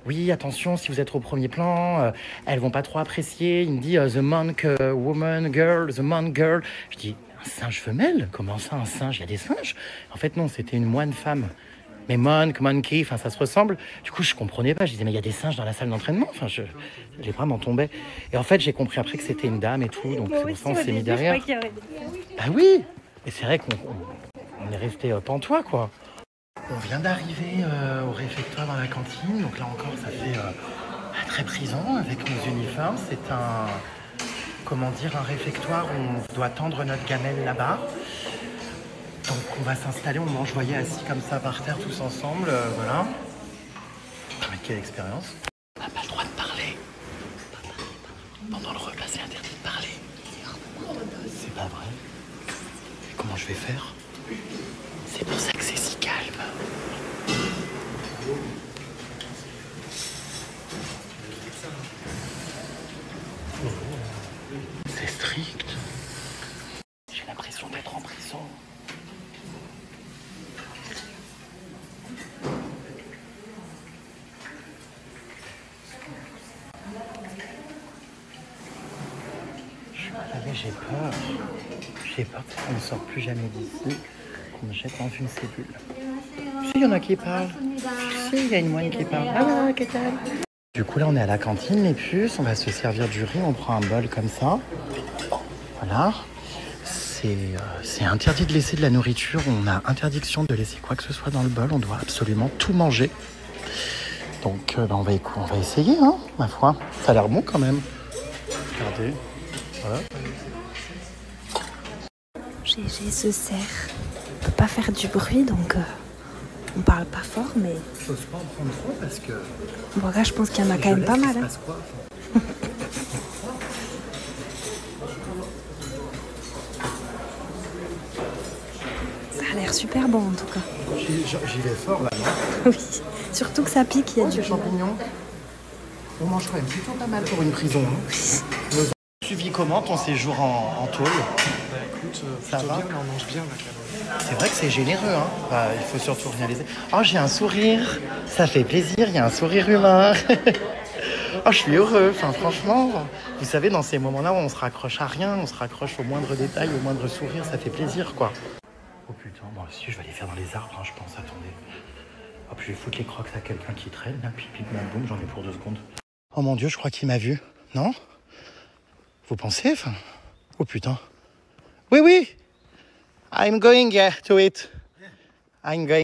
S3: oui, attention, si vous êtes au premier plan, elles vont pas trop apprécier. Il me dit the monk woman girl, the monk girl. Je dis, un singe femelle? Comment ça, un singe? Il y a des singes? En fait, non, c'était une moine femme. Mais monk, monkey, enfin, ça se ressemble. Du coup, je comprenais pas. Je disais, mais il y a des singes dans la salle d'entraînement. Enfin, les bras m'en tombaient. Et en fait, j'ai compris après que c'était une dame et tout. Donc, c'est pour ça qu'on s'est mis derrière. Bah oui! Et c'est vrai qu'on est resté pantois, quoi. On vient d'arriver au réfectoire dans la cantine, donc là encore ça fait très prison avec nos uniformes. C'est un, comment dire, un réfectoire où on doit tendre notre gamelle là-bas. Donc on va s'installer, on mange, voyez, assis comme ça par terre tous ensemble, voilà. Mais quelle expérience. On n'a pas le droit de parler. Pendant le repas, c'est interdit de parler. C'est pas vrai. Et comment je vais faire? C'est pour ça que c'est si calme. C'est strict. J'ai l'impression d'être en prison. J'ai peur. J'ai peur qu'on ne sorte plus jamais d'ici, qu'on me jette dans une cellule. Si, il y en a qui parlent. Si, il y a une moine qui parle. Ah, qu'est-ce que Du coup, là, on est à la cantine, les puces. On va se servir du riz. On prend un bol comme ça. Voilà. C'est interdit de laisser de la nourriture. On a interdiction de laisser quoi que ce soit dans le bol. On doit absolument tout manger. Donc, on va essayer, hein, ma foi. Ça a l'air bon quand même. Regardez. Voilà.
S10: GG se sert. On peut pas faire du bruit, donc on parle pas fort, mais...
S3: J'ose pas en prendre trop parce que...
S10: Bon, là, je pense qu'il y en a quand même pas mal. Hein.
S3: Quoi,
S10: ça a l'air super bon, en tout cas.
S3: J'y vais fort, là, non?
S10: Oui, surtout que ça pique, il y a du
S3: champignons. On mange quand même plutôt pas mal pour une prison. Hein. Nos suivi comment ton séjour en tôle?
S7: Bah écoute,
S3: ça va
S7: bien, on mange bien là.
S3: C'est vrai que c'est généreux, hein. Bah, il faut surtout rien laisser. Oh, j'ai un sourire. Ça fait plaisir, il y a un sourire humain. Oh, je suis heureux. Enfin, franchement, vous savez, dans ces moments-là où on se raccroche à rien, on se raccroche au moindre détail, au moindre sourire, ça fait plaisir, quoi. Oh putain, bon, si je vais aller faire dans les arbres, hein, je pense, attendez. Hop, je vais foutre les crocs à quelqu'un qui traîne, là, puis boum, j'en ai pour 2 secondes. Oh mon Dieu, je crois qu'il m'a vu. Non? Vous pensez? Enfin... Oh putain. Oui, oui. I'm going to it. I'm going.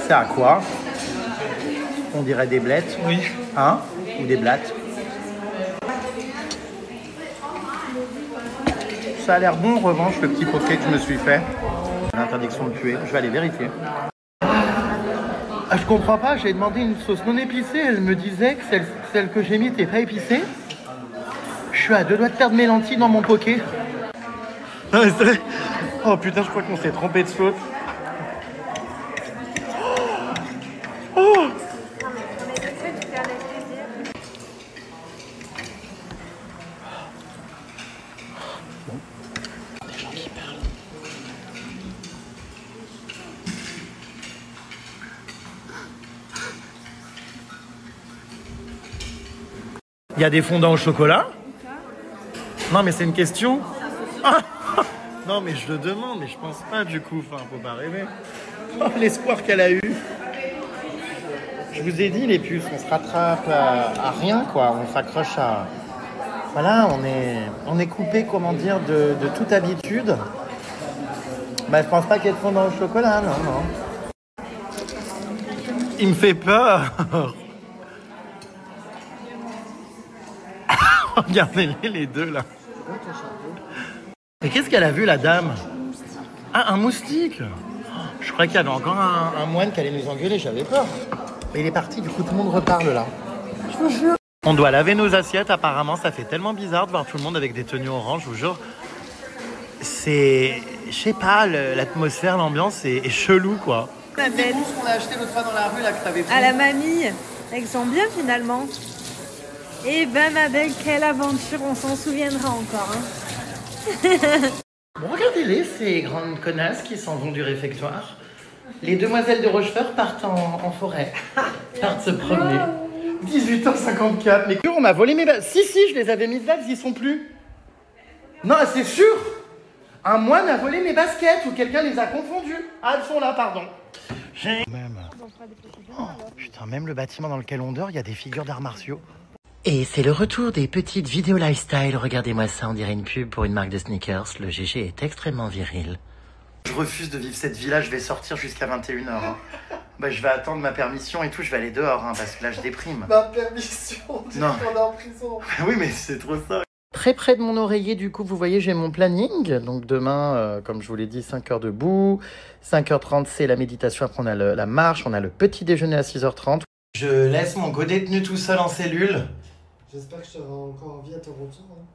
S3: C'est à quoi? On dirait des blettes.
S7: Oui.
S3: Hein? Ou des blattes. Ça a l'air bon en revanche, le petit poké que je me suis fait. L'interdiction de tuer. Je vais aller vérifier. Ah, je comprends pas, j'ai demandé une sauce non épicée, elle me disait que celle que j'ai mise n'était pas épicée. Je suis à 2 doigts de perdre mes lentilles dans mon poké. Non mais c'est... Oh putain, je crois qu'on s'est trompé de sauce. Oh. Bon, des gens qui parlent. Il y a des fondants au chocolat? Non, mais c'est une question. Ah non, mais je le demande, mais je pense pas du coup. Enfin, faut pas rêver. Oh, l'espoir qu'elle a eu. Je vous ai dit, les puces, on se rattrape à rien, quoi. On s'accroche à... Voilà, on est coupé, comment dire, de toute habitude. Bah, je pense pas qu'il y ait de fondant au chocolat, non. Il me fait peur. Regardez-les les deux là. Et qu'est-ce qu'elle a vu la dame? Ah, un moustique. Je croyais qu'il y avait encore un moine qui allait nous engueuler, j'avais peur. Mais il est parti, du coup tout le monde reparle là. Je vous jure. On doit laver nos assiettes apparemment, ça fait tellement bizarre de voir tout le monde avec des tenues oranges, je vous jure. C'est... Je sais pas, l'atmosphère, l'ambiance est chelou quoi.
S5: La bête.
S3: On a acheté l'autre fois dans la rue là que t'avais pris.
S5: À la mamie. Elles sont bien finalement. Et ben ma belle, quelle aventure, on s'en souviendra encore. Hein.
S3: Bon, regardez-les, ces grandes connasses qui s'en vont du réfectoire. Les demoiselles de Rochefort partent en forêt. Partent se promener. 18h54. Mais on m'a volé mes baskets. Si, je les avais mises là, ils y sont plus. Non, c'est sûr. Un moine a volé mes baskets ou quelqu'un les a confondues. Ah, elles sont là, pardon. Même... Oh, putain, même le bâtiment dans lequel on dort, il y a des figures d'arts martiaux. Et c'est le retour des petites vidéos lifestyle. Regardez-moi ça, on dirait une pub pour une marque de sneakers. Le GG est extrêmement viril. Je refuse de vivre cette vie-là, je vais sortir jusqu'à 21h. Hein. Bah, je vais attendre ma permission et tout, je vais aller dehors, hein, parce que là je déprime.
S7: Ma permission, tu es en prison.
S3: Oui, mais c'est trop ça. Très près de mon oreiller, du coup, vous voyez, j'ai mon planning. Donc demain, comme je vous l'ai dit, 5 heures debout. 5h30, c'est la méditation. Après, on a la marche. On a le petit déjeuner à 6h30. Je laisse mon godétenu tout seul en cellule.
S7: J'espère que je serai encore en vie à ton retour. Hein.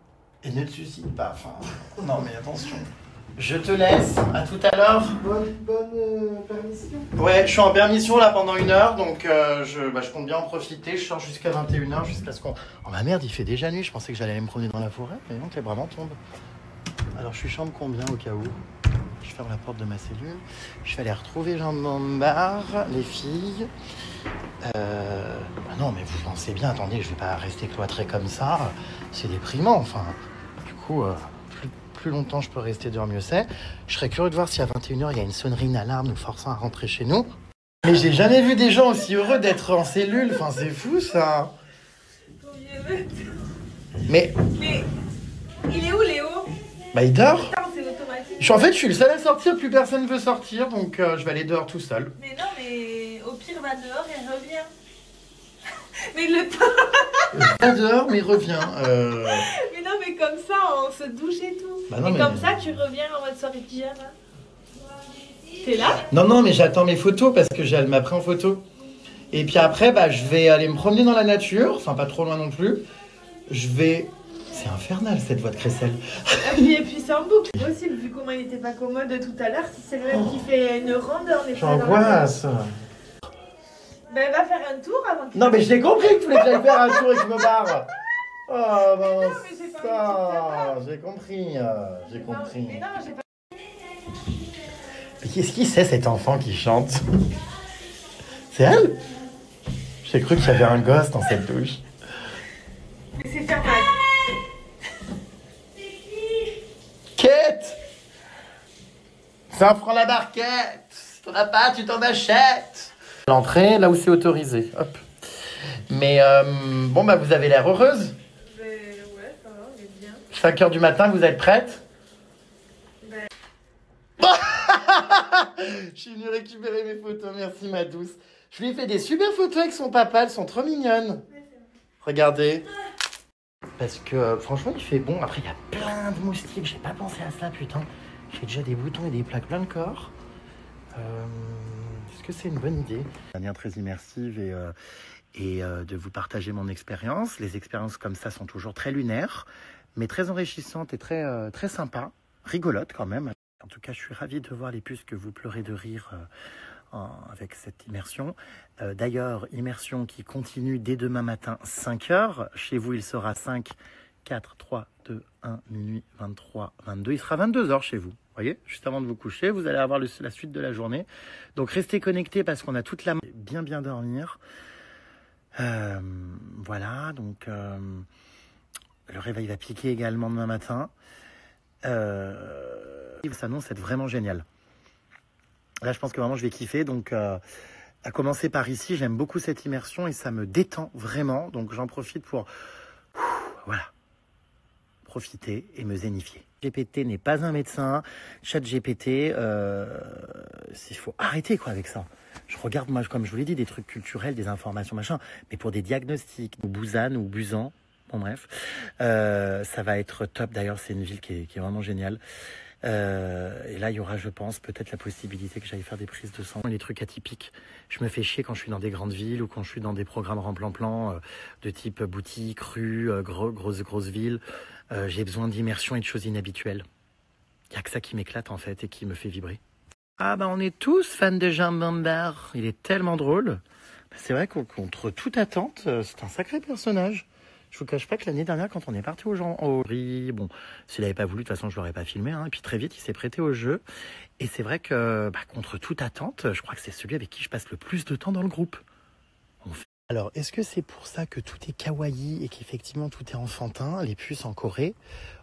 S3: Et ne te suicide pas. Enfin, non, mais attention. Je te laisse. À tout à l'heure.
S7: Bonne permission.
S3: Ouais, je suis en permission là pendant 1 heure. Donc, je compte bien en profiter. Je sors jusqu'à 21h, jusqu'à ce qu'on... Oh, ma merde, il fait déjà nuit. Je pensais que j'allais aller me promener dans la forêt. Mais non, t'es vraiment tombe. Alors, je suis chambre combien au cas où? Je ferme la porte de ma cellule. Je vais aller retrouver Jean de Montbar, les filles. Non, mais vous pensez bien, attendez, je vais pas rester cloîtré comme ça. C'est déprimant, enfin. Du coup, plus longtemps je peux rester dehors, mieux c'est. Je serais curieux de voir si à 21h, il y a une sonnerie, une alarme nous forçant à rentrer chez nous. Mais j'ai jamais vu des gens aussi heureux d'être en cellule. Enfin, c'est fou, ça. Mais
S5: il est où, Léo?
S3: Bah, il dort.
S5: C'est automatique.
S3: Je suis le seul à sortir, plus personne veut sortir, donc je vais aller dehors tout seul.
S5: Mais non, mais au pire, va dehors et reviens. Mais le temps.
S3: Va dehors, mais reviens.
S5: Mais non, mais comme ça, on se douche et tout.
S3: Bah non,
S5: et
S3: mais...
S5: comme ça, tu reviens en mode soirée pyjama. T'es là?
S3: Non, mais j'attends mes photos parce que j'ai ma pris en photo. Et puis après, bah, je vais aller me promener dans la nature, enfin pas trop loin non plus. Je vais... C'est infernal cette voix de Crécelle.
S5: Et puis c'est en boucle. C'est possible, vu comment il était pas commode tout à l'heure, si c'est le même qui fait une ronde, on est pas dans la...
S3: J'angoisse.
S5: Ben va faire un tour avant que...
S3: Non, mais j'ai compris que tu voulais que j'aille faire un tour et que je me barre. Oh, ben
S5: non, mais j'ai pas
S3: ça, j'ai compris, j'ai compris.
S5: Mais non, j'ai pas...
S3: Mais qu'est-ce qui c'est cet enfant qui chante? C'est elle? J'ai cru qu'il y avait un gosse dans cette douche.
S5: Mais c'est fermé.
S3: Kate! 100 francs la barquette! Si t'en as pas, tu t'en achètes! L'entrée, là où c'est autorisé. Hop. Mais bon, bah vous avez l'air heureuse.
S5: Ouais, ça va, on est bien.
S3: 5h du matin, vous êtes prête? Je suis venue récupérer mes photos, merci ma douce. Je lui ai fait des super photos avec son papa, elles sont trop mignonnes. Regardez. Parce que franchement, il fait bon. Après, il y a plein de moustiques, j'ai pas pensé à ça, putain. J'ai déjà des boutons et des plaques plein de corps. Est-ce que c'est une bonne idée? Manière très immersive et de vous partager mon expérience. Les expériences comme ça sont toujours très lunaires, mais très enrichissantes et très, très sympas. Rigolotes quand même. En tout cas, je suis ravie de voir les puces que vous pleurez de rire avec cette immersion. D'ailleurs, immersion qui continue dès demain matin, 5h. Chez vous, il sera 5, 4, 3, 2, 1, minuit, 23, 22. Il sera 22h chez vous. Vous voyez, juste avant de vous coucher, vous allez avoir la suite de la journée. Donc, restez connectés parce qu'on a toute la... Bien dormir. Voilà, donc... le réveil va piquer également demain matin. Ça s'annonce être vraiment génial. Là, je pense que vraiment, je vais kiffer. Donc, à commencer par ici, j'aime beaucoup cette immersion et ça me détend vraiment. Donc, j'en profite pour... voilà. Profiter et me zénifier. GPT n'est pas un médecin. ChatGPT, il faut arrêter quoi avec ça. Je regarde, moi, comme je vous l'ai dit, des trucs culturels, des informations, machin. Mais pour des diagnostics, ou Busan ou Busan, bon bref, ça va être top. D'ailleurs, c'est une ville qui est vraiment géniale. Et là, il y aura, je pense, peut-être la possibilité que j'aille faire des prises de sang. Les trucs atypiques. Je me fais chier quand je suis dans des grandes villes ou quand je suis dans des programmes remplan-plan de type boutique, rue, grosse ville. J'ai besoin d'immersion et de choses inhabituelles. Il n'y a que ça qui m'éclate, en fait, et qui me fait vibrer. Ah, bah, on est tous fans de Jean de Montbar. Il est tellement drôle. C'est vrai contre toute attente, c'est un sacré personnage. Je vous cache pas que l'année dernière, quand on est parti au riz, bon, s'il n'avait pas voulu, de toute façon, je l'aurais pas filmé, hein, et puis très vite, il s'est prêté au jeu. Et c'est vrai que, contre toute attente, je crois que c'est celui avec qui je passe le plus de temps dans le groupe. Alors, est-ce que c'est pour ça que tout est kawaii et qu'effectivement tout est enfantin, les puces en Corée,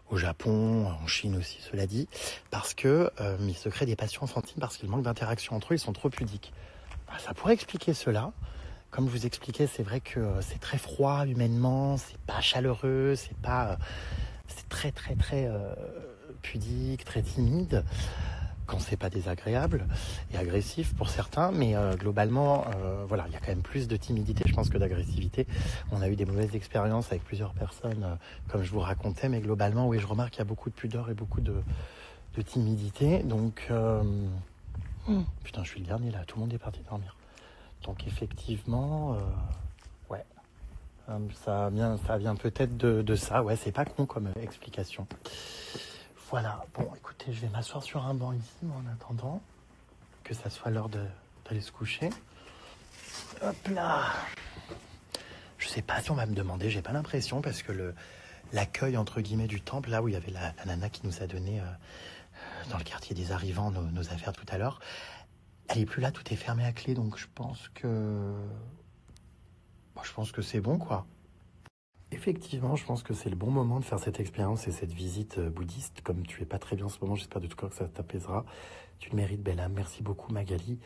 S3: au Japon, en Chine aussi, cela dit, parce que ils se créent des passions enfantines parce qu'ils manquent d'interaction entre eux, ils sont trop pudiques. Bah, ça pourrait expliquer cela. Comme je vous expliquais, c'est vrai que c'est très froid humainement, c'est pas chaleureux, c'est très pudique, très timide. quand c'est pas désagréable et agressif pour certains, mais globalement, voilà, il y a quand même plus de timidité, je pense, que d'agressivité. On a eu des mauvaises expériences avec plusieurs personnes, comme je vous racontais, mais globalement, oui, je remarque qu'il y a beaucoup de pudeur et beaucoup de timidité. Donc, putain, je suis le dernier là, tout le monde est parti dormir. Donc effectivement, ouais, ça vient peut-être de ça. Ouais, c'est pas con comme explication. Voilà, bon, écoutez, je vais m'asseoir sur un banc ici, moi, en attendant que ça soit l'heure d'aller se coucher. Hop là. Je sais pas si on va me demander, j'ai pas l'impression, parce que l'accueil, entre guillemets, du temple, là où il y avait la nana qui nous a donné, dans le quartier des arrivants, nos affaires tout à l'heure, elle est plus là, tout est fermé à clé, donc je pense que c'est bon, quoi. Effectivement, je pense que c'est le bon moment de faire cette expérience et cette visite bouddhiste. Comme tu es pas très bien en ce moment, j'espère de tout cœur que ça t'apaisera. Tu le mérites, belle âme. Merci beaucoup, Magali.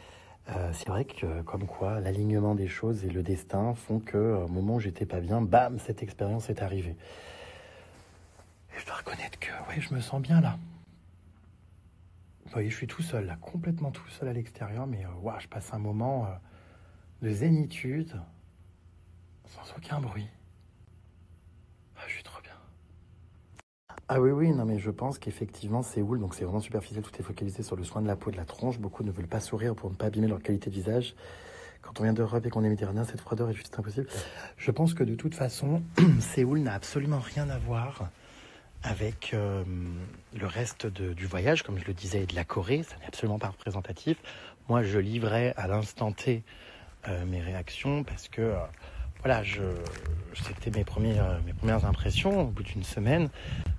S3: C'est vrai que, comme quoi, l'alignement des choses et le destin font que, au moment où j'étais pas bien, bam, cette expérience est arrivée. Et je dois reconnaître que, ouais, je me sens bien là. Vous voyez, je suis tout seul, là, complètement tout seul à l'extérieur, mais wow, je passe un moment de zénitude, sans aucun bruit. Ah, je suis trop bien. Ah oui, non mais je pense qu'effectivement Séoul, donc c'est vraiment superficiel, tout est focalisé sur le soin de la peau, de la tronche. Beaucoup ne veulent pas sourire pour ne pas abîmer leur qualité de visage. Quand on vient d'Europe et qu'on est méditerranéen, cette froideur est juste impossible. Je pense que de toute façon, Séoul n'a absolument rien à voir avec le reste du voyage, comme je le disais, et de la Corée. Ça n'est absolument pas représentatif. Moi, je livrais à l'instant T mes réactions parce que voilà, c'était mes premières impressions au bout d'une semaine.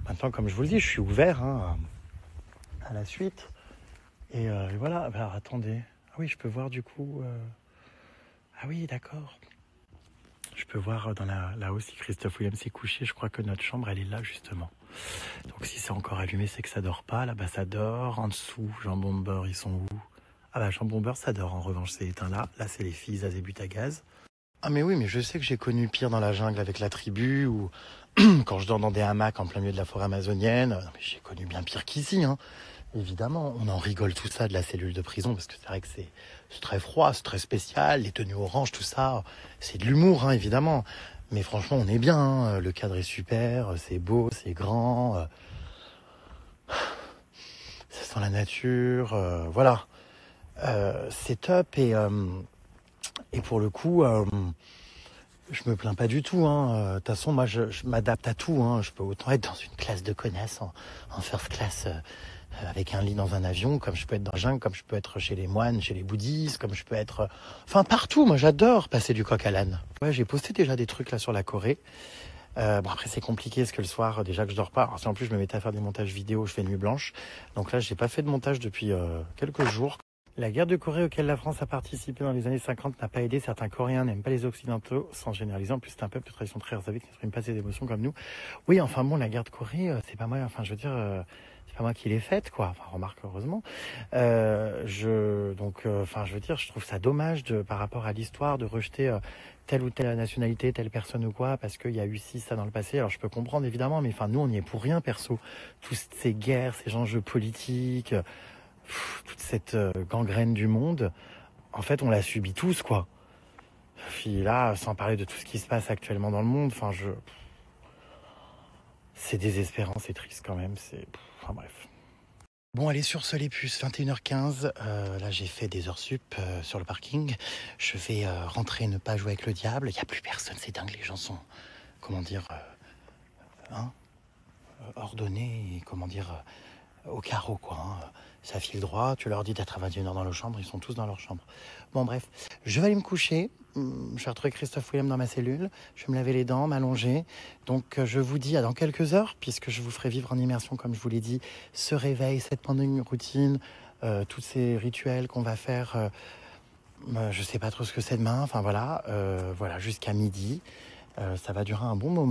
S3: Maintenant, comme je vous le dis, je suis ouvert à la suite. Et voilà, alors attendez. Ah oui, je peux voir du coup... Ah oui, d'accord. Je peux voir là-haut si Christophe Williams s'est couché. Je crois que notre chambre, elle est là, justement. Donc si c'est encore allumé, c'est que ça dort pas. Là-bas, ça dort. En dessous, Jean Bomber, ils sont où? Ah bah, Jean Bomber, ça dort. En revanche, c'est éteint là. Là, c'est les filles Azébut à gaz. Ah mais oui, mais je sais que j'ai connu pire dans la jungle avec la tribu ou quand je dors dans des hamacs en plein milieu de la forêt amazonienne. Non, mais j'ai connu bien pire qu'ici, hein. Évidemment, on en rigole tout ça de la cellule de prison parce que c'est vrai que c'est très froid, c'est très spécial, les tenues oranges, tout ça, c'est de l'humour, hein, évidemment. Mais franchement, on est bien, hein. Le cadre est super, c'est beau, c'est grand, ça sent la nature, voilà. C'est top et pour le coup, je me plains pas du tout. De toute façon, moi, je m'adapte à tout. Hein. Je peux autant être dans une classe de connasses en first class avec un lit dans un avion, comme je peux être dans la jungle, comme je peux être chez les moines, chez les bouddhistes, comme je peux être... Enfin, partout. Moi, j'adore passer du coq à l'âne. Ouais, j'ai posté déjà des trucs là sur la Corée. Bon, après, c'est compliqué parce que le soir, déjà que je dors pas. Alors, si en plus, je me mettais à faire des montages vidéo, je fais nuit blanche. Donc là, j'ai pas fait de montage depuis quelques jours. La guerre de Corée auquel la France a participé dans les années 50 n'a pas aidé. Certains Coréens n'aiment pas les Occidentaux, sans généraliser. En plus, c'est un peuple de tradition très réservée qui n'exprime pas ses émotions comme nous. Oui, enfin bon, la guerre de Corée, c'est pas moi, enfin je veux dire, c'est pas moi qui l'ai faite, quoi. Enfin, remarque, heureusement. Je veux dire, je trouve ça dommage par rapport à l'histoire de rejeter telle ou telle nationalité, telle personne ou quoi, parce qu'il y a eu ça dans le passé. Alors je peux comprendre évidemment, mais enfin nous, on n'y est pour rien, perso. Toutes ces guerres, ces enjeux politiques... toute cette gangrène du monde, en fait, on l'a subi tous, quoi. Puis là, sans parler de tout ce qui se passe actuellement dans le monde, enfin, c'est désespérant, c'est triste quand même, enfin bref. Bon, allez, sur ce, les puces, 21h15, là, j'ai fait des heures sup sur le parking. Je vais rentrer, ne pas jouer avec le diable. Il n'y a plus personne, c'est dingue, les gens sont, ordonnés et, au carreau, quoi. Hein. Ça file droit, tu leur dis d'être à 21h dans leur chambre, ils sont tous dans leur chambre. Bon, bref, je vais aller me coucher. Je vais retrouver Christophe Williams dans ma cellule. Je vais me laver les dents, m'allonger. Donc, je vous dis à dans quelques heures, puisque je vous ferai vivre en immersion, comme je vous l'ai dit, ce réveil, cette morning routine, tous ces rituels qu'on va faire. Je sais pas trop ce que c'est demain. Enfin, voilà, jusqu'à midi. Ça va durer un bon moment.